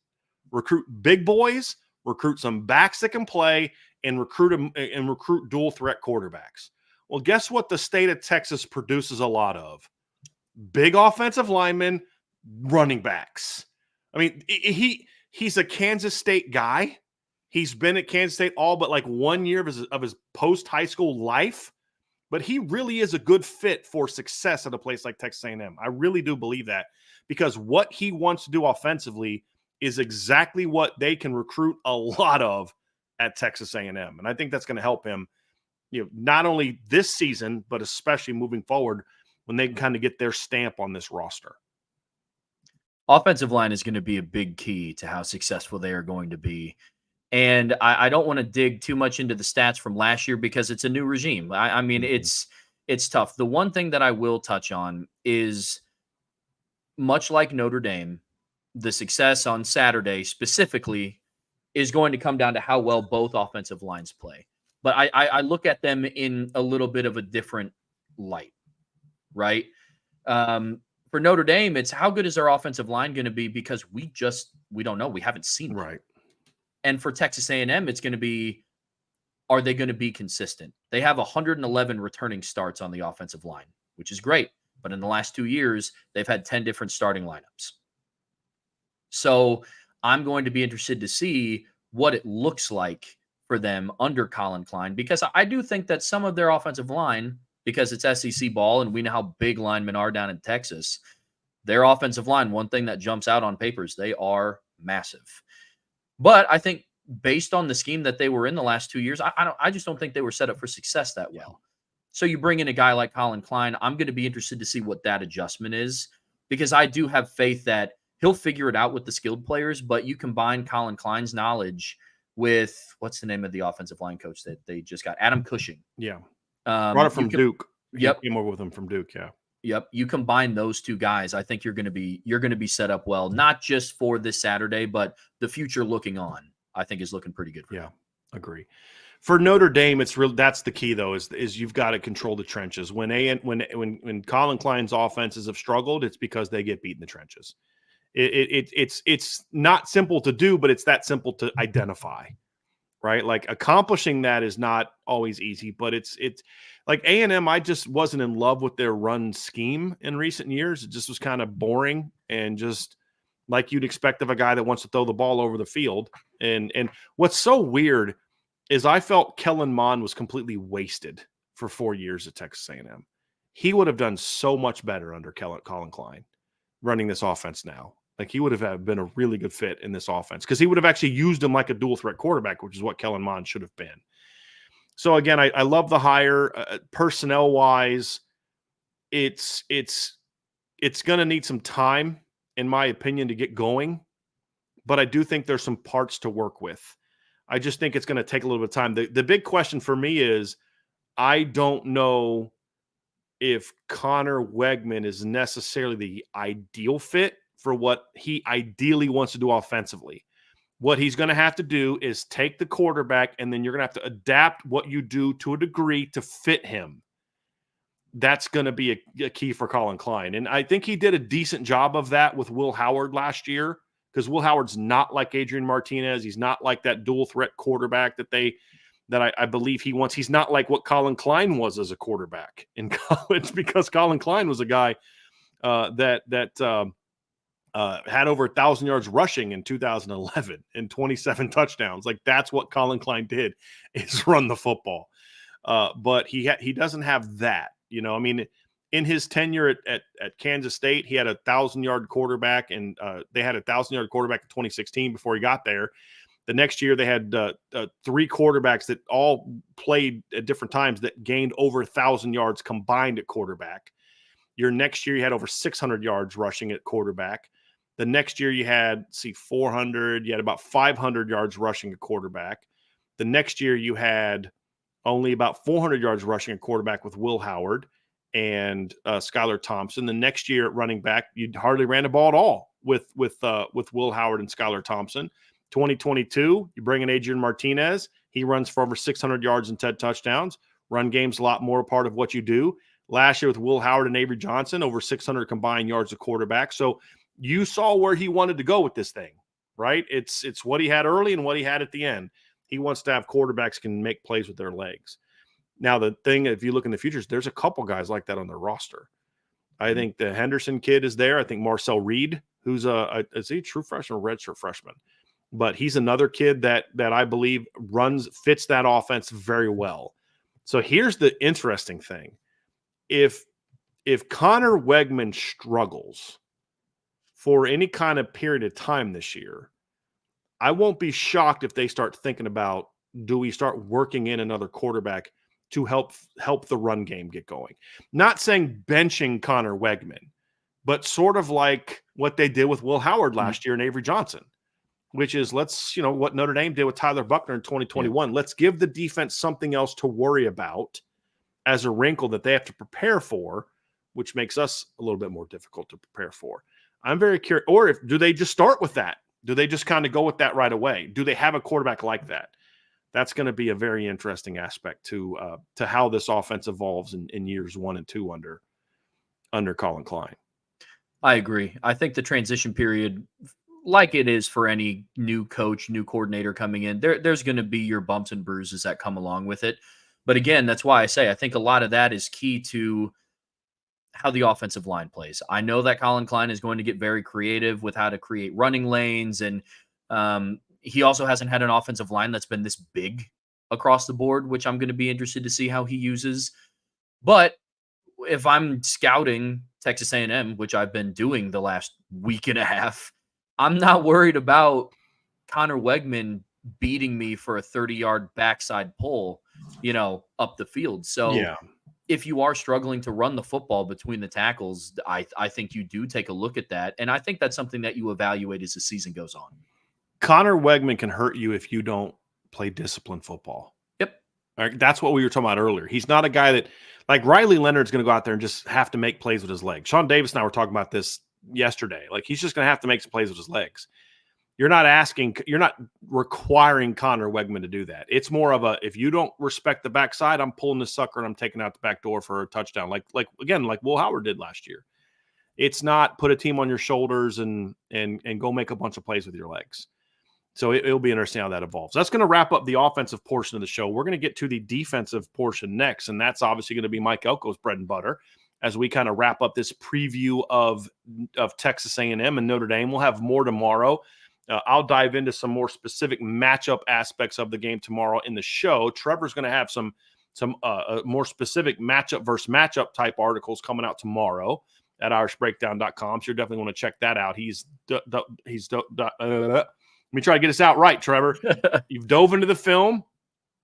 Recruit big boys, recruit some backs that can play, and recruit dual threat quarterbacks. Well, guess what the state of Texas produces a lot of? Big offensive linemen, running backs. I mean, he's a Kansas State guy. He's been at Kansas State all but like 1 year of his post-high school life. but he really is a good fit for success at a place like Texas A&M. I really do believe that, because what he wants to do offensively is exactly what they can recruit a lot of at Texas A&M. And I think that's going to help him, not only this season, but especially moving forward when they can kind of get their stamp on this roster. Offensive line is going to be a big key to how successful they are going to be. And I don't want to dig too much into the stats from last year because it's a new regime. I mean, it's tough. The one thing that I will touch on is, much like Notre Dame, the success on Saturday specifically is going to come down to how well both offensive lines play. But I look at them in a little bit of a different light, right? For Notre Dame, it's how good is our offensive line going to be, because we don't know. We haven't seen it. Right. And for Texas A&M, it's going to be, are they going to be consistent? They have 111 returning starts on the offensive line, which is great. But in the last 2 years, they've had 10 different starting lineups. So I'm going to be interested to see what it looks like for them under Colin Klein, because I do think that some of their offensive line, because it's SEC ball and we know how big linemen are down in Texas, their offensive line, one thing that jumps out on paper is they are massive. But I think based on the scheme that they were in the last 2 years, I just don't think they were set up for success that well. So you bring in a guy like Colin Klein, I'm going to be interested to see what that adjustment is, because I do have faith that he'll figure it out with the skilled players. But you combine Colin Klein's knowledge with, what's the name of the offensive line coach that they just got? Adam Cushing. Yeah. Brought it from Duke. Yep. Came over with him from Duke. Yeah. Yep. You combine those two guys, I think you're going to be set up well, not just for this Saturday, but the future looking on, I think is looking pretty good for them. Agree. For Notre Dame, it's real. That's the key, though, is you've got to control the trenches. When Colin Klein's offenses have struggled, it's because they get beat in the trenches. It's not simple to do, but it's that simple to identify, right? Like, accomplishing that is not always easy, but it's like A&M. I just wasn't in love with their run scheme in recent years. It just was kind of boring and just like you'd expect of a guy that wants to throw the ball over the field. And what's so weird is I felt Kellen Mond was completely wasted for 4 years at Texas A&M. He would have done so much better under Colin Klein running this offense now. Like, he would have been a really good fit in this offense because he would have actually used him like a dual threat quarterback, which is what Kellen Mond should have been. So again, I love the hire. Personnel wise, it's going to need some time, in my opinion, to get going. But I do think there's some parts to work with. I just think it's going to take a little bit of time. The big question for me is, I don't know if Connor Wegman is necessarily the ideal fit for what he ideally wants to do offensively. What he's going to have to do is take the quarterback, and then you're going to have to adapt what you do to a degree to fit him. That's going to be a key for Colin Klein. And I think he did a decent job of that with Will Howard last year, because Will Howard's not like Adrian Martinez. He's not like that dual threat quarterback that I believe he wants. He's not like what Colin Klein was as a quarterback in college, because Colin Klein was a guy that had over 1,000 yards rushing in 2011 and 27 touchdowns. Like, that's what Colin Klein did, is run the football. But he doesn't have that. I mean, in his tenure at Kansas State, he had 1,000-yard quarterback, and they had 1,000-yard quarterback in 2016 before he got there. The next year, they had 3 quarterbacks that all played at different times that gained over 1,000 yards combined at quarterback. Your next year, you had over 600 yards rushing at quarterback. The next year, you had 400. You had about 500 yards rushing at quarterback. The next year, you had only about 400 yards rushing at quarterback with Will Howard and Skylar Thompson. The next year at running back, you hardly ran the ball at all with Will Howard and Skylar Thompson. 2022, you bring in Adrian Martinez. He runs for over 600 yards and 10 touchdowns. Run game's a lot more a part of what you do. Last year with Will Howard and Avery Johnson, over 600 combined yards of quarterback. So you saw where he wanted to go with this thing, right? It's what he had early and what he had at the end. He wants to have quarterbacks can make plays with their legs. Now, the thing, if you look in the futures, there's a couple guys like that on their roster. I think the Henderson kid is there. I think Marcel Reed, who's is he a true freshman or redshirt freshman? But he's another kid that I believe fits that offense very well. So here's the interesting thing. If Connor Wegman struggles for any kind of period of time this year, I won't be shocked if they start thinking about, do we start working in another quarterback to help the run game get going? Not saying benching Connor Wegman, but sort of like what they did with Will Howard last year and Avery Johnson, which is what Notre Dame did with Tyler Buchner in 2021. Yeah. Let's give the defense something else to worry about as a wrinkle that they have to prepare for, which makes us a little bit more difficult to prepare for. I'm very curious. Or do they just start with that? Do they just kind of go with that right away? Do they have a quarterback like that? That's going to be a very interesting aspect to how this offense evolves in years 1 and 2 under Colin Klein. I agree. I think the transition period, like it is for any new coach, new coordinator coming in, there's going to be your bumps and bruises that come along with it. But again, that's why I say I think a lot of that is key to how the offensive line plays. I know that Colin Klein is going to get very creative with how to create running lanes. And he also hasn't had an offensive line that's been this big across the board, which I'm going to be interested to see how he uses. But if I'm scouting Texas A&M, which I've been doing the last week and a half, I'm not worried about Connor Wegman beating me for a 30-yard backside pull, up the field. So yeah. If you are struggling to run the football between the tackles, I think you do take a look at that. And I think that's something that you evaluate as the season goes on. Connor Wegman can hurt you if you don't play disciplined football. Yep. All right, that's what we were talking about earlier. He's not a guy that, like Riley Leonard's going to go out there and just have to make plays with his legs. Sean Davis and I were talking about this yesterday. Like, he's just going to have to make some plays with his legs. You're not requiring Connor Wegman to do that. It's more of if you don't respect the backside, I'm pulling the sucker and I'm taking out the back door for a touchdown. Like Will Howard did last year. It's not put a team on your shoulders and go make a bunch of plays with your legs. So it'll be interesting how that evolves. That's going to wrap up the offensive portion of the show. We're going to get to the defensive portion next, and that's obviously going to be Mike Elko's bread and butter as we kind of wrap up this preview of Texas A&M and Notre Dame. We'll have more tomorrow. I'll dive into some more specific matchup aspects of the game tomorrow in the show. Trevor's going to have some more specific matchup versus matchup type articles coming out tomorrow at irishbreakdown.com. So you're definitely want to check that out. Let me try to get us out right, Trevor. You've dove into the film.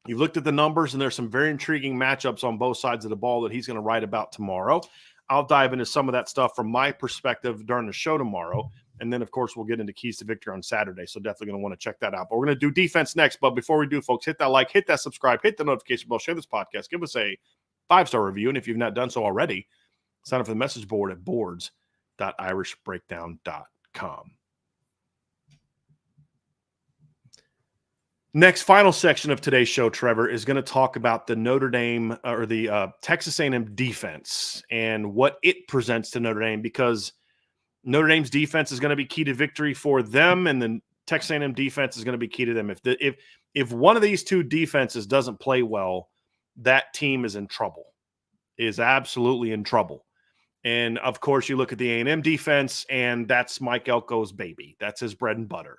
You've looked at the numbers, and there's some very intriguing matchups on both sides of the ball that he's going to write about tomorrow. I'll dive into some of that stuff from my perspective during the show tomorrow. And then, of course, we'll get into Keys to Victory on Saturday. So definitely going to want to check that out. But we're going to do defense next. But before we do, folks, hit that like, hit that subscribe, hit the notification bell, share this podcast, give us a 5-star review. And if you've not done so already, sign up for the message board at boards.irishbreakdown.com. Next, final section of today's show, Trevor, is going to talk about the Notre Dame or the Texas A&M defense and what it presents to Notre Dame, because Notre Dame's defense is going to be key to victory for them, and the Texas A&M defense is going to be key to them. If one of these two defenses doesn't play well, that team is in trouble, is absolutely in trouble. And, of course, you look at the A&M defense, and that's Mike Elko's baby. That's his bread and butter.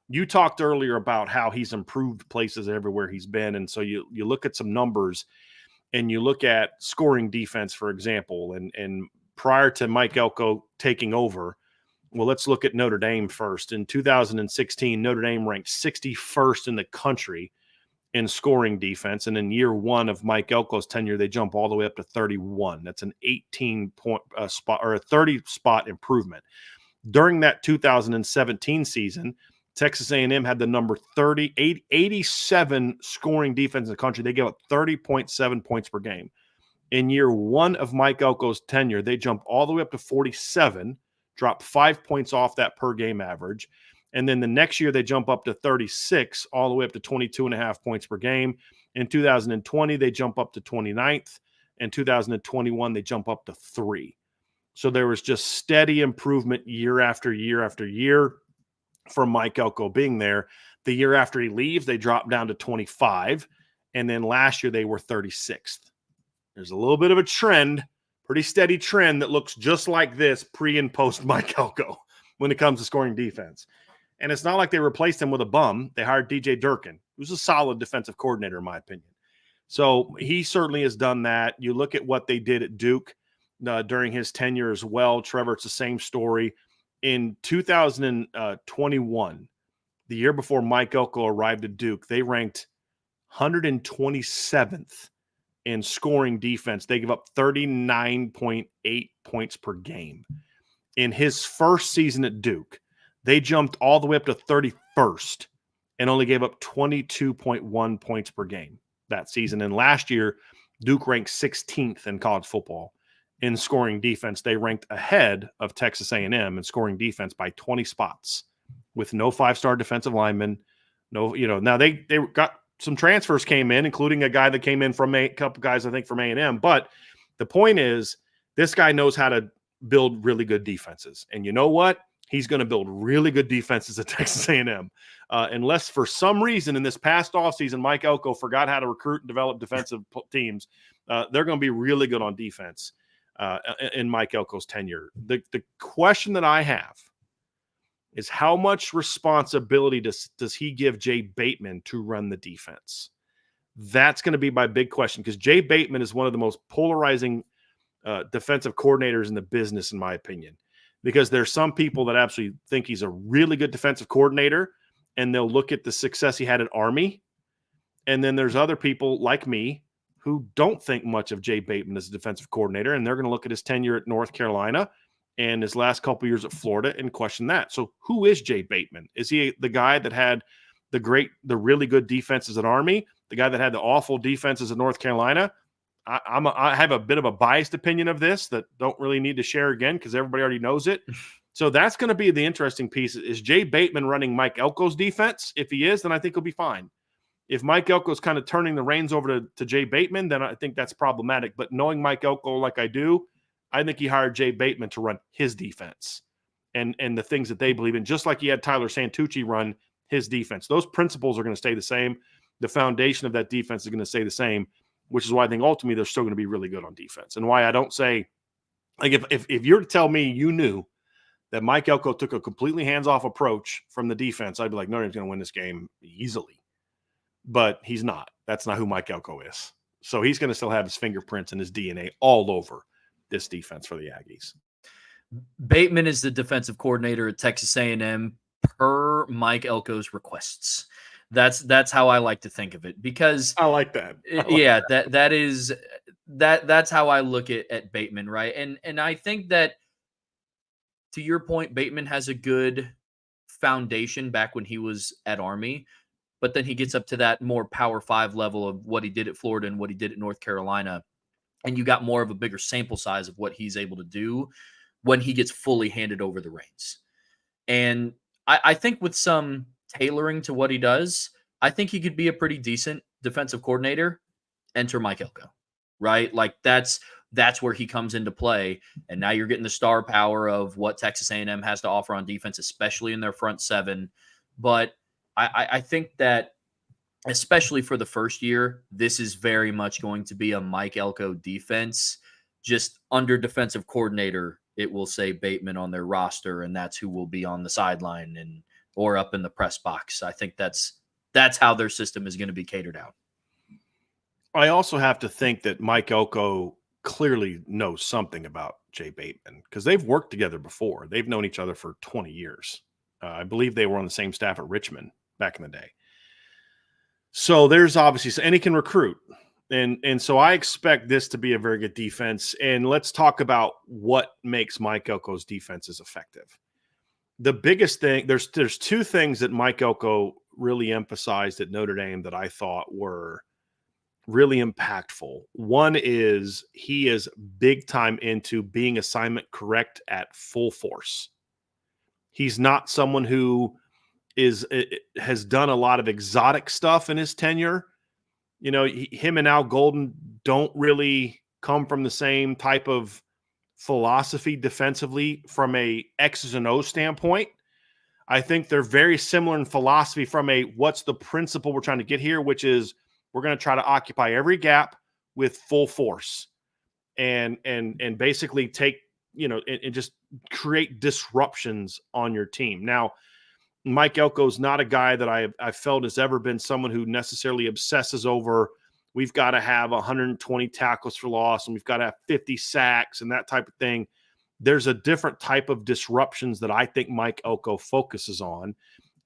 You talked earlier about how he's improved places everywhere he's been, and so you look at some numbers, and you look at scoring defense, for example, and prior to Mike Elko taking over, well, let's look at Notre Dame first. In 2016, Notre Dame ranked 61st in the country in scoring defense, and in year one of Mike Elko's tenure, they jump all the way up to 31. That's an 18-point spot or a 30-spot improvement. During that 2017 season, Texas A&M had the number 87 scoring defense in the country. They gave up 30.7 points per game. In year one of Mike Elko's tenure, they jump all the way up to 47, drop 5 points off that per game average. And then the next year, they jump up to 36, all the way up to 22.5 points per game. In 2020, they jump up to 29th. In 2021, they jump up to 3. So there was just steady improvement year after year after year from Mike Elko being there. The year after he leaves, they drop down to 25. And then last year, they were 36th. There's a little bit of a trend, pretty steady trend that looks just like this pre and post Mike Elko when it comes to scoring defense. And it's not like they replaced him with a bum. They hired DJ Durkin, who's a solid defensive coordinator, in my opinion. So he certainly has done that. You look at what they did at Duke during his tenure as well. Trevor, it's the same story. In 2021, the year before Mike Elko arrived at Duke, they ranked 127th in scoring defense. They give up 39.8 points per game. In his first season at Duke, they jumped all the way up to 31st and only gave up 22.1 points per game that season. And last year, Duke ranked 16th in college football in scoring defense. They ranked ahead of Texas A&M in scoring defense by 20 spots with no 5-star defensive linemen. No, now they got some transfers came in, including a guy that came in from a couple guys, I think, from A&M. But the point is, this guy knows how to build really good defenses. And you know what? He's going to build really good defenses at Texas A&M. Unless for some reason in this past offseason, Mike Elko forgot how to recruit and develop defensive teams, they're going to be really good on defense in Mike Elko's tenure. The question that I have is how much responsibility does he give Jay Bateman to run the defense? That's going to be my big question, because Jay Bateman is one of the most polarizing defensive coordinators in the business, in my opinion, because there's some people that absolutely think he's a really good defensive coordinator, and they'll look at the success he had at Army. And then there's other people like me who don't think much of Jay Bateman as a defensive coordinator, and they're going to look at his tenure at North Carolina and his last couple of years at Florida and question that. So who is Jay Bateman? Is he the guy that had the really good defenses at Army, the guy that had the awful defenses at North Carolina? I have a bit of a biased opinion of this that don't really need to share again because everybody already knows it. So that's going to be the interesting piece. Is Jay Bateman running Mike Elko's defense? If he is, then I think he'll be fine. If Mike Elko's kind of turning the reins over to Jay Bateman, then I think that's problematic. But knowing Mike Elko like I do, I think he hired Jay Bateman to run his defense and the things that they believe in, just like he had Tyler Santucci run his defense. Those principles are going to stay the same. The foundation of that defense is going to stay the same, which is why I think ultimately they're still going to be really good on defense. And why I don't say, like, if you're to tell me you knew that Mike Elko took a completely hands-off approach from the defense, I'd be like, Notre Dame's going to win this game easily. But he's not. That's not who Mike Elko is. So he's going to still have his fingerprints and his DNA all over this defense for the Aggies. Bateman is the defensive coordinator at Texas A&M per Mike Elko's requests. That's how I like to think of it, because I like that. That's how I look at Bateman, right? And I think that, to your point, Bateman has a good foundation back when he was at Army, but then he gets up to that more Power 5 level of what he did at Florida and what he did at North Carolina, and you got more of a bigger sample size of what he's able to do when he gets fully handed over the reins. And I think with some tailoring to what he does, I think he could be a pretty decent defensive coordinator. Enter Mike Elko, right? Like that's where he comes into play. And now you're getting the star power of what Texas A&M has to offer on defense, especially in their front seven. But I think that, especially for the first year, this is very much going to be a Mike Elko defense. Just under defensive coordinator, it will say Bateman on their roster, and that's who will be on the sideline or up in the press box. I think that's how their system is going to be catered out. I also have to think that Mike Elko clearly knows something about Jay Bateman because they've worked together before. They've known each other for 20 years. I believe they were on the same staff at Richmond back in the day. So there's obviously, and he can recruit. And so I expect this to be a very good defense. And let's talk about what makes Mike Elko's defenses effective. The biggest thing, there's two things that Mike Elko really emphasized at Notre Dame that I thought were really impactful. One is he is big time into being assignment correct at full force. He's not someone who has done a lot of exotic stuff in his tenure. You know, him and Al Golden don't really come from the same type of philosophy defensively from a X's and O's standpoint. I think they're very similar in philosophy from a what's the principle we're trying to get here, which is we're going to try to occupy every gap with full force and basically take, and just create disruptions on your team. Now, Mike Elko is not a guy that I felt has ever been someone who necessarily obsesses over we've got to have 120 tackles for loss and we've got to have 50 sacks and that type of thing. There's a different type of disruptions that I think Mike Elko focuses on.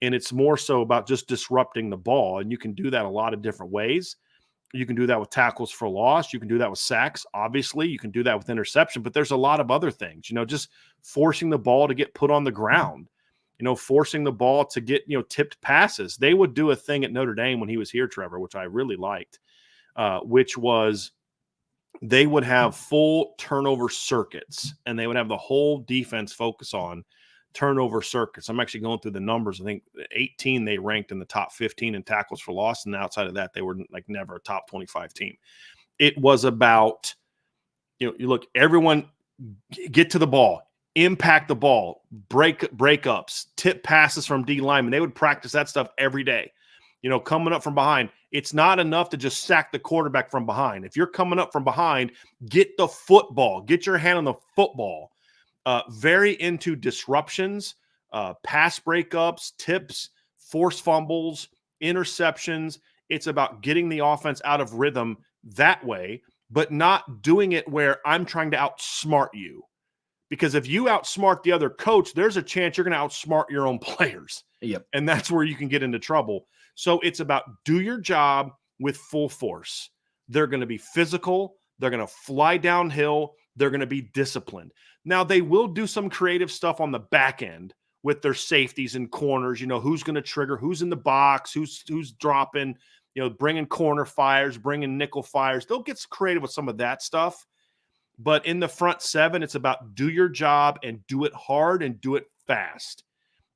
And it's more so about just disrupting the ball. And you can do that a lot of different ways. You can do that with tackles for loss. You can do that with sacks. Obviously, you can do that with interception, but there's a lot of other things, just forcing the ball to get put on the ground, forcing the ball to get, tipped passes. They would do a thing at Notre Dame when he was here, Trevor, which I really liked, which was they would have full turnover circuits, and they would have the whole defense focus on turnover circuits. I'm actually going through the numbers. I think 18 they ranked in the top 15 in tackles for loss, and outside of that, they were like never a top 25 team. It was about, you look, everyone get to the ball, impact the ball, breakups, tip passes from D linemen. They would practice that stuff every day. Coming up from behind, it's not enough to just sack the quarterback from behind. If you're coming up from behind, get the football, get your hand on the football. Very into disruptions, pass breakups, tips, forced fumbles, interceptions. It's about getting the offense out of rhythm that way, but not doing it where I'm trying to outsmart you. Because if you outsmart the other coach, there's a chance you're going to outsmart your own players. Yep. And that's where you can get into trouble. So it's about do your job with full force. They're going to be physical. They're going to fly downhill. They're going to be disciplined. Now, they will do some creative stuff on the back end with their safeties and corners. Who's going to trigger, who's in the box, who's dropping, bringing corner fires, bringing nickel fires. They'll get creative with some of that stuff. But in the front seven, it's about do your job and do it hard and do it fast.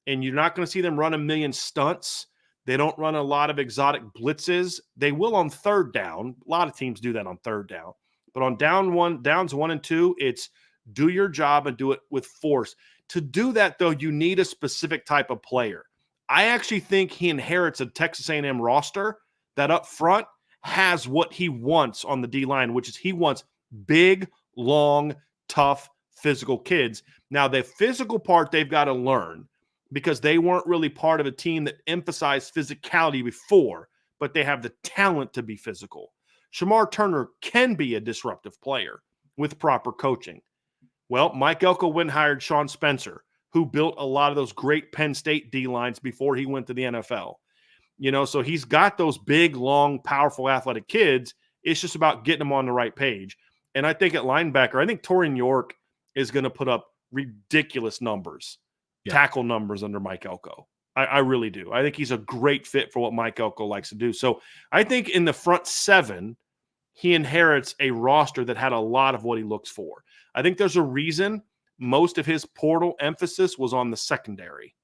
And you're not going to see them run a million stunts. They don't run a lot of exotic blitzes. They will on third down. A lot of teams do that on third down. But on downs 1 and 2, it's do your job and do it with force. To do that, though, you need a specific type of player. I actually think he inherits a Texas A&M roster that up front has what he wants on the D-line, which is he wants big, long, tough, physical kids. Now, the physical part they've got to learn because they weren't really part of a team that emphasized physicality before, but they have the talent to be physical. Shamar Turner can be a disruptive player with proper coaching. Well, Mike Elko went and hired Sean Spencer, who built a lot of those great Penn State D-lines before he went to the NFL. So he's got those big, long, powerful, athletic kids. It's just about getting them on the right page. And I think at linebacker, I think Torian York is going to put up ridiculous numbers, tackle numbers under Mike Elko. I really do. I think he's a great fit for what Mike Elko likes to do. So I think in the front seven, he inherits a roster that had a lot of what he looks for. I think there's a reason most of his portal emphasis was on the secondary.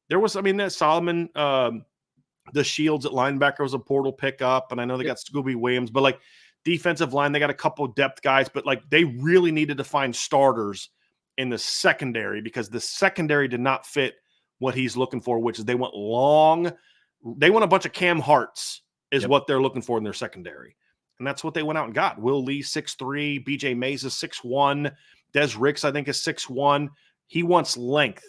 There was, that Solomon, the Shields at linebacker was a portal pickup, and I know they got Scooby Williams, but defensive line, they got a couple of depth guys, but they really needed to find starters in the secondary because the secondary did not fit what he's looking for, which is they want a bunch of Cam Harts is what they're looking for in their secondary. And that's what they went out and got. Will Lee, 6'3", BJ Mays is 6'1", Des Ricks, I think, is 6'1". He wants length,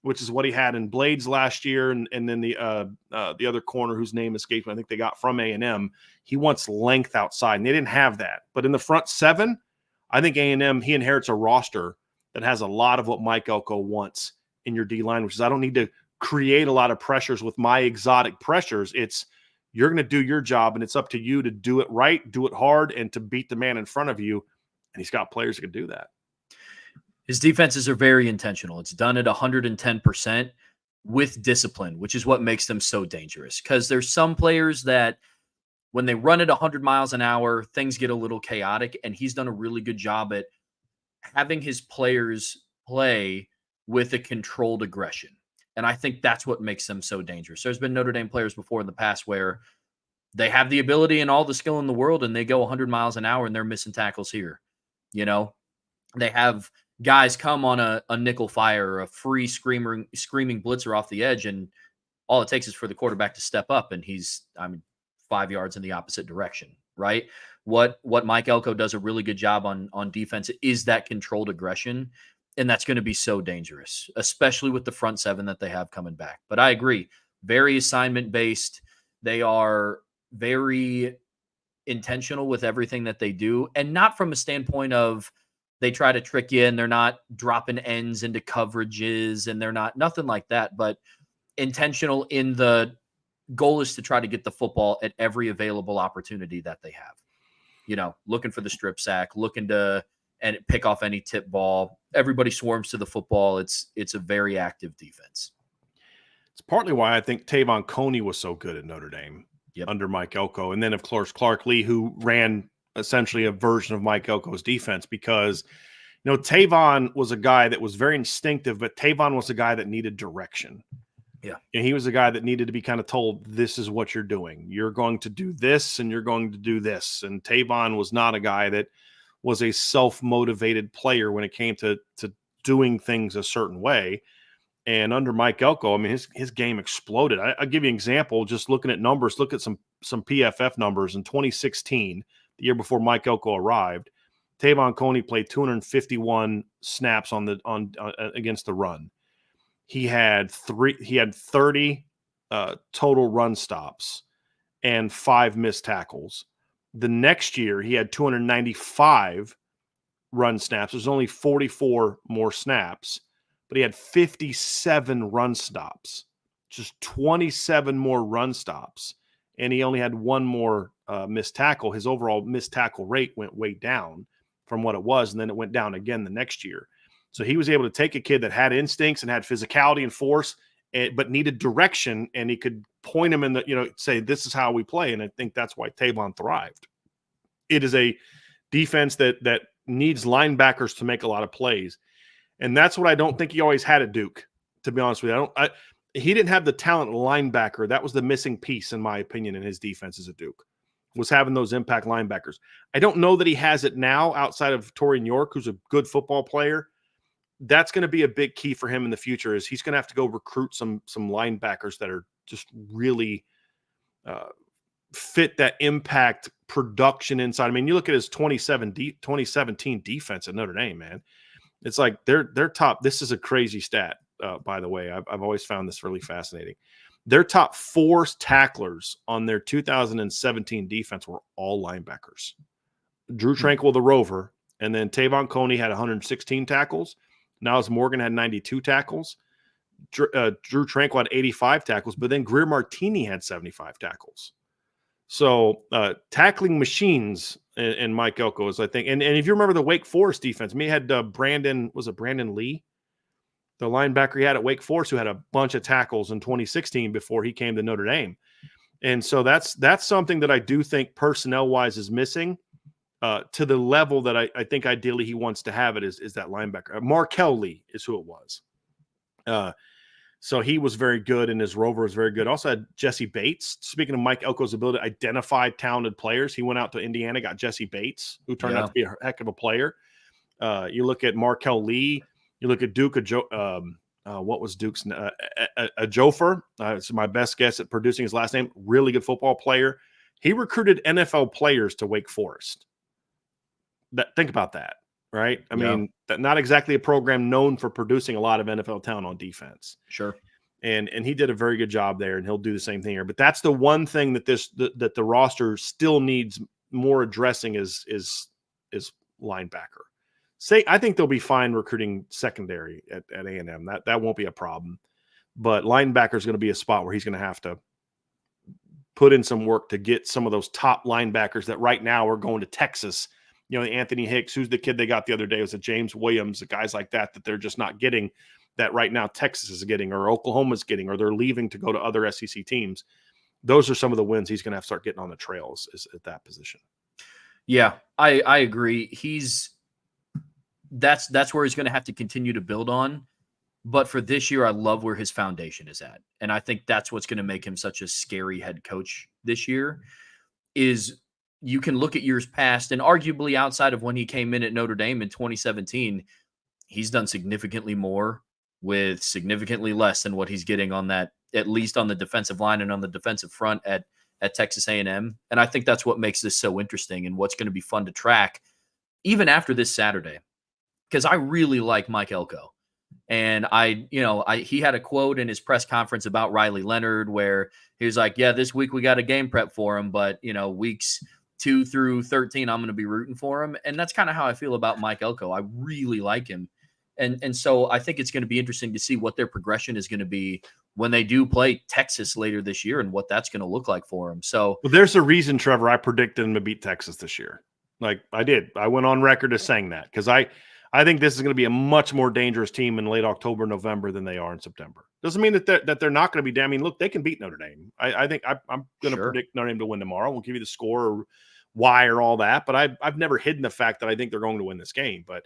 which is what he had in Blades last year, and then the other corner whose name escapes me, I think they got from A&M. He wants length outside, and they didn't have that. But in the front seven, I think A&M, he inherits a roster that has a lot of what Mike Elko wants in your D-line, which is I don't need to create a lot of pressures with my exotic pressures. It's you're going to do your job, and it's up to you to do it right, do it hard, and to beat the man in front of you. And he's got players that can do that. His defenses are very intentional. It's done at 110% with discipline, which is what makes them so dangerous. Because there's some players that when they run at 100 miles an hour, things get a little chaotic, and he's done a really good job at having his players play with a controlled aggression. And I think that's what makes them so dangerous. There's been Notre Dame players before in the past where they have the ability and all the skill in the world, and they go 100 miles an hour, and they're missing tackles here. They have guys come on a nickel fire or a free screaming blitzer off the edge, and all it takes is for the quarterback to step up, and he's 5 yards in the opposite direction, right? What Mike Elko does a really good job on defense is that controlled aggression. And that's going to be so dangerous, especially with the front seven that they have coming back. But I agree, very assignment-based. They are very intentional with everything that they do, and not from a standpoint of they try to trick you and they're not dropping ends into coverages and they're not nothing like that, but intentional in the goal is to try to get the football at every available opportunity that they have. Looking for the strip sack, looking to and pick off any tip ball. Everybody swarms to the football. It's a very active defense. It's partly why I think Tavon Coney was so good at Notre Dame under Mike Elko. And then, of course, Clark Lee, who ran essentially a version of Mike Elko's defense, because, Tavon was a guy that was very instinctive, but Tavon was a guy that needed direction. Yeah. And he was a guy that needed to be kind of told, this is what you're doing. You're going to do this and you're going to do this. And Tavon was not a guy that was a self-motivated player when it came to doing things a certain way. And under Mike Elko, I mean, his game exploded. I'll give you an example. Just looking at numbers, look at some PFF numbers. In 2016, the year before Mike Elko arrived, Tavon Coney played 251 snaps against the run. He had 30 total run stops and 5 missed tackles. The next year, he had 295 run snaps. There's only 44 more snaps, but he had 57 run stops, just 27 more run stops, and he only had 1 more missed tackle. His overall missed tackle rate went way down from what it was, and then it went down again the next year. So he was able to take a kid that had instincts and had physicality and force, but needed direction, and he could point him in the, say, this is how we play. And I think that's why Tavon thrived. It is a defense that needs linebackers to make a lot of plays. And that's what I don't think he always had at Duke, to be honest with you. He didn't have the talent linebacker. That was the missing piece, in my opinion, in his defenses at Duke, was having those impact linebackers. I don't know that he has it now outside of Torian York, who's a good football player. That's going to be a big key for him in the future, is he's going to have to go recruit some linebackers that are just really fit that impact production inside. I mean, you look at his 2017 defense at Notre Dame, man. It's like they're top. This is a crazy stat, by the way. I've always found this really fascinating. Their top 4 tacklers on their 2017 defense were all linebackers. Drew Tranquill, the Rover, and then Tavon Coney had 116 tackles. Niles Morgan had 92 tackles. Drew Tranquill had 85 tackles, but then Greer Martini had 75 tackles. So tackling machines in Mike Elko is, I think, and if you remember the Wake Forest defense, he had Brandon Lee, the linebacker he had at Wake Forest, who had a bunch of tackles in 2016 before he came to Notre Dame. And so that's something that I do think personnel-wise is missing. To the level that I think ideally he wants to have it is that linebacker. Markel Lee is who it was. So he was very good, and his Rover was very good. Also had Jesse Bates. Speaking of Mike Elko's ability to identify talented players, he went out to Indiana, got Jesse Bates, who turned out to be a heck of a player. You look at Markel Lee. You look at Duke. What was Duke's? Jofer. It's my best guess at producing his last name. Really good football player. He recruited NFL players to Wake Forest. Think about that, right? I mean, not exactly a program known for producing a lot of NFL talent on defense. Sure. And he did a very good job there, and he'll do the same thing here. But that's the one thing that that the roster still needs more addressing is linebacker. I think they'll be fine recruiting secondary at A&M. That won't be a problem. But linebacker is going to be a spot where he's going to have to put in some work to get some of those top linebackers that right now are going to Texas. Anthony Hicks, who's the kid they got the other day, it was a James Williams, the guys like that they're just not getting, that right now Texas is getting, or Oklahoma's getting, or they're leaving to go to other SEC teams. Those are some of the wins he's going to have to start getting on the trails is at that position. Yeah, I agree. That's where he's going to have to continue to build on. But for this year, I love where his foundation is at. And I think that's what's going to make him such a scary head coach this year is you can look at years past, and arguably outside of when he came in at Notre Dame in 2017, he's done significantly more with significantly less than what he's getting on that, at least on the defensive line and on the defensive front at Texas A&M. And I think that's what makes this so interesting and what's going to be fun to track even after this Saturday, because I really like Mike Elko. And he had a quote in his press conference about Riley Leonard where he was like, yeah, this week we got a game prep for him, but weeks 2 through 13, I'm going to be rooting for him. And that's kind of how I feel about Mike Elko. I really like him. And so I think it's going to be interesting to see what their progression is going to be when they do play Texas later this year and what that's going to look like for them. So there's a reason, Trevor, I predicted them to beat Texas this year. Like I did. I went on record as saying that because I think this is going to be a much more dangerous team in late October, November than they are in September. Doesn't mean that they're not going to be damn. I mean, look, they can beat Notre Dame. I think I'm going to predict Notre Dame to win tomorrow. I won't give you the score or why or all that, but I've never hidden the fact that I think they're going to win this game. But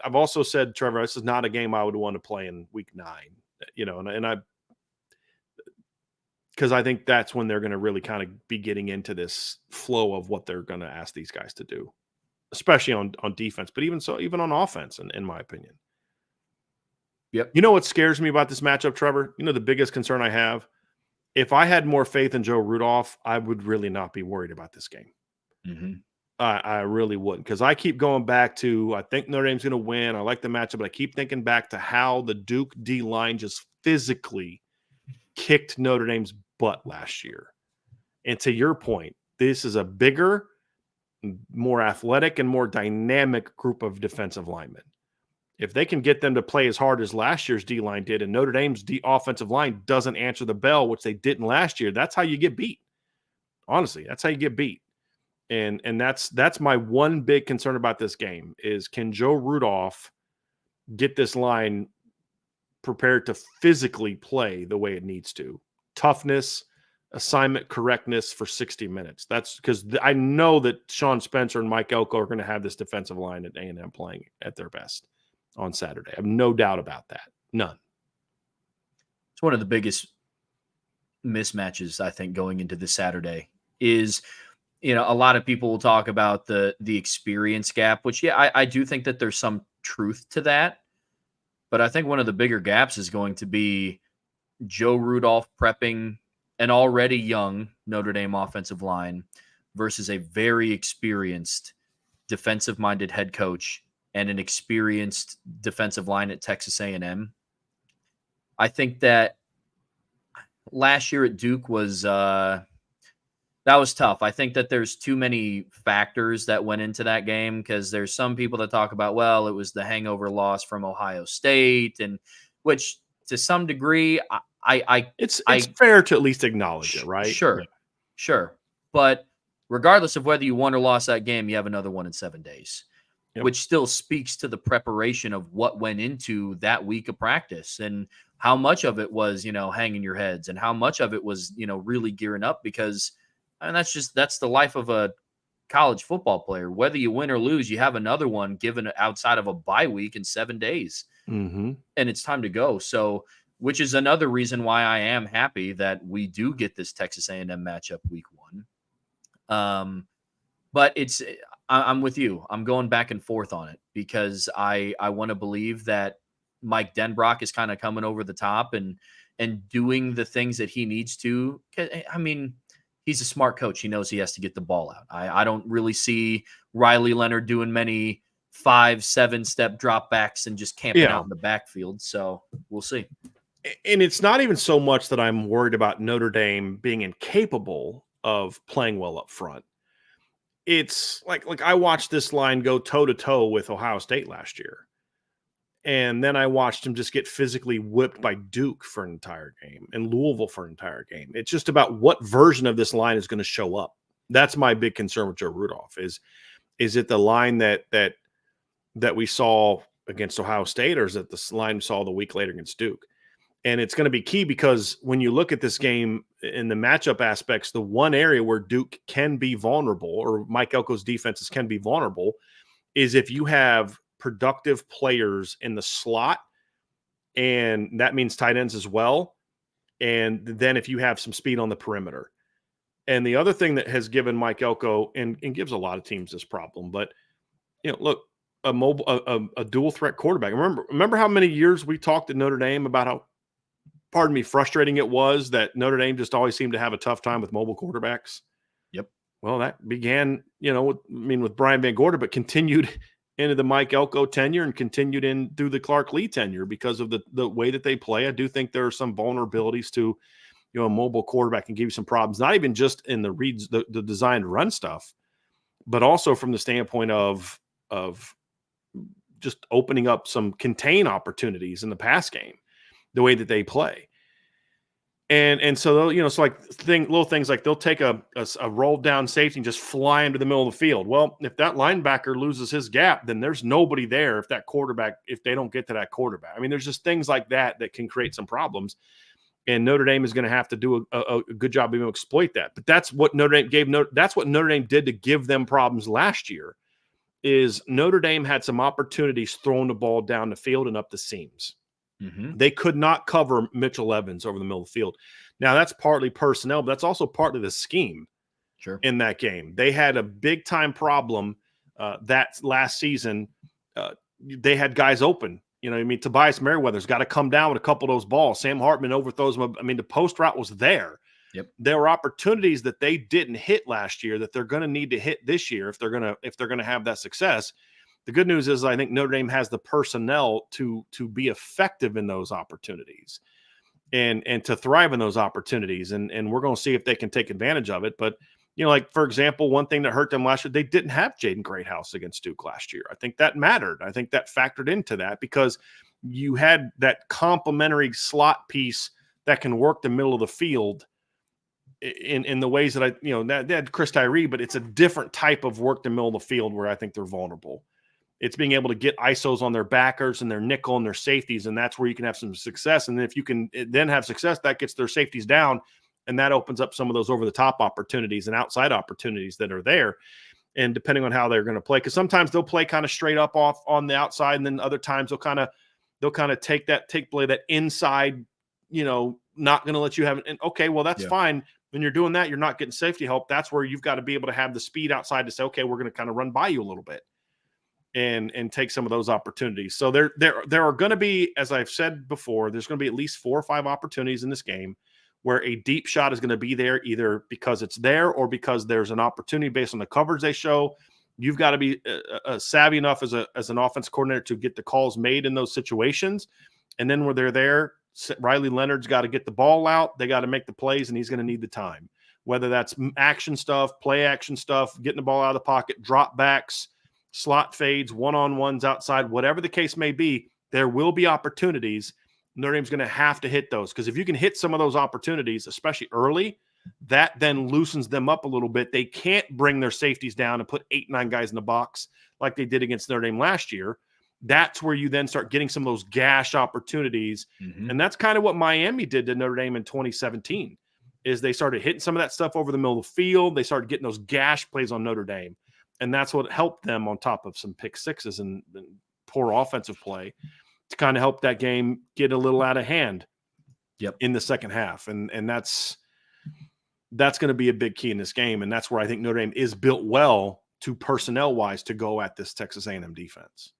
I've also said, Trevor, this is not a game I would want to play in week 9. Because I think that's when they're going to really kind of be getting into this flow of what they're going to ask these guys to do, especially on defense, but even on offense, in my opinion. Yep. You know what scares me about this matchup, Trevor? You know the biggest concern I have? If I had more faith in Joe Rudolph, I would really not be worried about this game. Mm-hmm. I really wouldn't, because I keep going back to I think Notre Dame's going to win. I like the matchup, but I keep thinking back to how the Duke D-line just physically kicked Notre Dame's butt last year. And to your point, this is a bigger, more athletic, and more dynamic group of defensive linemen. If they can get them to play as hard as last year's D-line did, and Notre Dame's offensive line doesn't answer the bell, which they didn't last year, that's how you get beat. Honestly, that's how you get beat. And that's my one big concern about this game is, can Joe Rudolph get this line prepared to physically play the way it needs to? Toughness, assignment correctness for 60 minutes. That's because I know that Sean Spencer and Mike Elko are going to have this defensive line at A&M playing at their best on Saturday. I have no doubt about that. None. It's one of the biggest mismatches, I think, going into this Saturday is, a lot of people will talk about the experience gap, which, I do think that there's some truth to that. But I think one of the bigger gaps is going to be Joe Rudolph prepping an already young Notre Dame offensive line versus a very experienced defensive-minded head coach and an experienced defensive line at Texas A&M. I think that last year at Duke was that was tough. I think that there's too many factors that went into that game, because there's some people that talk about, well, it was the hangover loss from Ohio State, and which to some degree, it's fair to at least acknowledge it, right? Sure. But regardless of whether you won or lost that game, you have another one in 7 days, which still speaks to the preparation of what went into that week of practice and how much of it was, hanging your heads, and how much of it was, really gearing up, because that's the life of a college football player. Whether you win or lose, you have another one given outside of a bye week in 7 days. Mm-hmm. And it's time to go. So, which is another reason why I am happy that we do get this Texas A&M matchup week 1. But I'm with you. I'm going back and forth on it, because I want to believe that Mike Denbrock is kind of coming over the top and doing the things that he needs to. I mean, he's a smart coach. He knows he has to get the ball out. I don't really see Riley Leonard doing many 5-7 step dropbacks and just camping out in the backfield. So we'll see. And it's not even so much that I'm worried about Notre Dame being incapable of playing well up front. It's like I watched this line go toe to toe with Ohio State last year. And then I watched him just get physically whipped by Duke for an entire game and Louisville for an entire game. It's just about what version of this line is going to show up. That's my big concern with Joe Rudolph. Is it the line that we saw against Ohio State, or is it the line we saw the week later against Duke? And it's going to be key, because when you look at this game in the matchup aspects, the one area where Duke can be vulnerable, or Mike Elko's defenses can be vulnerable, is if you have productive players in the slot, and that means tight ends as well. And then if you have some speed on the perimeter. And the other thing that has given Mike Elko, and gives a lot of teams this problem, but look, a dual threat quarterback. Remember how many years we talked at Notre Dame about how, frustrating it was that Notre Dame just always seemed to have a tough time with mobile quarterbacks. Yep. Well, that began, with Brian Van Gorder, but continued into the Mike Elko tenure and continued in through the Clark Lee tenure because of the way that they play. I do think there are some vulnerabilities to a mobile quarterback can give you some problems, not even just in the reads, the designed run stuff, but also from the standpoint of just opening up some contain opportunities in the pass game, the way that they play. And so, so like little things like they'll take a rolled down safety and just fly into the middle of the field. Well, if that linebacker loses his gap, then there's nobody there if they don't get to that quarterback. I mean, there's just things like that can create some problems. And Notre Dame is going to have to do a good job of being able to exploit that. But that's what Notre Dame that's what Notre Dame did to give them problems last year. Is Notre Dame had some opportunities throwing the ball down the field and up the seams. Mm-hmm. They could not cover Mitchell Evans over the middle of the field. Now, that's partly personnel, but that's also partly the scheme in that game. They had a big-time problem that last season. They had guys open. Tobias Merriweather's got to come down with a couple of those balls. Sam Hartman overthrows him. I mean, the post route was there. Yep. There were opportunities that they didn't hit last year that they're going to need to hit this year if they're going to have that success. The good news is I think Notre Dame has the personnel to be effective in those opportunities and to thrive in those opportunities. And we're going to see if they can take advantage of it. But, like, for example, one thing that hurt them last year, they didn't have Jaden Greathouse against Duke last year. I think that mattered. I think that factored into that because you had that complementary slot piece that can work the middle of the field in the ways that they had Chris Tyree, but it's a different type of work the middle of the field where I think they're vulnerable. It's being able to get ISOs on their backers and their nickel and their safeties, and that's where you can have some success. And if you can then have success, that gets their safeties down, and that opens up some of those over-the-top opportunities and outside opportunities that are there. And depending on how they're going to play, because sometimes they'll play kind of straight up off on the outside, and then other times they'll kind of take play that inside, not going to let you have it. And okay, well, that's fine. When you're doing that, you're not getting safety help. That's where you've got to be able to have the speed outside to say, okay, we're going to kind of run by you a little bit. And take some of those opportunities. So there are going to be, as I've said before, there's going to be at least 4 or 5 opportunities in this game where a deep shot is going to be there either because it's there or because there's an opportunity based on the coverage they show. You've got to be savvy enough as an offense coordinator to get the calls made in those situations. And then when they're there, Riley Leonard's got to get the ball out. They got to make the plays, and he's going to need the time. Whether that's action stuff, play action stuff, getting the ball out of the pocket, drop backs, slot fades, one-on-ones outside, whatever the case may be, there will be opportunities. Notre Dame's going to have to hit those because if you can hit some of those opportunities, especially early, that then loosens them up a little bit. They can't bring their safeties down and put 8-9 guys in the box like they did against Notre Dame last year. That's where you then start getting some of those gash opportunities. Mm-hmm. And that's kind of what Miami did to Notre Dame in 2017 is they started hitting some of that stuff over the middle of the field. They started getting those gash plays on Notre Dame. And that's what helped them on top of some pick sixes and poor offensive play to kind of help that game get a little out of hand in the second half. And that's going to be a big key in this game. And that's where I think Notre Dame is built well to personnel-wise to go at this Texas A&M defense.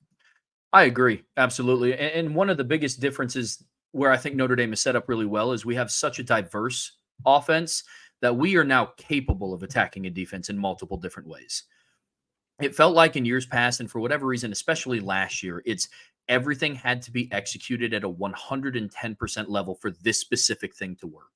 I agree. Absolutely. And one of the biggest differences where I think Notre Dame is set up really well is we have such a diverse offense that we are now capable of attacking a defense in multiple different ways. It felt like in years past, and for whatever reason, especially last year, everything had to be executed at a 110% level for this specific thing to work.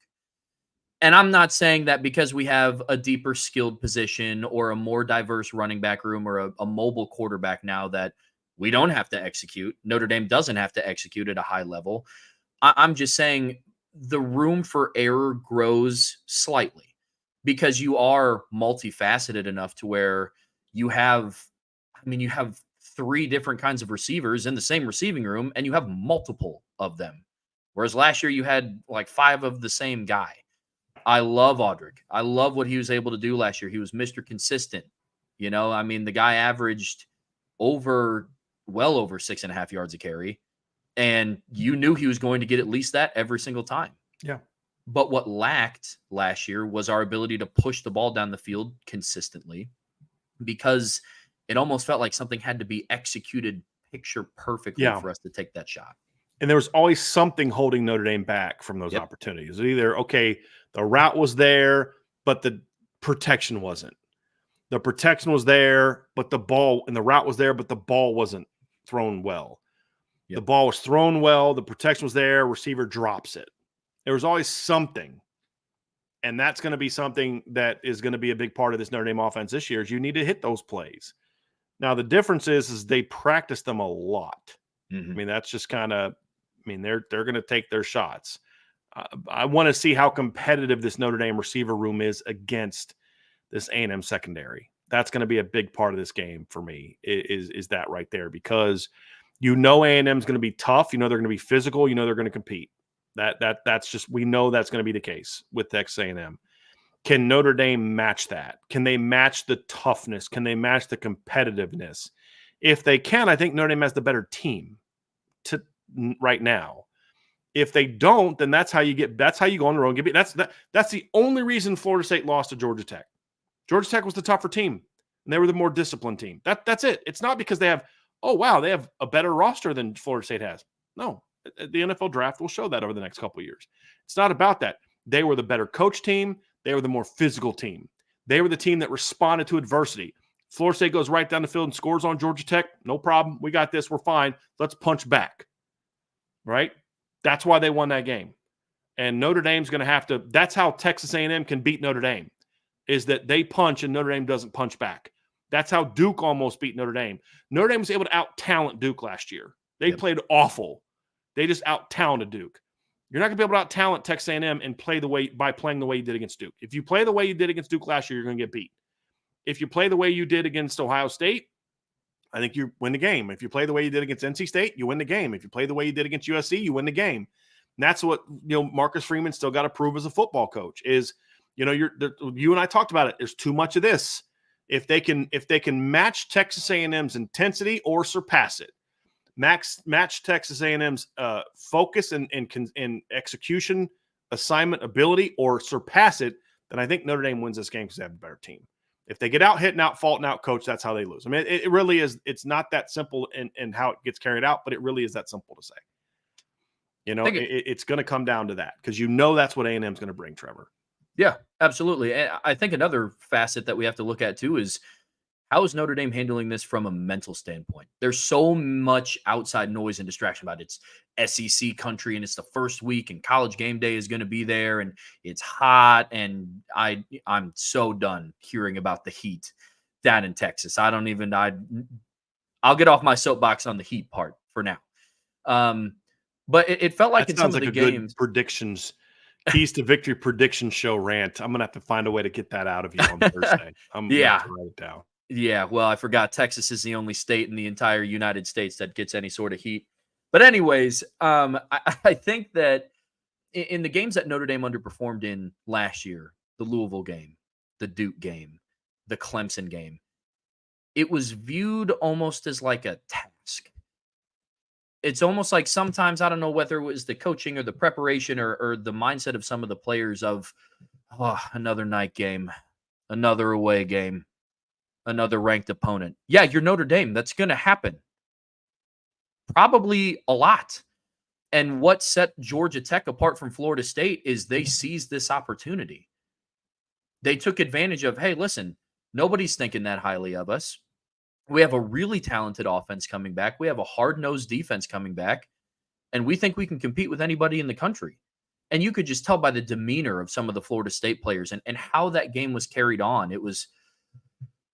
And I'm not saying that because we have a deeper skilled position or a more diverse running back room or a mobile quarterback now that we don't have to execute. Notre Dame doesn't have to execute at a high level. I'm just saying the room for error grows slightly because you are multifaceted enough to where you have 3 different kinds of receivers in the same receiving room, and you have multiple of them. Whereas last year you had like 5 of the same guy. I love Audric. I love what he was able to do last year. He was Mr. Consistent. The guy averaged well over 6.5 yards a carry, and you knew he was going to get at least that every single time. Yeah. But what lacked last year was our ability to push the ball down the field consistently, because it almost felt like something had to be executed picture perfectly for us to take that shot. And there was always something holding Notre Dame back from those opportunities. Either, okay, the route was there, but the protection wasn't. The protection was there, but the route was there, but the ball wasn't thrown well. The ball was thrown well. The protection was there. Receiver drops it. There was always something And that's going to be something that is going to be a big part of this Notre Dame offense this year is you need to hit those plays. Now, the difference is they practice them a lot. Mm-hmm. I mean, that's just kind of, they're going to take their shots. I want to see how competitive this Notre Dame receiver room is against this A&M secondary. That's going to be a big part of this game for me is that right there, because A&M is going to be tough. They're going to be physical. They're going to compete. That's just, we know that's going to be the case with Texas A&M. Can Notre Dame match that? Can they match the toughness? Can they match the competitiveness? If they can, I think Notre Dame has the better team right now. If they don't, then that's how you go on the road and get beat. That's the only reason Florida State lost to Georgia Tech. Georgia Tech was the tougher team, and they were the more disciplined team. That's it. It's not because they have a better roster than Florida State has. No. The NFL draft will show that over the next couple of years. It's not about that. They were the better coach team. They were the more physical team. They were the team that responded to adversity. Florida State goes right down the field and scores on Georgia Tech. No problem. We got this. We're fine. Let's punch back. Right? That's why they won that game. And Notre Dame's going to have to – that's how Texas A&M can beat Notre Dame, is that they punch and Notre Dame doesn't punch back. That's how Duke almost beat Notre Dame. Notre Dame was able to out-talent Duke last year. They played awful. They just out-talented Duke. You're not going to be able to out-talent Texas A&M and by playing the way you did against Duke. If you play the way you did against Duke last year, you're going to get beat. If you play the way you did against Ohio State, I think you win the game. If you play the way you did against NC State, you win the game. If you play the way you did against USC, you win the game. And that's what Marcus Freeman still got to prove as a football coach is, you and I talked about it. There's too much of this. If they can match Texas A&M's intensity or surpass it, match Texas A&M's focus and execution, assignment ability, or surpass it, then I think Notre Dame wins this game because they have a better team. If they get out hit and out fault and out coach, that's how they lose. I mean, it really is. It's not that simple in how it gets carried out, but it really is that simple to say. It's going to come down to that because that's what A&M is going to bring, Trevor. Yeah, absolutely. And I think another facet that we have to look at too is how is Notre Dame handling this from a mental standpoint? There's so much outside noise and distraction about it. It's SEC country and it's the first week and college game day is going to be there and it's hot. And I'm so done hearing about the heat down in Texas. I'll get off my soapbox on the heat part for now. But it felt like in some of the games, good predictions, Keys to Victory prediction show rant. I'm going to have to find a way to get that out of you on Thursday. I'm going to have to write it down. Yeah, well, I forgot Texas is the only state in the entire United States that gets any sort of heat. But anyways, I think that in the games that Notre Dame underperformed in last year, the Louisville game, the Duke game, the Clemson game, it was viewed almost as like a task. It's almost like sometimes, I don't know whether it was the coaching or the preparation or the mindset of some of the players of, another night game, another away game, another ranked opponent. Yeah, you're Notre Dame. That's going to happen. Probably a lot. And what set Georgia Tech apart from Florida State is they seized this opportunity. They took advantage of, hey, listen, nobody's thinking that highly of us. We have a really talented offense coming back. We have a hard-nosed defense coming back. And we think we can compete with anybody in the country. And you could just tell by the demeanor of some of the Florida State players and how that game was carried on. It was,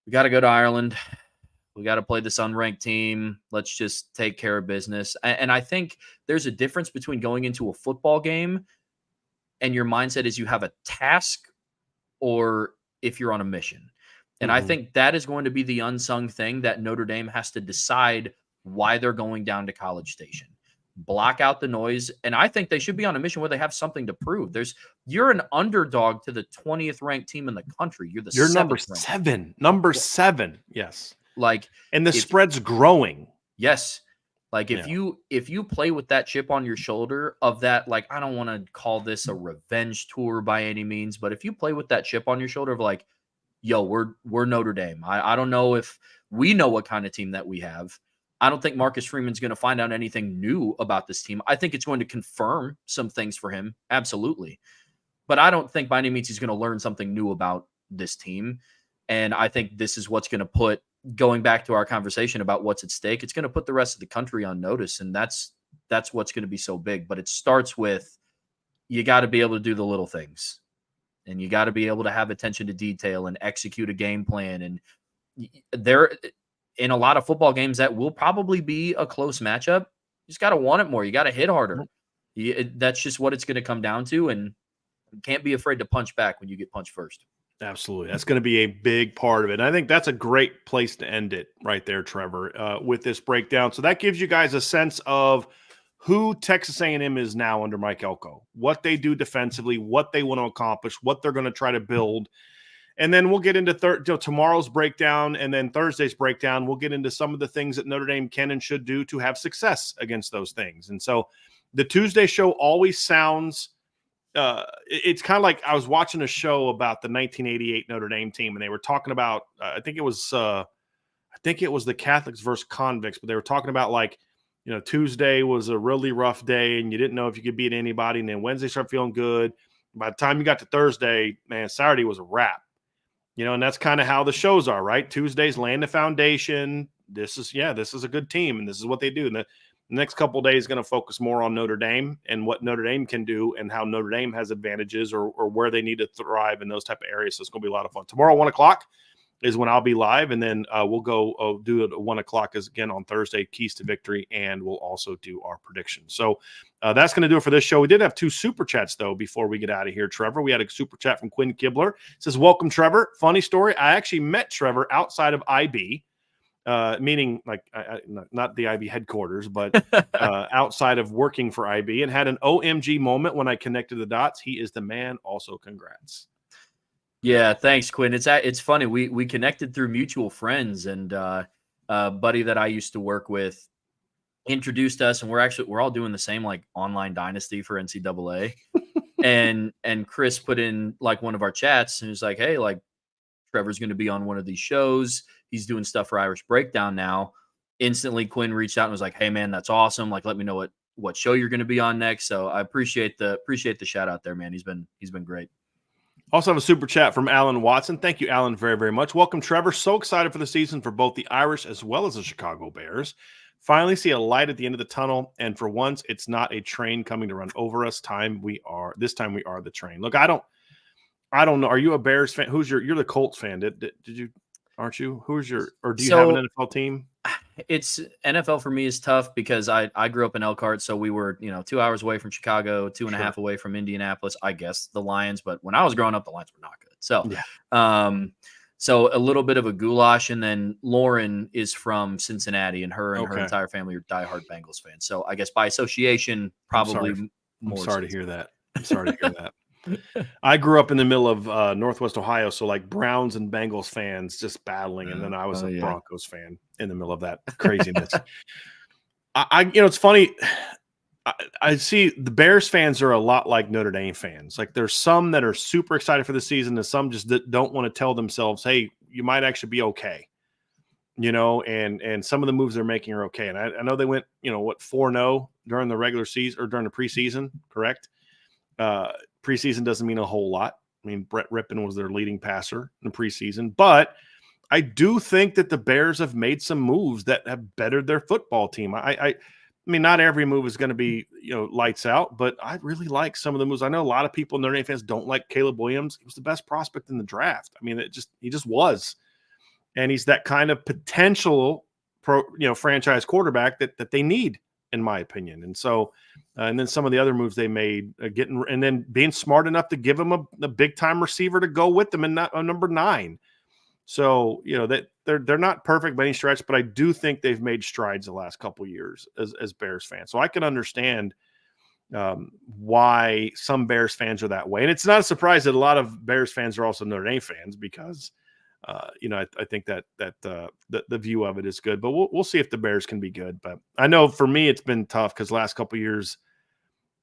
we got to go to Ireland. We got to play this unranked team. Let's just take care of business. And I think there's a difference between going into a football game and your mindset is you have a task or if you're on a mission. And I think that is going to be the unsung thing that Notre Dame has to decide why they're going down to College Station. Block out the noise. And I think they should be on a mission where they have something to prove. You're an underdog to the 20th ranked team in the country. You're number 7. Number 7. Yes. And the spread's growing. Yes. If you play with that chip on your shoulder of that, I don't want to call this a revenge tour by any means, but if you play with that chip on your shoulder of yo, we're Notre Dame. I don't know if we know what kind of team that we have. I don't think Marcus Freeman's going to find out anything new about this team. I think it's going to confirm some things for him. Absolutely. But I don't think by any means he's going to learn something new about this team. And I think this is what's going to put, going back to our conversation about what's at stake, it's going to put the rest of the country on notice. And that's what's going to be so big. But it starts with, you got to be able to do the little things. and you got to be able to have attention to detail and execute a game plan. And there, in a lot of football games, that will probably be a close matchup. You just got to want it more. You got to hit harder. That's just what it's going to come down to. And you can't be afraid to punch back when you get punched first. Absolutely. That's going to be a big part of it. And I think that's a great place to end it right there, Trevor, with this breakdown. So that gives you guys a sense of who Texas A&M is now under Mike Elko, what they do defensively, what they want to accomplish, what they're going to try to build. And then we'll get into tomorrow's breakdown, and then Thursday's breakdown. We'll get into some of the things that Notre Dame can and should do to have success against those things. And so the Tuesday show always sounds it's kind of like I was watching a show about the 1988 Notre Dame team, and they were talking about I think it was the Catholics versus convicts, but they were talking about, like, you know, Tuesday was a really rough day and you didn't know if you could beat anybody, and then Wednesday started feeling good. By the time you got to Thursday, man, Saturday was a wrap. You know, and that's kind of how the shows are, right? Tuesdays laying the foundation. This is a good team, and this is what they do. And the next couple of days is going to focus more on Notre Dame and what Notre Dame can do and how Notre Dame has advantages or where they need to thrive in those type of areas. So it's going to be a lot of fun. Tomorrow, 1 o'clock is when I'll be live, and then we'll go do it at 1 o'clock again on Thursday, Keys to Victory, and we'll also do our predictions. So that's going to do it for this show. We did have 2 super chats, though, before we get out of here, Trevor. We had a super chat from Quinn Kibler. It says, welcome, Trevor. Funny story. I actually met Trevor outside of IB, meaning like not the IB headquarters, but outside of working for IB, and had an OMG moment when I connected the dots. He is the man. Also, congrats. Yeah, thanks, Quinn. It's funny. We connected through mutual friends, and a buddy that I used to work with introduced us, and we're all doing the same, like, online dynasty for NCAA. and Chris put in, like, one of our chats, and he was like, hey, like, Trevor's going to be on one of these shows. He's doing stuff for Irish Breakdown now. Instantly, Quinn reached out and was like, hey, man, that's awesome. Like, let me know what show you're going to be on next. So I appreciate the shout out there, man. He's been great. Also have a super chat from Alan Watson. Thank you, Alan, very, very much. Welcome, Trevor. So excited for the season for both the Irish as well as the Chicago Bears. Finally see a light at the end of the tunnel, and for once, it's not a train coming to run over us. This time we are the train. Look, I don't know. Are you a Bears fan? You're the Colts fan. Aren't you? Or do you have an NFL team? It's NFL for me is tough because I grew up in Elkhart, so we were 2 hours away from Chicago, 2.5 away from Indianapolis. I guess the Lions, but when I was growing up, the Lions were not good. So, yeah. So a little bit of a goulash, and then Lauren is from Cincinnati, and her entire family are diehard Bengals fans. So I guess by association, probably more. I'm sorry to hear that. I grew up in the middle of Northwest Ohio, so like Browns and Bengals fans just battling, and then I was a Broncos fan in the middle of that craziness. It's funny. I see the Bears fans are a lot like Notre Dame fans. Like, there's some that are super excited for the season, and some just don't want to tell themselves, hey, you might actually be okay. And some of the moves they're making are okay. And I know they went, 4-0 during the regular season or during the preseason, correct? Preseason doesn't mean a whole lot. I mean, Brett Rippon was their leading passer in the preseason, but I do think that the Bears have made some moves that have bettered their football team. I mean, not every move is going to be, lights out, but I really like some of the moves. I know a lot of people, Notre Dame fans, don't like Caleb Williams. He was the best prospect in the draft. I mean, he just was. And he's that kind of potential franchise quarterback that they need, in my opinion. And so, and then some of the other moves they made, and then being smart enough to give him a big time receiver to go with them, and not a number 9. So, that they're not perfect by any stretch, but I do think they've made strides the last couple of years as Bears fans. So I can understand why some Bears fans are that way. And it's not a surprise that a lot of Bears fans are also Notre Dame fans, because I think that the view of it is good, but we'll see if the Bears can be good. But I know for me, it's been tough because last couple of years,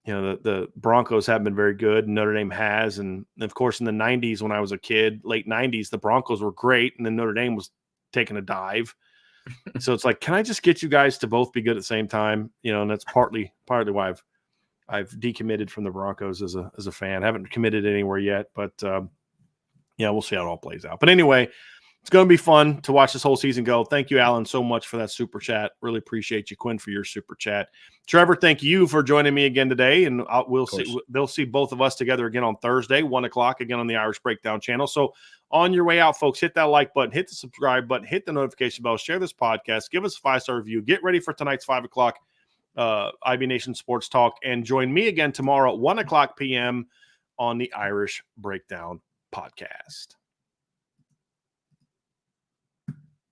the Broncos haven't been very good, and Notre Dame has. And of course, in the 90s, when I was a kid, late 90s, the Broncos were great, and then Notre Dame was taking a dive. So it's like, can I just get you guys to both be good at the same time? And that's partly why I've decommitted from the Broncos as a fan. I haven't committed anywhere yet, but yeah, we'll see how it all plays out. But anyway, it's going to be fun to watch this whole season go. Thank you, Alan, so much for that super chat. Really appreciate you, Quinn, for your super chat. Trevor, thank you for joining me again today, and they'll see both of us together again on Thursday, 1:00 again on the Irish Breakdown channel. So on your way out, folks, hit that like button, hit the subscribe button, hit the notification bell, share this podcast, give us a 5-star review, get ready for tonight's 5:00 IB Nation Sports Talk, and join me again tomorrow at 1:00 p.m. on the Irish Breakdown podcast.